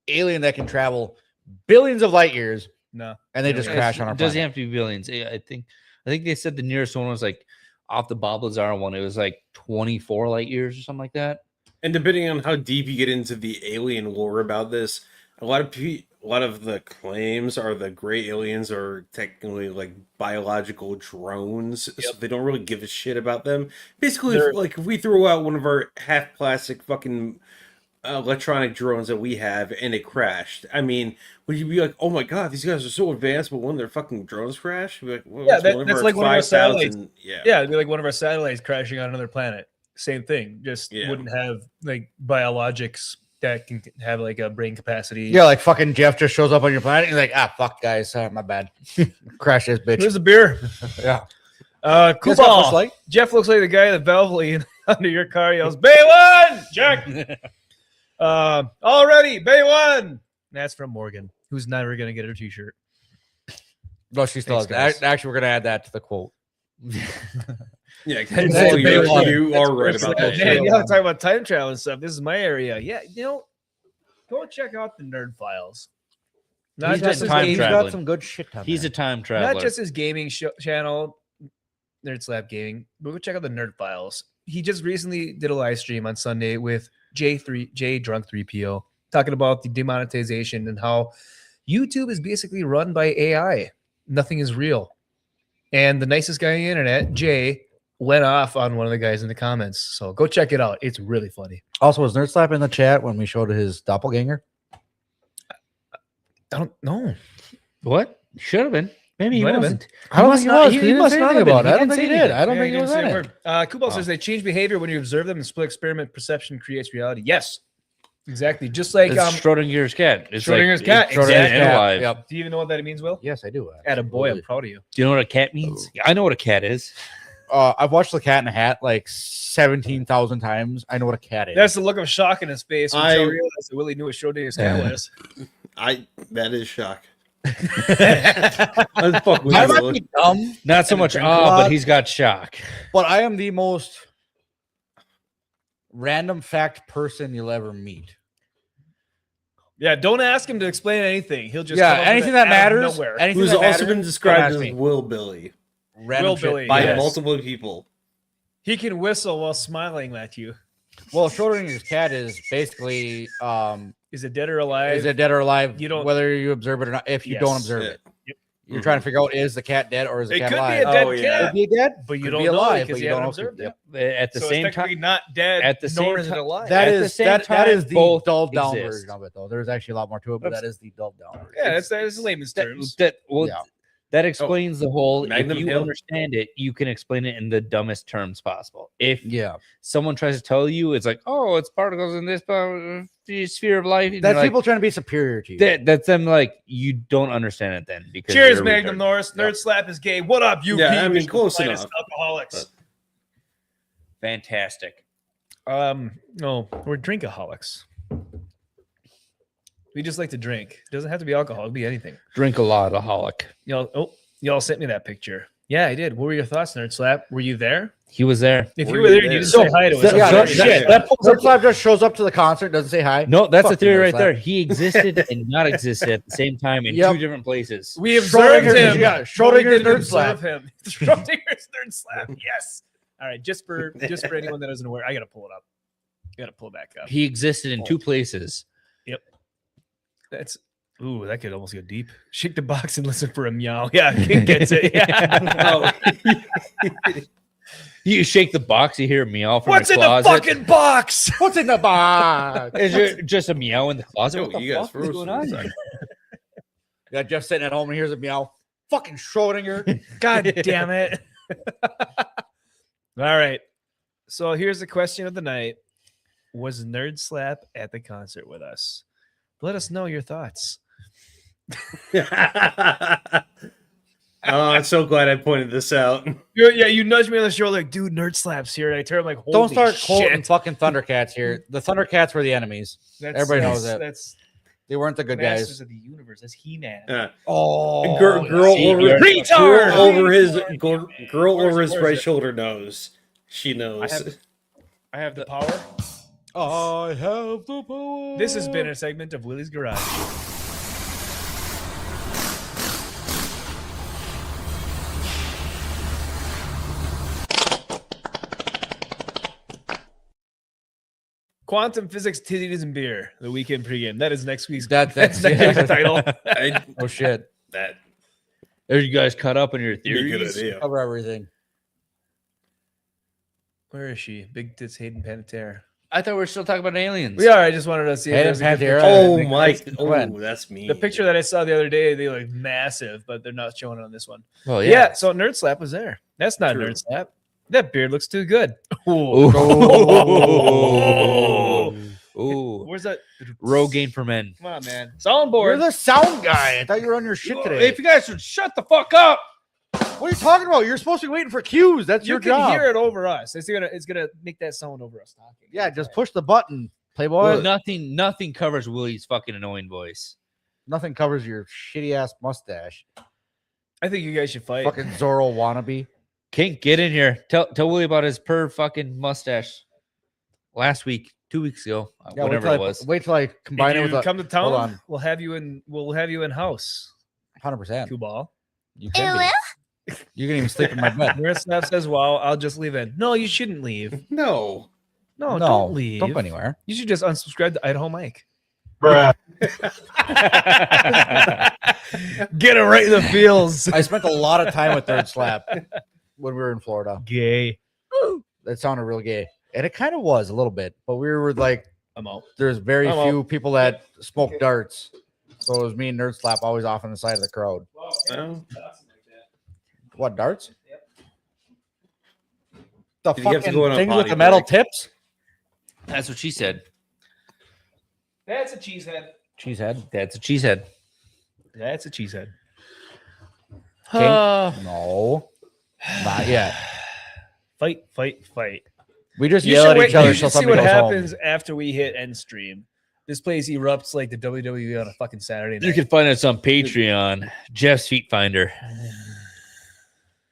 alien that can travel billions of light years. No, and they just crash on our planet. It doesn't have to be billions. I think they said the nearest one was like off the Bob Lazar one. It was like 24 light years or something like that. And depending on how deep you get into the alien lore about this, a lot of the claims are the gray aliens are technically like biological drones, so they don't really give a shit about them. Basically, if we throw out one of our half plastic fucking electronic drones that we have and it crashed, I mean, would you be like, oh my god, these guys are so advanced, but one of their fucking drones crashed? Like, well, that's like one of our satellites. It'd be like one of our satellites crashing on another planet. Same thing, just wouldn't have like biologics that can have like a brain capacity. Yeah, like fucking Jeff just shows up on your planet and you're like, fuck guys, my bad. Crash this bitch. Here's a beer. Yeah. Cool ball. Jeff looks like the guy that valve lead under your car yells, Bay one, Jack. Already, Bay One. That's from Morgan, who's never gonna get her T-shirt. No, she still has Thanks, that. Actually, we're gonna add that to the quote. Yeah, That's Paul, a big one. you are right about that. Man, shit. you gotta talk about time travel and stuff. This is my area. Yeah, go check out the Nerd Files. Not He's just got his time gaming, travel. Got some good shit. He's a time traveler. not just his gaming channel, Nerd Slap Gaming, but go check out the Nerd Files. He just recently did a live stream on Sunday with J Drunk 3PO talking about the demonetization and how YouTube is basically run by AI. Nothing is real. And the nicest guy on the internet, Jay, went off on one of the guys in the comments. So go check it out. It's really funny. Also, was Nerd Slap in the chat when we showed his doppelganger? I don't know. What? Should have been. Maybe he Might have wasn't. I don't must think he not- was. he He must must not not have about been. it. I don't He think he didn't did. say I don't Yeah, think he was didn't in say a it. word. Kubal says they change behavior when you observe them. The split experiment perception creates reality. Yes, exactly. Just like It's Schrodinger's cat. It's Schrodinger's like, cat, it's Schrodinger's exactly. cat alive. Yep. do you even know what that means, Will? Yes, I do. Attaboy, I'm proud of you. Do you know what a cat means? I know what a cat is. I've watched The Cat in the Hat like 17,000 times. I know what a cat is. That's the look of shock in his face when I- Joe realized that Willie knew what Schrodinger's cat was. That is shock. I'm fucking I with might you. be dumb, Not so much drink a awe, lot. but he's got shock. but I am the most random fact person you'll ever meet. Yeah, don't ask him to explain anything. He'll just Yeah, come up with anything it that out of matters. nowhere. Anything Who's that also matters, been don't described ask as me. Will Billy Random Will shit. Billy, by yes. multiple people. He can whistle while smiling at you. Well, Schrodinger's cat is basically Is it dead or alive? is it dead or alive? You don't- whether you observe it or not. If you don't Yes. observe Yeah. it, Yep. you're trying to figure out is the cat dead or is the It cat could alive? be a dead Oh, yeah. cat, Could be dead, but you could don't be know alive, because but you haven't don't observed it. Yep. At the So same it's technically time, not dead, at the nor same is it ti- alive. That At the is same that time, is the both dulled down exist. version of it, though. There's actually a lot more to it, but that is the dulled down version. Yeah, that's layman's terms. Yeah. That explains the whole. Magnum If you Hill. understand it, you can explain it in the dumbest terms possible. If Yeah, someone tries to tell you, it's like, oh, it's particles in this sphere of life. and that's you're like, people trying to be superior to you. that's them. Like you don't understand it then. Because Cheers, you're a Magnum retard. Norris. Nerd Slap is gay. What up, UP? Yeah, I mean, Michigan's close finest enough. Alcoholics. Fantastic. No, we're drinkaholics. We just like to drink. It doesn't have to be alcohol. It could be anything. Drink a lot, aholic. Y'all sent me that picture. Yeah, I did. What were your thoughts, Nerd Slap? Were you there? He was there. If Were you were you there, there? you didn't So- say hi to us. Yeah, I'm that, sorry. shit, that Nerd Slap just shows up to the concert, doesn't say hi. No, that's the Fuck theory Nerd right Slap. there. He existed and not existed at the same time in Yep. two different places. We observed Schrodinger's- him. yeah, but we Schrodinger's didn't Nerd observe Slap. him. Schrodinger's Nerd Slap. Yes. All right. Just for anyone that isn't aware, I gotta pull it up. Gotta pull it back up. He existed in two places. That's that could almost go deep. Shake the box and listen for a meow. Yeah, King gets it. Yeah. You shake the box, you hear a meow from What's the in the closet. fucking box? What's in the box? Is there just a meow in the closet? Yo, What the you guys fuck is froze going for a on? second. Yeah, Jeff sitting at home and hears a meow. Fucking Schrodinger. God damn it. All right. So here's the question of the night. Was Nerd Slap at the concert with us? Let us know your thoughts. I'm so glad I pointed this out. You nudged me on the shoulder like, dude, Nerd Slap's here. And I turned like, holy Don't start shit. quoting fucking Thundercats here. The Thundercats were the enemies. Everybody knows that. That's They weren't the good Masters guys. of the Universe. That's He-Man. Oh, Girl see, over, you're- Retard! girl over his Where's right it? shoulder knows. She knows. I have the power. I have the power. This has been a segment of Willie's Garage. Quantum Physics, Titties, and Beer, the weekend pregame. That is next week's. That's next week's title. Oh shit. That Are you guys caught up on your be a good theories? idea. Cover everything. Where is she? Big Tits Hayden Panettiere. I thought we were still talking about aliens. We are. I just wanted to see. If Hayden there's a good Panettiere. picture. Oh Big my! tits. Oh, that's me. The picture that I saw the other day, they look massive, but they're not showing it on this one. Well, Yeah. So Nerd Slap was there. That's not True. Nerd Slap. That beard looks too good. Ooh. Where's that? Rogaine for men. Come on, man. You're Soundboard. the sound guy. I thought you were on your shit today. If you guys would shut the fuck up. What are you talking about? You're supposed to be waiting for cues. That's You your can job. hear it over us. It's gonna make that sound over us talking. Yeah, just push the button. Playboy. Nothing covers Willie's fucking annoying voice. Nothing covers your shitty ass mustache. I think you guys should fight. Fucking Zorro wannabe. King, get in here. Tell Willie about his fucking mustache. Last week, 2 weeks ago, whatever it was. Wait till I combine it with come to town. Hold on. We'll have you in house. 100%. Two ball. You can be. You can even sleep in my bed. Miroslav says, "Well, I'll just leave in." No, you shouldn't leave. No. No, don't leave. Don't go anywhere. You should just unsubscribe to Idaho Mike. Bruh. Get it right in the feels. I spent a lot of time with Third Slap when we were in Florida. Gay. That sounded real gay. And it kind of was a little bit, but we were like, I'm out. there's very I'm few people that smoke darts. So it was me and Nerd Slap always off on the side of the crowd. What, darts? The Did you have to fucking go on a things with potty the metal break? tips? That's what she said. That's a cheesehead. Cheesehead. That's a cheesehead. That's a cheesehead. No, not yet. Fight. We just You yell should at each other you till should see somebody what goes happens home. after we hit end stream. This place erupts like the WWE on a fucking Saturday night. You can find us on Patreon. Jeff's Feet Finder.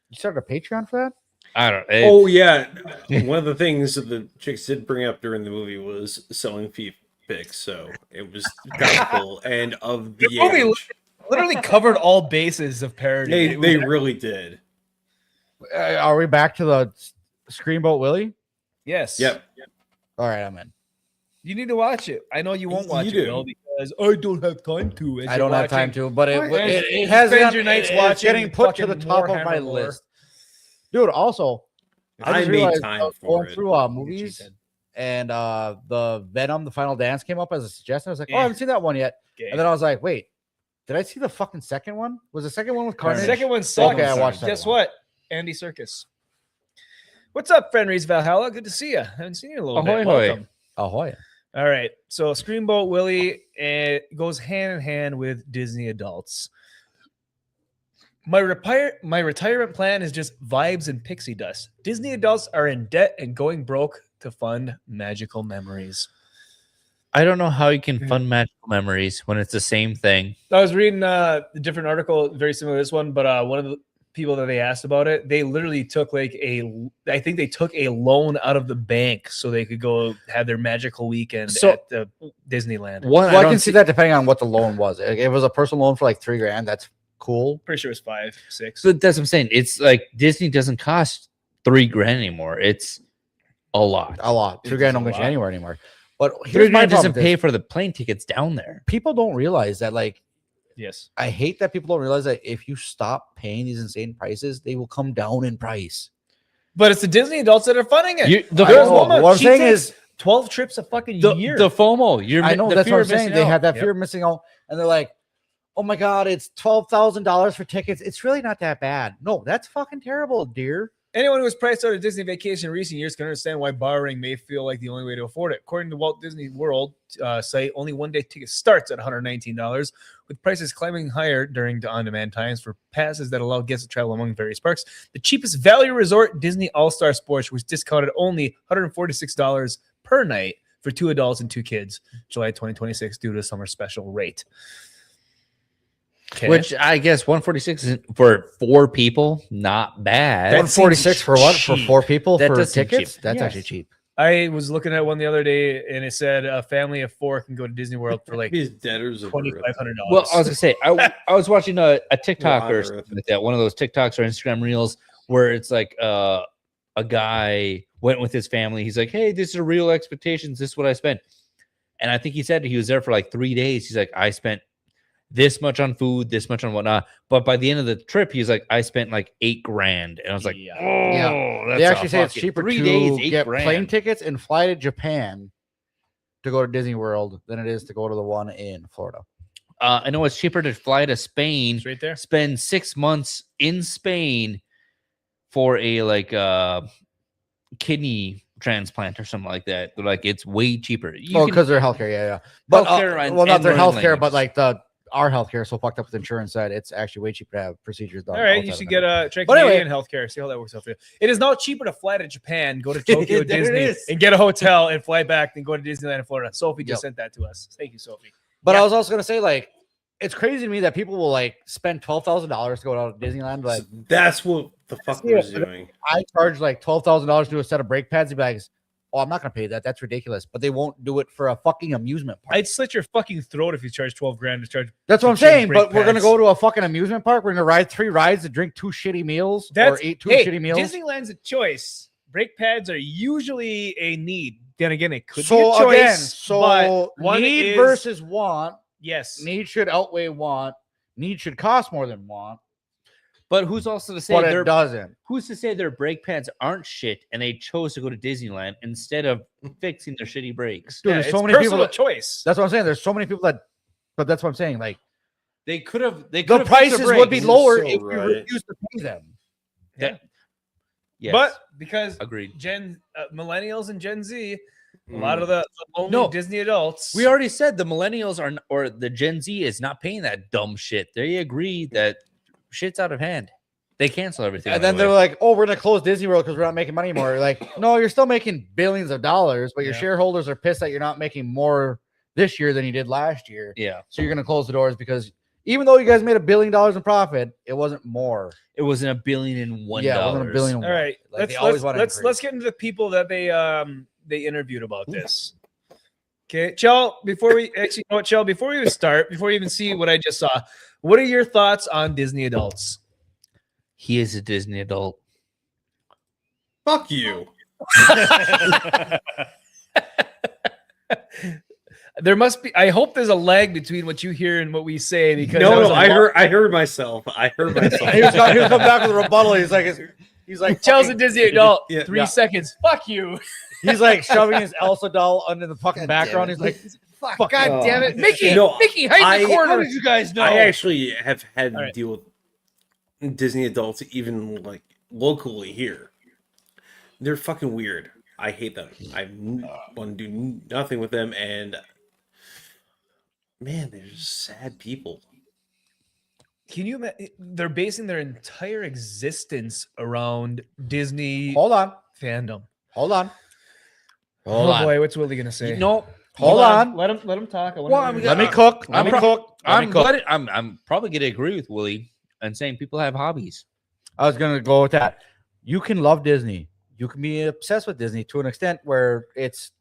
You started a Patreon for that? I don't. Oh yeah, one of the things that the chicks did bring up during the movie was selling feet pics, so it was comical and of the movie age. literally covered all bases of parody. They really did. Are we back to the Screamboat Willie? Yes. Yep. All right, I'm in. You need to watch it. I know you won't watch You it, do. Bill, because I don't have time to. I don't have time to, but it has spend your nights it's watching getting put to the fucking top of Warhammer my lore. list. Dude, also, I just made realized time I was for going it. through movies, and the Venom, the Final Dance came up as a suggestion. I was like, oh, I haven't seen that one yet. Okay. And then I was like, wait, did I see the fucking second one? Was the second one with The Carnage? second one sucks. Okay, I watched that Guess one. what? Andy Serkis. What's up, Fenris Valhalla? Good to see you. I haven't seen you in a little Ahoy, bit. hoy. Welcome. Ahoy. All right. So Screamboat Willie goes hand in hand with Disney adults. My retirement plan is just vibes and pixie dust. Disney adults are in debt and going broke to fund magical memories. I don't know how you can fund magical memories when it's the same thing. I was reading a different article, very similar to this one, but one of the people that they asked about it, they literally took I think they took a loan out of the bank so they could go have their magical weekend at the Disneyland. Well, I can see that depending on what the loan was. If it was a personal loan for like $3,000, that's cool. Pretty sure it's 5, 6. But that's what I'm saying. It's like Disney doesn't cost $3,000 anymore. It's a lot. A lot. It's $3,000 don't a get you lot. anywhere anymore. But here's my $3,000 doesn't problem. pay for the plane tickets down there. People don't realize that, like, Yes. I hate that people don't realize that if you stop paying these insane prices, they will come down in price. But it's the Disney adults that are funding it. You- the I know. woman, What I'm she saying takes is, 12 trips a fucking The year. FOMO. I know the that's fear what I'm of saying. missing They out. have that Yep. fear of missing out, and they're like, "Oh my god, it's $12,000 for tickets. It's really not that bad." No, that's fucking terrible, dear. Anyone who has priced out a Disney vacation in recent years can understand why borrowing may feel like the only way to afford it. According to Walt Disney World site, only one-day ticket starts at $119, with prices climbing higher during the on-demand times for passes that allow guests to travel among various parks. The cheapest value resort, Disney All-Star Sports, was discounted only $146 per night for 2 adults and 2 kids, July 2026, due to a summer special rate. Okay. Which I guess 146 is for 4 people, not bad. That 146 for what? For cheap. 4 people That for does seem tickets? cheap. That's Yes. actually cheap. I was looking at one the other day, and it said a family of 4 can go to Disney World for like These debtors of $2,500. Well, I was gonna say I was watching a TikTok on or Earth. something like that, one of those TikToks or Instagram reels where it's like a guy went with his family. He's like, "Hey, this is a real expectations. This is what I spent," and I think he said he was there for like 3 days. He's like, "I spent this much on food, this much on whatnot," but by the end of the trip, he's like, "I spent like $8,000," and I was like, Yeah. "Oh, Yeah. that's They a actually say it's fucking cheaper 3 to days, get $8,000." plane tickets and fly to Japan to go to Disney World than it is to go to the one in Florida. I know it's cheaper to fly to Spain, It's right there. spend 6 months in Spain for a kidney transplant or something like that. They're like, it's way cheaper. You Oh, can- because they're healthcare, yeah. But Healthcare and- well, not and their learning healthcare, but language. like the our healthcare is so fucked up with insurance that it's actually way cheaper to have procedures done. All right, you outside should of get that. try But anyway- Canadian healthcare. See how that works out for you. It is now cheaper to fly to Japan, go to Tokyo There it Disney, is. and get a hotel and fly back, then go to Disneyland in Florida. Sophie just Yep. sent that to us. Thank you, Sophie. But Yeah. I was also gonna say, like, it's crazy to me that people will like spend $12,000 to go out to Disneyland. Like, So that's what the fuck we're doing. I charge like $12,000 to do a set of brake pads. You'd be like, oh, I'm not gonna pay that. That's ridiculous. But they won't do it for a fucking amusement park. I'd slit your fucking throat if you charge $12,000 to charge. That's what I'm to change saying. brake But we're gonna pads. go to a fucking amusement park. We're gonna ride 3 rides to drink 2 shitty meals or eat 2 shitty meals. Disneyland's a choice. Brake pads are usually a need. Then again, it could be a So choice. again, but so one need is- versus want. yes. Need should outweigh want. Need should cost more than want, But who's also to say but their it doesn't. who's to say their brake pads aren't shit and they chose to go to Disneyland instead of fixing their shitty brakes? Dude, Yeah, there's it's so many people personal that, choice. that's what I'm saying. There's so many people that, but that's what I'm saying. Like, They could have. They the could have prices would be brakes. lower So if we right. refused to pay them. Yeah. Yes. But because agreed. millennials and Gen Z, a Mm. lot of the lonely No. Disney adults. We already said the millennials are or the Gen Z is not paying that dumb shit. They agree that shit's out of hand. They cancel everything. And right then they're away. like, "Oh, we're gonna close Disney World because we're not making money anymore." Like, no, you're still making billions of dollars, but your Yeah. shareholders are pissed that you're not making more this year than you did last year. yeah, So you're gonna close the doors because even though you guys made $1 billion in profit, it wasn't more. it wasn't $1,000,000,001. Yeah, it wasn't $1 billion. All right, Like, they always wanna let's increase. get into the people that they interviewed about this. Okay, Chell. Before we actually, you know what, Chell? Before we even start, before we even see what I just saw, what are your thoughts on Disney adults? He is a Disney adult. Fuck you. There must be. I hope there's a lag between what you hear and what we say because that No, was no, a I long- heard myself. I heard myself. He was coming back with a rebuttal. He's like, Chell's a Disney adult. Yeah. 3 seconds. Fuck you. he's like shoving his Elsa doll under the fucking God background. damn He's it. like, fuck, God Oh. damn it, Mickey! No, Mickey, hide in the I- corner. how did you guys know? I actually have had All to right. deal with Disney adults, even like locally here. They're fucking weird. I hate them. I want to do nothing with them, and man, they're just sad people. Can you imagine? They're basing their entire existence around Disney hold on, fandom. hold on, Oh boy, what's Willie gonna say? No, hold on. Let him talk. I Well, wanna I'm hear gonna- Let me cook. Let I'm me pro- cook. Let me I'm cook. glad I'm probably gonna agree with Willie and saying people have hobbies. I was gonna go with that. You can love Disney. You can be obsessed with Disney to an extent where it's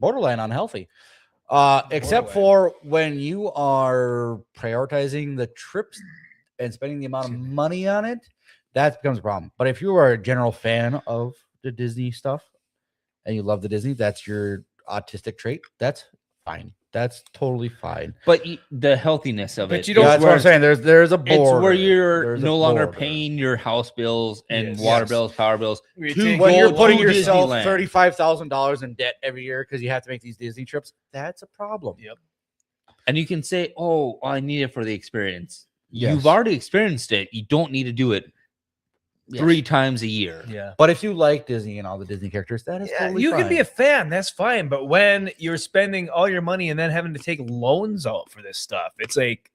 borderline unhealthy. Except for when you are prioritizing the trips and spending the amount of money on it, that becomes a problem. But if you are a general fan of the Disney stuff and you love the Disney, that's your autistic trait. That's fine. That's totally fine. But the healthiness of But it. you don't- Yeah, is that's what I'm saying. There's a border. It's where you're There's a no longer border. paying your house bills and Yes. water Yes. bills, power bills. We to take- When go you're putting to yourself Disneyland. $35,000 in debt every year because you have to make these Disney trips, that's a problem. Yep. And you can say, "Oh, I need it for the experience." Yes. You've already experienced it. You don't need to do it Yes. 3 times a year. Yeah. But if you like Disney and all the Disney characters, that is totally You fine. can be a fan, that's fine. But when you're spending all your money and then having to take loans out for this stuff, it's like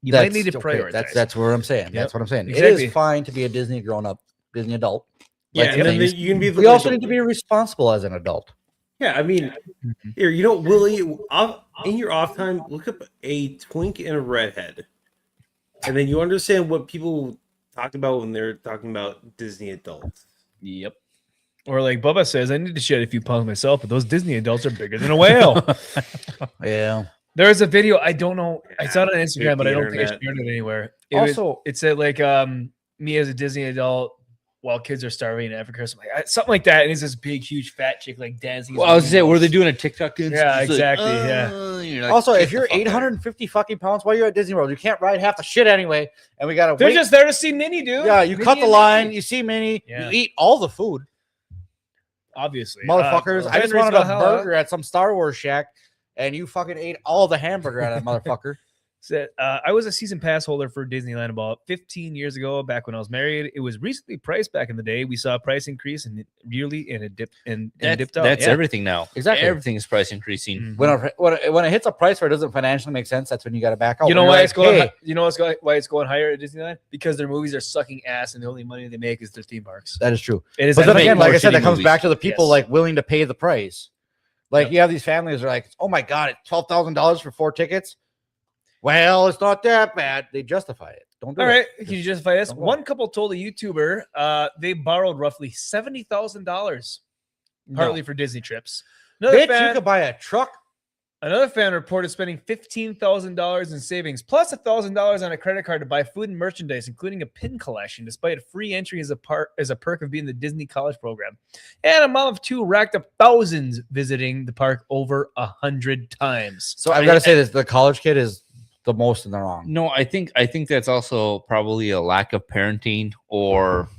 you might need to okay. prioritize. That's what I'm saying. That's Yep. what I'm saying. It Exactly. is fine to be a Disney grown up, Disney adult. Yeah, Like and then things. you can be. We also need to be responsible as an adult. Yeah, I mean, here, you know, Willie, in your off time, look up a twink and a redhead, and then you understand what people talk about when they're talking about Disney adults. Yep. Or like Bubba says, I need to shed a few pounds myself, but those Disney adults are bigger than a whale. Yeah. There's a video, I don't know, I saw it on Yeah, Instagram, but I the don't think I internet. shared it anywhere. Also- it said like me as a Disney adult while kids are starving in Africa or something like that. And it's this big, huge fat chick like dancing. Well, I was saying, were they doing a TikTok dance? Yeah, Just like, exactly, yeah. you're like, Also, get if the you're fuck out of here. 850 fucking pounds while you're at Disney World, you can't ride half the shit anyway. And we gotta They're wait. just there to see Minnie, dude. Yeah, you Minnie cut the and line, Mickey. you see Minnie, Yeah. you eat all the food. Obviously. Motherfuckers. I just Henry's wanted a Valhalla. burger at some Star Wars shack, and you fucking ate all the hamburger out of that motherfucker. Said, I was a season pass holder for Disneyland about 15 years ago, back when I was married. It was recently priced back in the day. We saw a price increase and yearly and it dipped and dipped out. That's Yeah. everything now. Exactly. Everything is price increasing. Mhm. When it hits a price where it doesn't financially make sense, that's when you got to back out. You know When why you're it's going? hey, You know why it's going higher at Disneyland? Because their movies are sucking ass, and the only money they make is their theme parks. that is true. It is. But then make again, more like I said, shitty that comes movies. back to the people Yes. like willing to pay the price. Like Yep. you have these families that are like, oh my god, it's $12,000 for 4 tickets. Well, it's not that bad. They justify it. Don't do All it. right, can you justify this? Don't go. One couple told a YouTuber they borrowed roughly $70,000 partly for Disney trips. Bitch, you could buy a truck. Another fan reported spending $15,000 in savings plus $1,000 on a credit card to buy food and merchandise, including a pin collection, despite a free entry as a perk of being the Disney College program. And a mom of 2 racked up thousands visiting the park over 100 times. So I've got to say this: the college kid is the most in the wrong. No, I think that's also probably a lack of parenting or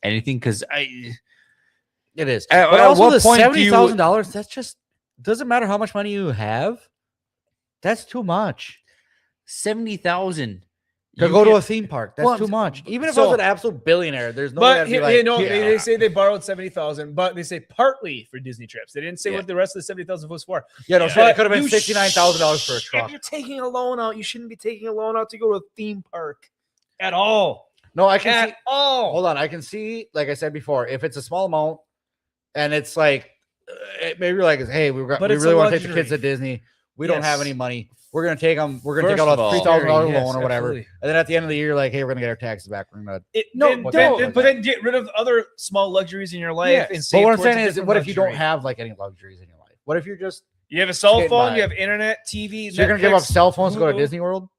anything. Because It is. At But also, what the point do you- $70,000. That's just doesn't matter how much money you have. That's too much. 70,000 To go to a theme park, that's Well, too much. Even if I so- was an absolute billionaire, there's no way But I'd be like, they say they borrowed 70,000, but they say partly for Disney trips. They didn't say what the rest of the 70,000 was for. yeah, no, But shit, it could have been you $69,000 for a If truck. you're taking a loan out, you shouldn't be taking a loan out to go to a theme park at all. No, I can see. At all. Hold on, I can see. Like I said before, if it's a small amount, and it's like maybe you're like, hey, we But it's really a want to take the luxury. kids to Disney. We don't have Yes. any money. We're gonna take them. We're gonna First take out of a all- $3,000 Yes, loan or whatever. absolutely. And then at the end of the year, like, hey, we're gonna get our taxes back. We're gonna. But then get rid of other small luxuries in your life Yes. and But save what I'm towards a saying is, different what if you don't luxury? have like any luxuries in your life? What if you're just You have a cell Getting phone, by. you have internet, TV. so you're gonna give up Netflix, cell phones to go to Hulu? Disney World?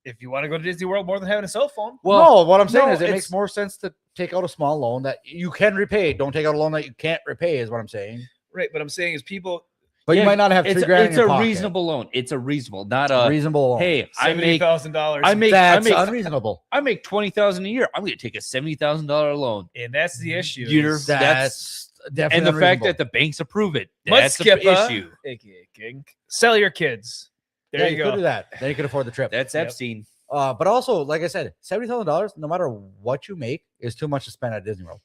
If you want to go to Disney World, more than having a cell phone. No, what I'm saying no, is it it's- makes more sense to take out a small loan that you can repay. Don't take out a loan that you can't repay, is what I'm saying. Right, but I'm saying is people But you Yeah, might not have it's $3,000 it's in your a pocket. reasonable loan. It's a reasonable, not a reasonable loan. hey, I make $70,000. That's I make unreasonable. I make 20,000 a year. I'm going to take a $70,000 loan. And that's the issue. You're- is- That's definitely And the fact unreasonable. that the banks approve it, Mud that's the Skipper, issue. aka King, sell your kids. There yeah, you could go. do that. Then you could afford the trip. That's Yep. Epstein. But also, like I said, $70,000, no matter what you make, is too much to spend at Disney World.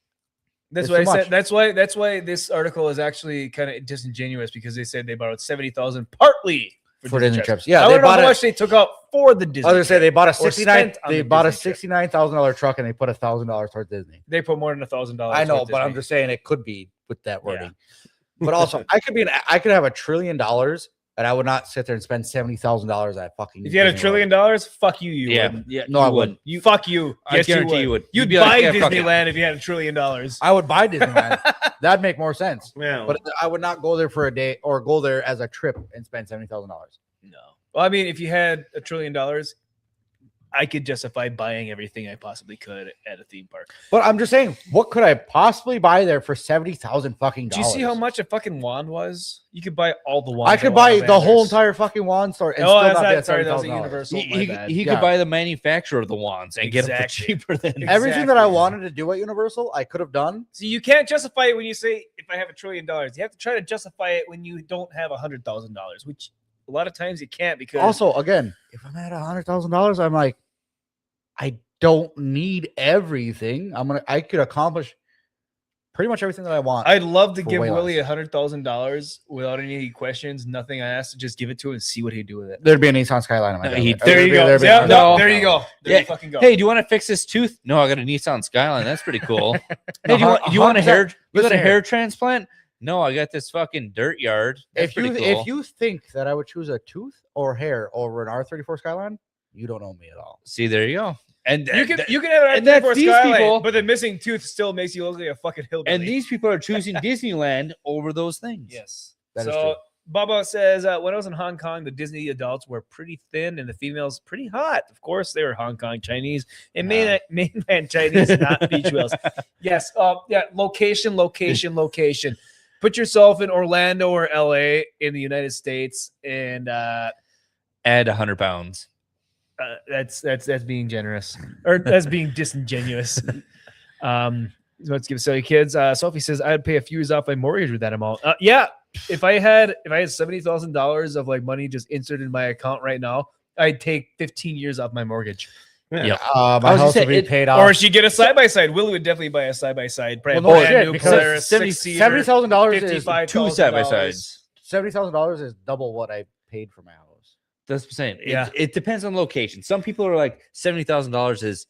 That's It's what I too said. much. That's why this article is actually kind of disingenuous because they said they borrowed 70,000 partly For Disney trips. Yeah, I they want to know bought how it. much they took out for the Disney. I was gonna say they bought a Or 69. spent on They the bought a Disney trip. $69,000 truck and they put $1,000 towards Disney. They put more than $1,000. I know, towards but I'm Disney. just saying it could be with that wording. But also, I could have $1 trillion and I would not sit there and spend $70,000 at fucking. If you had $1 Disney trillion, World. fuck you. You Yeah, wouldn't. yeah. No, I you wouldn't. You fuck you. I Yes, guarantee you would. You'd You'd be buy like, yeah, fuck it. Disneyland if you had $1 trillion. I would buy Disneyland. That'd make more sense. Yeah, But I would not go there for a day or go there as a trip and spend $70,000. No. Well, I mean, if you had $1 trillion, I could justify buying everything I possibly could at a theme park. But I'm just saying, what could I possibly buy there for 70,000 fucking Do dollars? you see how much a fucking wand was? You could buy all the wands. I could at buy the whole Ollivander's. entire fucking wand store and Oh, still that's not be not, at sorry, that was a $70,000. Universal. He, my he, bad. he Yeah. could buy the manufacturer of the wands and get them for Exactly. cheaper than Everything that I Exactly. wanted to do at Universal, I could have done. See, you can't justify it when you say if I have $1 trillion. You have to try to justify it when you don't have $100,000, which a lot of times you can't because Also, again, if I'm at $100,000, I'm like, I don't need everything. I could accomplish pretty much everything that I want. I'd love to For give way Willie less. $100,000 without any questions, nothing I asked, to just give it to him and see what he'd do with it. There'd be a Nissan Skyline in my No, driveway. there you go. There'd be a Yeah, Nissan no, Skyline. there you go. There Yeah. you fucking go. Hey, do you want to fix this tooth? No, I got a Nissan Skyline. That's pretty cool. Hey, No, do you want a 100%. hair? You got Listen a here. hair transplant? No, I got this fucking dirt yard. That's If you pretty cool. if you think that I would choose a tooth or hair over an R34 Skyline, you don't know me at all. See, there you go. And you can have an and that's R34 these Skyline, people- but the missing tooth still makes you look like a fucking hillbilly. and these people are choosing Disneyland over those things. yes. That is so true. Baba says when I was in Hong Kong, the Disney adults were pretty thin and the females pretty hot. Of course, they were Hong Kong Chinese and mainland Chinese, not beach whales. Yes. Yeah. Location. Put yourself in Orlando or LA in the United States, and Add 100 pounds. that's being generous, or that's being disingenuous. Let's give your kids. Sophie says I'd pay a few years off my mortgage with that amount. Yeah, if I had $70,000 of like money just inserted in my account right now, I'd take 15 years off my mortgage. Yeah. My house would be paid off. Or she'd get a side by side. Willie would definitely buy a side by side. Well, no shit, because $70,000 is two side-by-sides. $70,000 is double what I paid for my house. That's what I'm saying. Yeah. It depends on location. Some people are like $70,000 is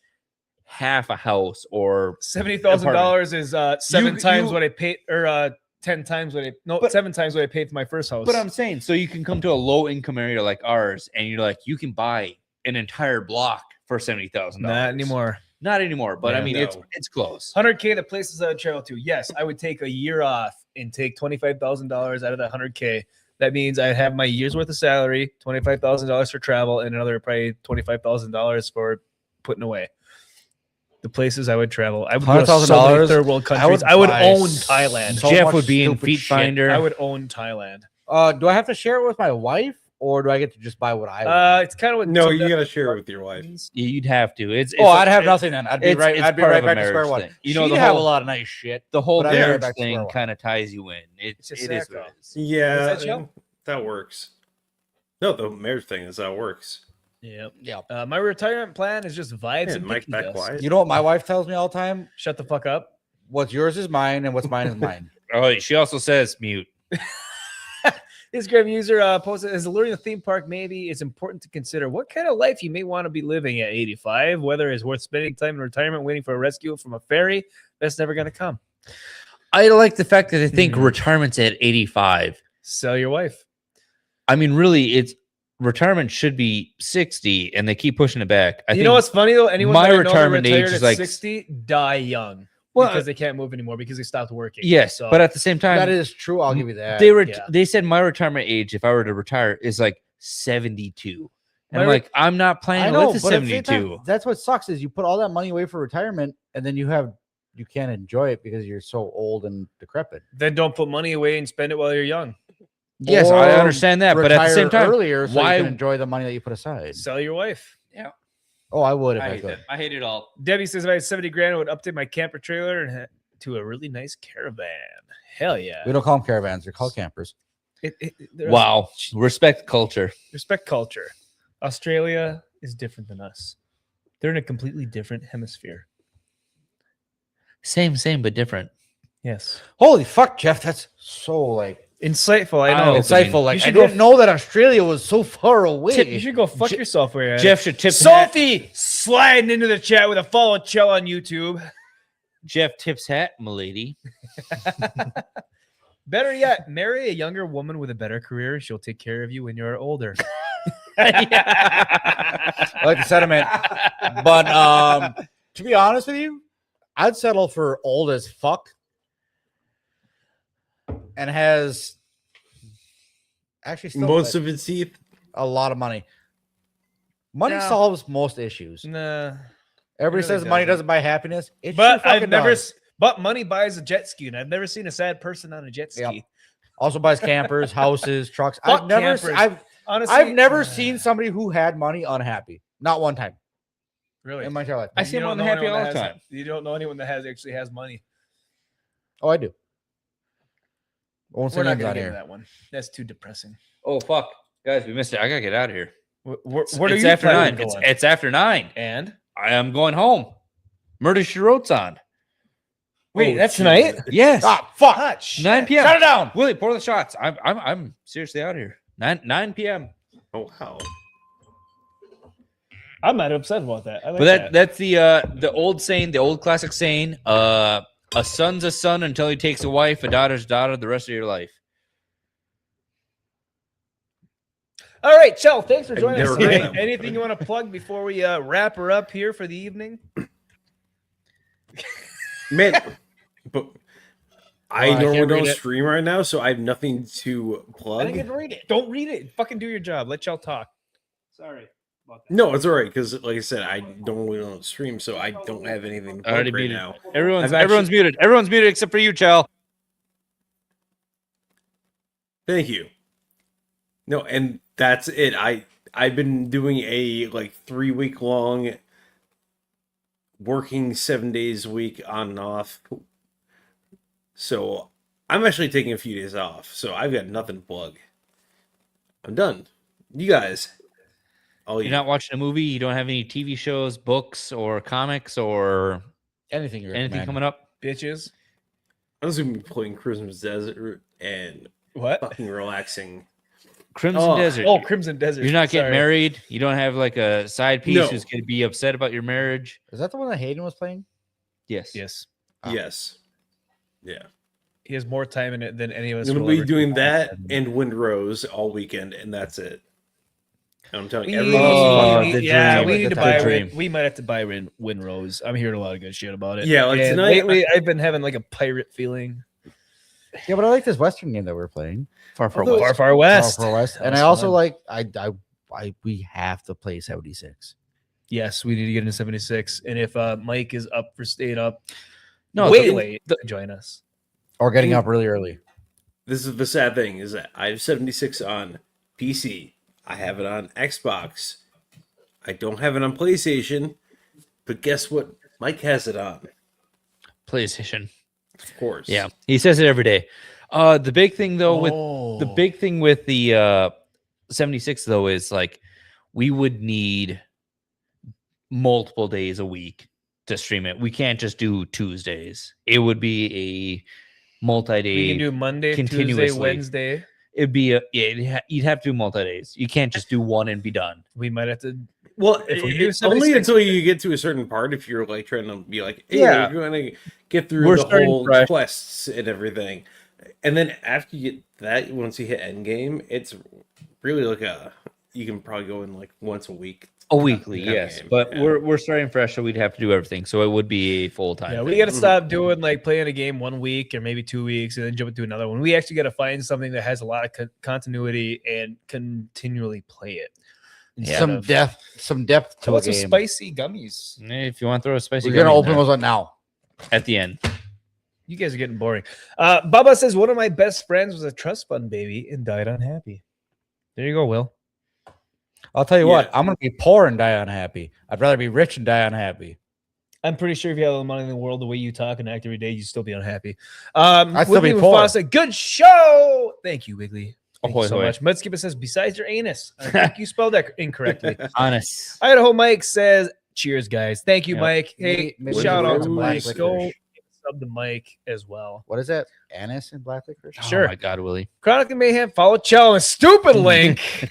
half a house or $70,000 is seven You- times you- what I paid, or 10 times what I But- 7 times what I paid for my first house. But I'm saying, so you can come to a low income area like ours, and you're like, you can buy an entire block for $70,000. not anymore. Not anymore. But I Yeah. mean, No. it's close. 100K, the places I would travel to. Yes, I would take a year off and take $25,000 out of that 100K. That means I'd have my year's worth of salary, $25,000 for travel, and another probably $25,000 for putting away. The places I would travel, I would go to so many $100,000, third world countries. I would buy own Thailand. so Jeff much would be in stupid Feet shit. Finder. I would own Thailand. Do I have to share it with my wife, or do I get to just buy what I want? It's kind of what No, you gotta share it with your wife. You'd have to. It's I'd have nothing then. I'd be it's right. I'd be part right of a back to square marriage one. thing. You You know, know, the have whole- a lot of nice shit. the whole But I'd be right marriage back to square thing one. kind of ties you in. It's just It is what that, it is. Yeah, Is that Joe? that works. No, the marriage thing is how it works. Yeah. Yeah. My retirement plan is just vibes Yeah, and Mike, picking that dust. quiet. You know what my wife tells me all the time? Shut the fuck up. What's yours is mine, and what's mine is mine. Oh, she also says mute. Instagram user posted, as alluring the theme park, maybe it's important to consider what kind of life you may want to be living at 85, whether it's worth spending time in retirement waiting for a rescue from a ferry that's never going to come. I like the fact that they think Mhm. retirement's at 85. Sell your wife. I mean, really, it's retirement should be 60, and they keep pushing it back. I You think know what's funny though? Anyone my that I know that retirement age retired is at like 60 die young well, because they can't move anymore because they stopped working. yes, So but at the same time, That is true. I'll give you that. Yeah. they said my retirement age, if I were to retire, is like 72. And I'm My re- like, I'm not I planning to know, live to but at the same 72. time, that's what sucks is you put all that money away for retirement, and then you can't enjoy it because you're so old and decrepit. Then don't put money away and spend it while you're young. Yes, Or I understand that, but at the retire same time, earlier, so why- you can enjoy the money that you put aside. Sell your wife. Oh, I would if I could. I hate it all. Debbie says if I had 70 grand, I would update my camper trailer and to a really nice caravan. Hell yeah. We don't call them caravans; they're called campers. They're- Wow, respect culture. Respect culture. Australia is different than us. They're in a completely different hemisphere. Same, but different. Yes. Holy fuck, Jeff! That's so Insightful. I know. Eye-opening. insightful. Like You I should go didn't know that Australia was so far away. You should go fuck yourself where you're at. Jeff should tip hat. Sophie sliding into the chat with a follow Chell on YouTube. Jeff tips hat, milady. Better yet, marry a younger woman with a better career. She'll take care of you when you're older. I like the sentiment, but to be honest with you, I'd settle for old as fuck and has actually still Most of its teeth. a lot of money. Money No. solves most issues. Nah. Everybody really says money doesn't. doesn't buy happiness. It But sure I've fucking never. does. But money buys a jet ski, and I've never seen a sad person on a jet ski. Yep. Also buys campers, houses, trucks. Fuck I've never, campers. Honestly, I've never seen somebody who had money unhappy. Not one time really. in my entire life. I see You him don't on know happy anyone all that the has- time. You don't know anyone that actually has money. Oh, I do. I won't say We're not names gonna on get into here. that one. That's too depressing. Oh fuck, guys, we missed it. I gotta get out of here. What It's are you after planning 9. to go on? It's after 9. And I am going home. Murder She Wrote's on. wait, Oh, that's jeez. tonight. Yes, Ah, fuck. 9 p.m. Shut it down. Willie, pour the shots. I'm seriously out of here. 9 p.m. Oh wow. I'm not upset about that. I like But that's the old saying, the old classic saying. A son's a son until he takes a wife. A daughter's a daughter the rest of your life. All right, Chell, thanks for I've joining us never heard tonight. that Anything you want to plug before we wrap her up here for the evening? Man, but I I normally can't read don't it. stream right now, so I have nothing to I plug. didn't get to read it. Don't read it. Fucking do your job. Let Chell talk. Sorry about that. No, it's all right because, like I said, I normally don't stream, so I don't have anything to I already plug right muted. now. Everyone's I've everyone's muted. Everyone's muted except for you, Chell. Thank you. No, and that's it. I've been doing a 3-week long working 7 days a week on and off. So I'm actually taking a few days off. So I've got nothing to plug. I'm done. You guys. Oh, You're not watching a movie. You don't have any TV shows, books, or comics, or Anything you anything recommend. coming up. Bitches. I was gonna be playing Christmas Desert and What? fucking relaxing. Crimson Desert. Oh, Crimson Desert. You're not getting Sorry. married. You don't have like a side piece No. who's going to be upset about your marriage. Is that the one that Hayden was playing? Yes. Yes. Oh. Yes. Yeah. He has more time in it than any of us. I'm gonna will be ever doing do. that and Windrose all weekend, and that's it. And I'm telling We, you, everyone. the yeah, dream. we need The to buy. dream. We might have to buy Windrose. I'm hearing a lot of good shit about it. Yeah, like And tonight- lately, I've been having like a pirate feeling. Yeah, but I like this Western game that we're playing. Far, far Far, west. far west. Far West. That And was I also fun. like we have to play 76. Yes, we need to get into 76. And if Mike is up for staying up, No, way the- late, the- join us. Or getting up really early. This is the sad thing: is that I have 76 on PC. I have it on Xbox. I don't have it on PlayStation. But guess what? Mike has it on. PlayStation. Of course. Yeah, he says it every day. The big thing though with the Oh. big thing with the 76 though is like we would need multiple days a week to stream it. We can't just do Tuesdays. It would be a multi-day. We can do Monday, Tuesday, continuously. Wednesday. It'd be you'd have to do multi-days. You can't just do one and be done. We might have to. Well, If we do it's only 76 until you get to a certain part. If you're like trying to be like, hey, Yeah. you're going to get through We're the starting whole fresh. quests and everything, and then after you get that, once you hit end game, it's really like you can probably go in like once a week. A weekly, Yeah, yes. game, But yeah. we're starting fresh, so we'd have to do everything. So it would be a full time. Yeah, we got to stop doing like playing a game 1 week or maybe 2 weeks and then jump into another one. We actually got to find something that has a lot of continuity and continually play it. instead Some of- depth How to a about some game. spicy gummies? If you want to throw a spicy, We're gonna gummy in open there those up now. at the end. You guys are getting boring. Bubba says one of my best friends was a trust fund baby and died unhappy. There you go, Will. I'll tell you Yeah. what, I'm gonna be poor and die unhappy. I'd rather be rich and die unhappy. I'm pretty sure if you had all the money in the world, the way you talk and act every day, you'd still be unhappy. I'd still Wiggly be poor. Mufasa, good show. Thank you, Wiggly. Thank you Ahoy, so hoy. much. Mudskipper says, besides your anus. I think you spelled that incorrectly. Honest. Idaho Mike says, cheers, guys. Thank you, Yep. Mike. Hey, Maybe shout out to some Mike. black Go licorice. sub to Mike as well. What is that? Anise and black licorice? Sure. Oh my God, Willie. Chronic of Mayhem, follow Chell and stupid link.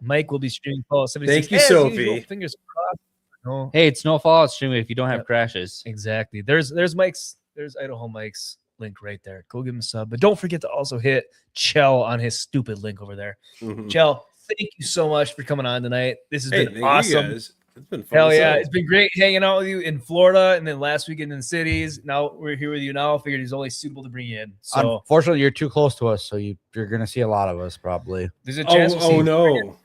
Mike will be streaming Fallout 76. Thank you, as Sophie. usual. Fingers crossed. No, Hey, it's no Fallout streaming if you don't have Yep. crashes. exactly. There's Mike's, there's Idaho Mike's link right there. Go give him a sub. But don't forget to also hit Chell on his stupid link over there. Mhm. Chell, thank you so much for coming on tonight. This has Hey, been thank you awesome. guys. It's been fun. Hell as yeah. hell. It's been great hanging out with you in Florida and then last weekend in cities. Now we're here with you now. I figured it's only suitable to bring you in. So Unfortunately, you're too close to us, so you're gonna see a lot of us probably. there's a chance. we'll Oh see- no.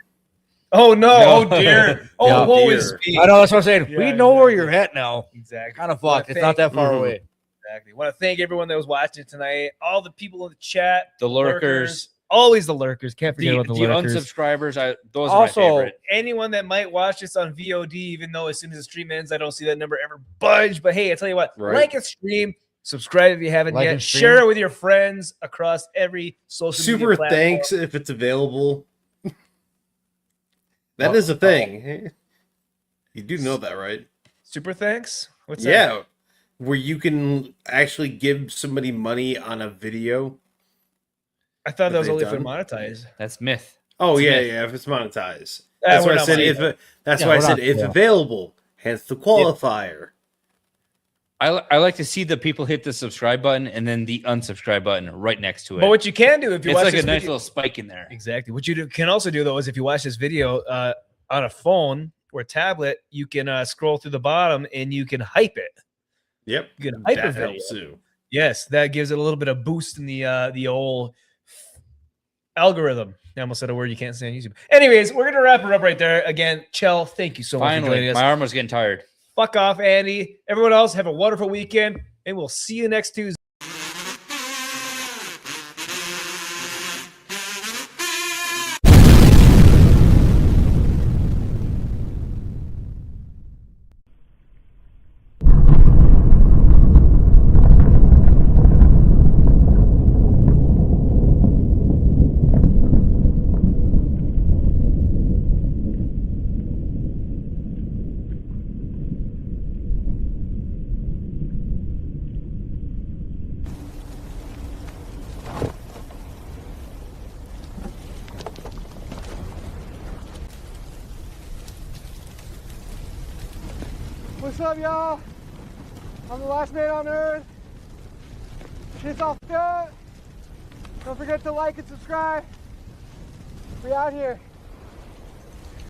Oh no. No. Oh dear. Oh, Yeah. woe is Dear. me. I know that's what I'm saying. Yeah, we know where exactly. you're at now. Exactly. Kind of Wanna fucked. It's not that far Mhm. away. Exactly. Want to thank everyone that was watching tonight. All the people in the chat. The lurkers, Always the lurkers. Can't forget the about the lurkers. unsubscribers. Those Also, are my favorite. Anyone that might watch this on VOD, even though as soon as the stream ends, I don't see that number ever budge. But hey, I tell you what, Right. like and stream, subscribe if you haven't Like yet, and stream. share it with your friends across every social media Super platform. thanks if it's available. That is a thing. You do know that, right? Super thanks. What's that? Yeah. Where you can actually give somebody money on a video. I thought that Have was they only for done? monetized. That's myth. Oh It's yeah, myth. yeah. If it's monetized, Ah, that's we're why I not said monetized. if. That's Yeah, why I we're said not- if yeah. available. Hence the qualifier. I like to see the people hit the subscribe button and then the unsubscribe button right next to it. But what you can do if you It's watch like a this nice video, little spike in there. exactly. What you can also do though is if you watch this video on a phone or tablet, you can scroll through the bottom and you can hype it. Yep. You can hype a That video. helps too. Yes, that gives it a little bit of boost in the old algorithm. I almost said a word you can't say on YouTube. Anyways, we're gonna wrap her up right there. Again, Chell, thank you so much for joining Finally, us. my arm was getting tired. Fuck off, Andy. Everyone else, have a wonderful weekend, and we'll see you next Tuesday. What's up, y'all? I'm the last man on earth. Shit's all good. Don't forget to like and subscribe. We out here.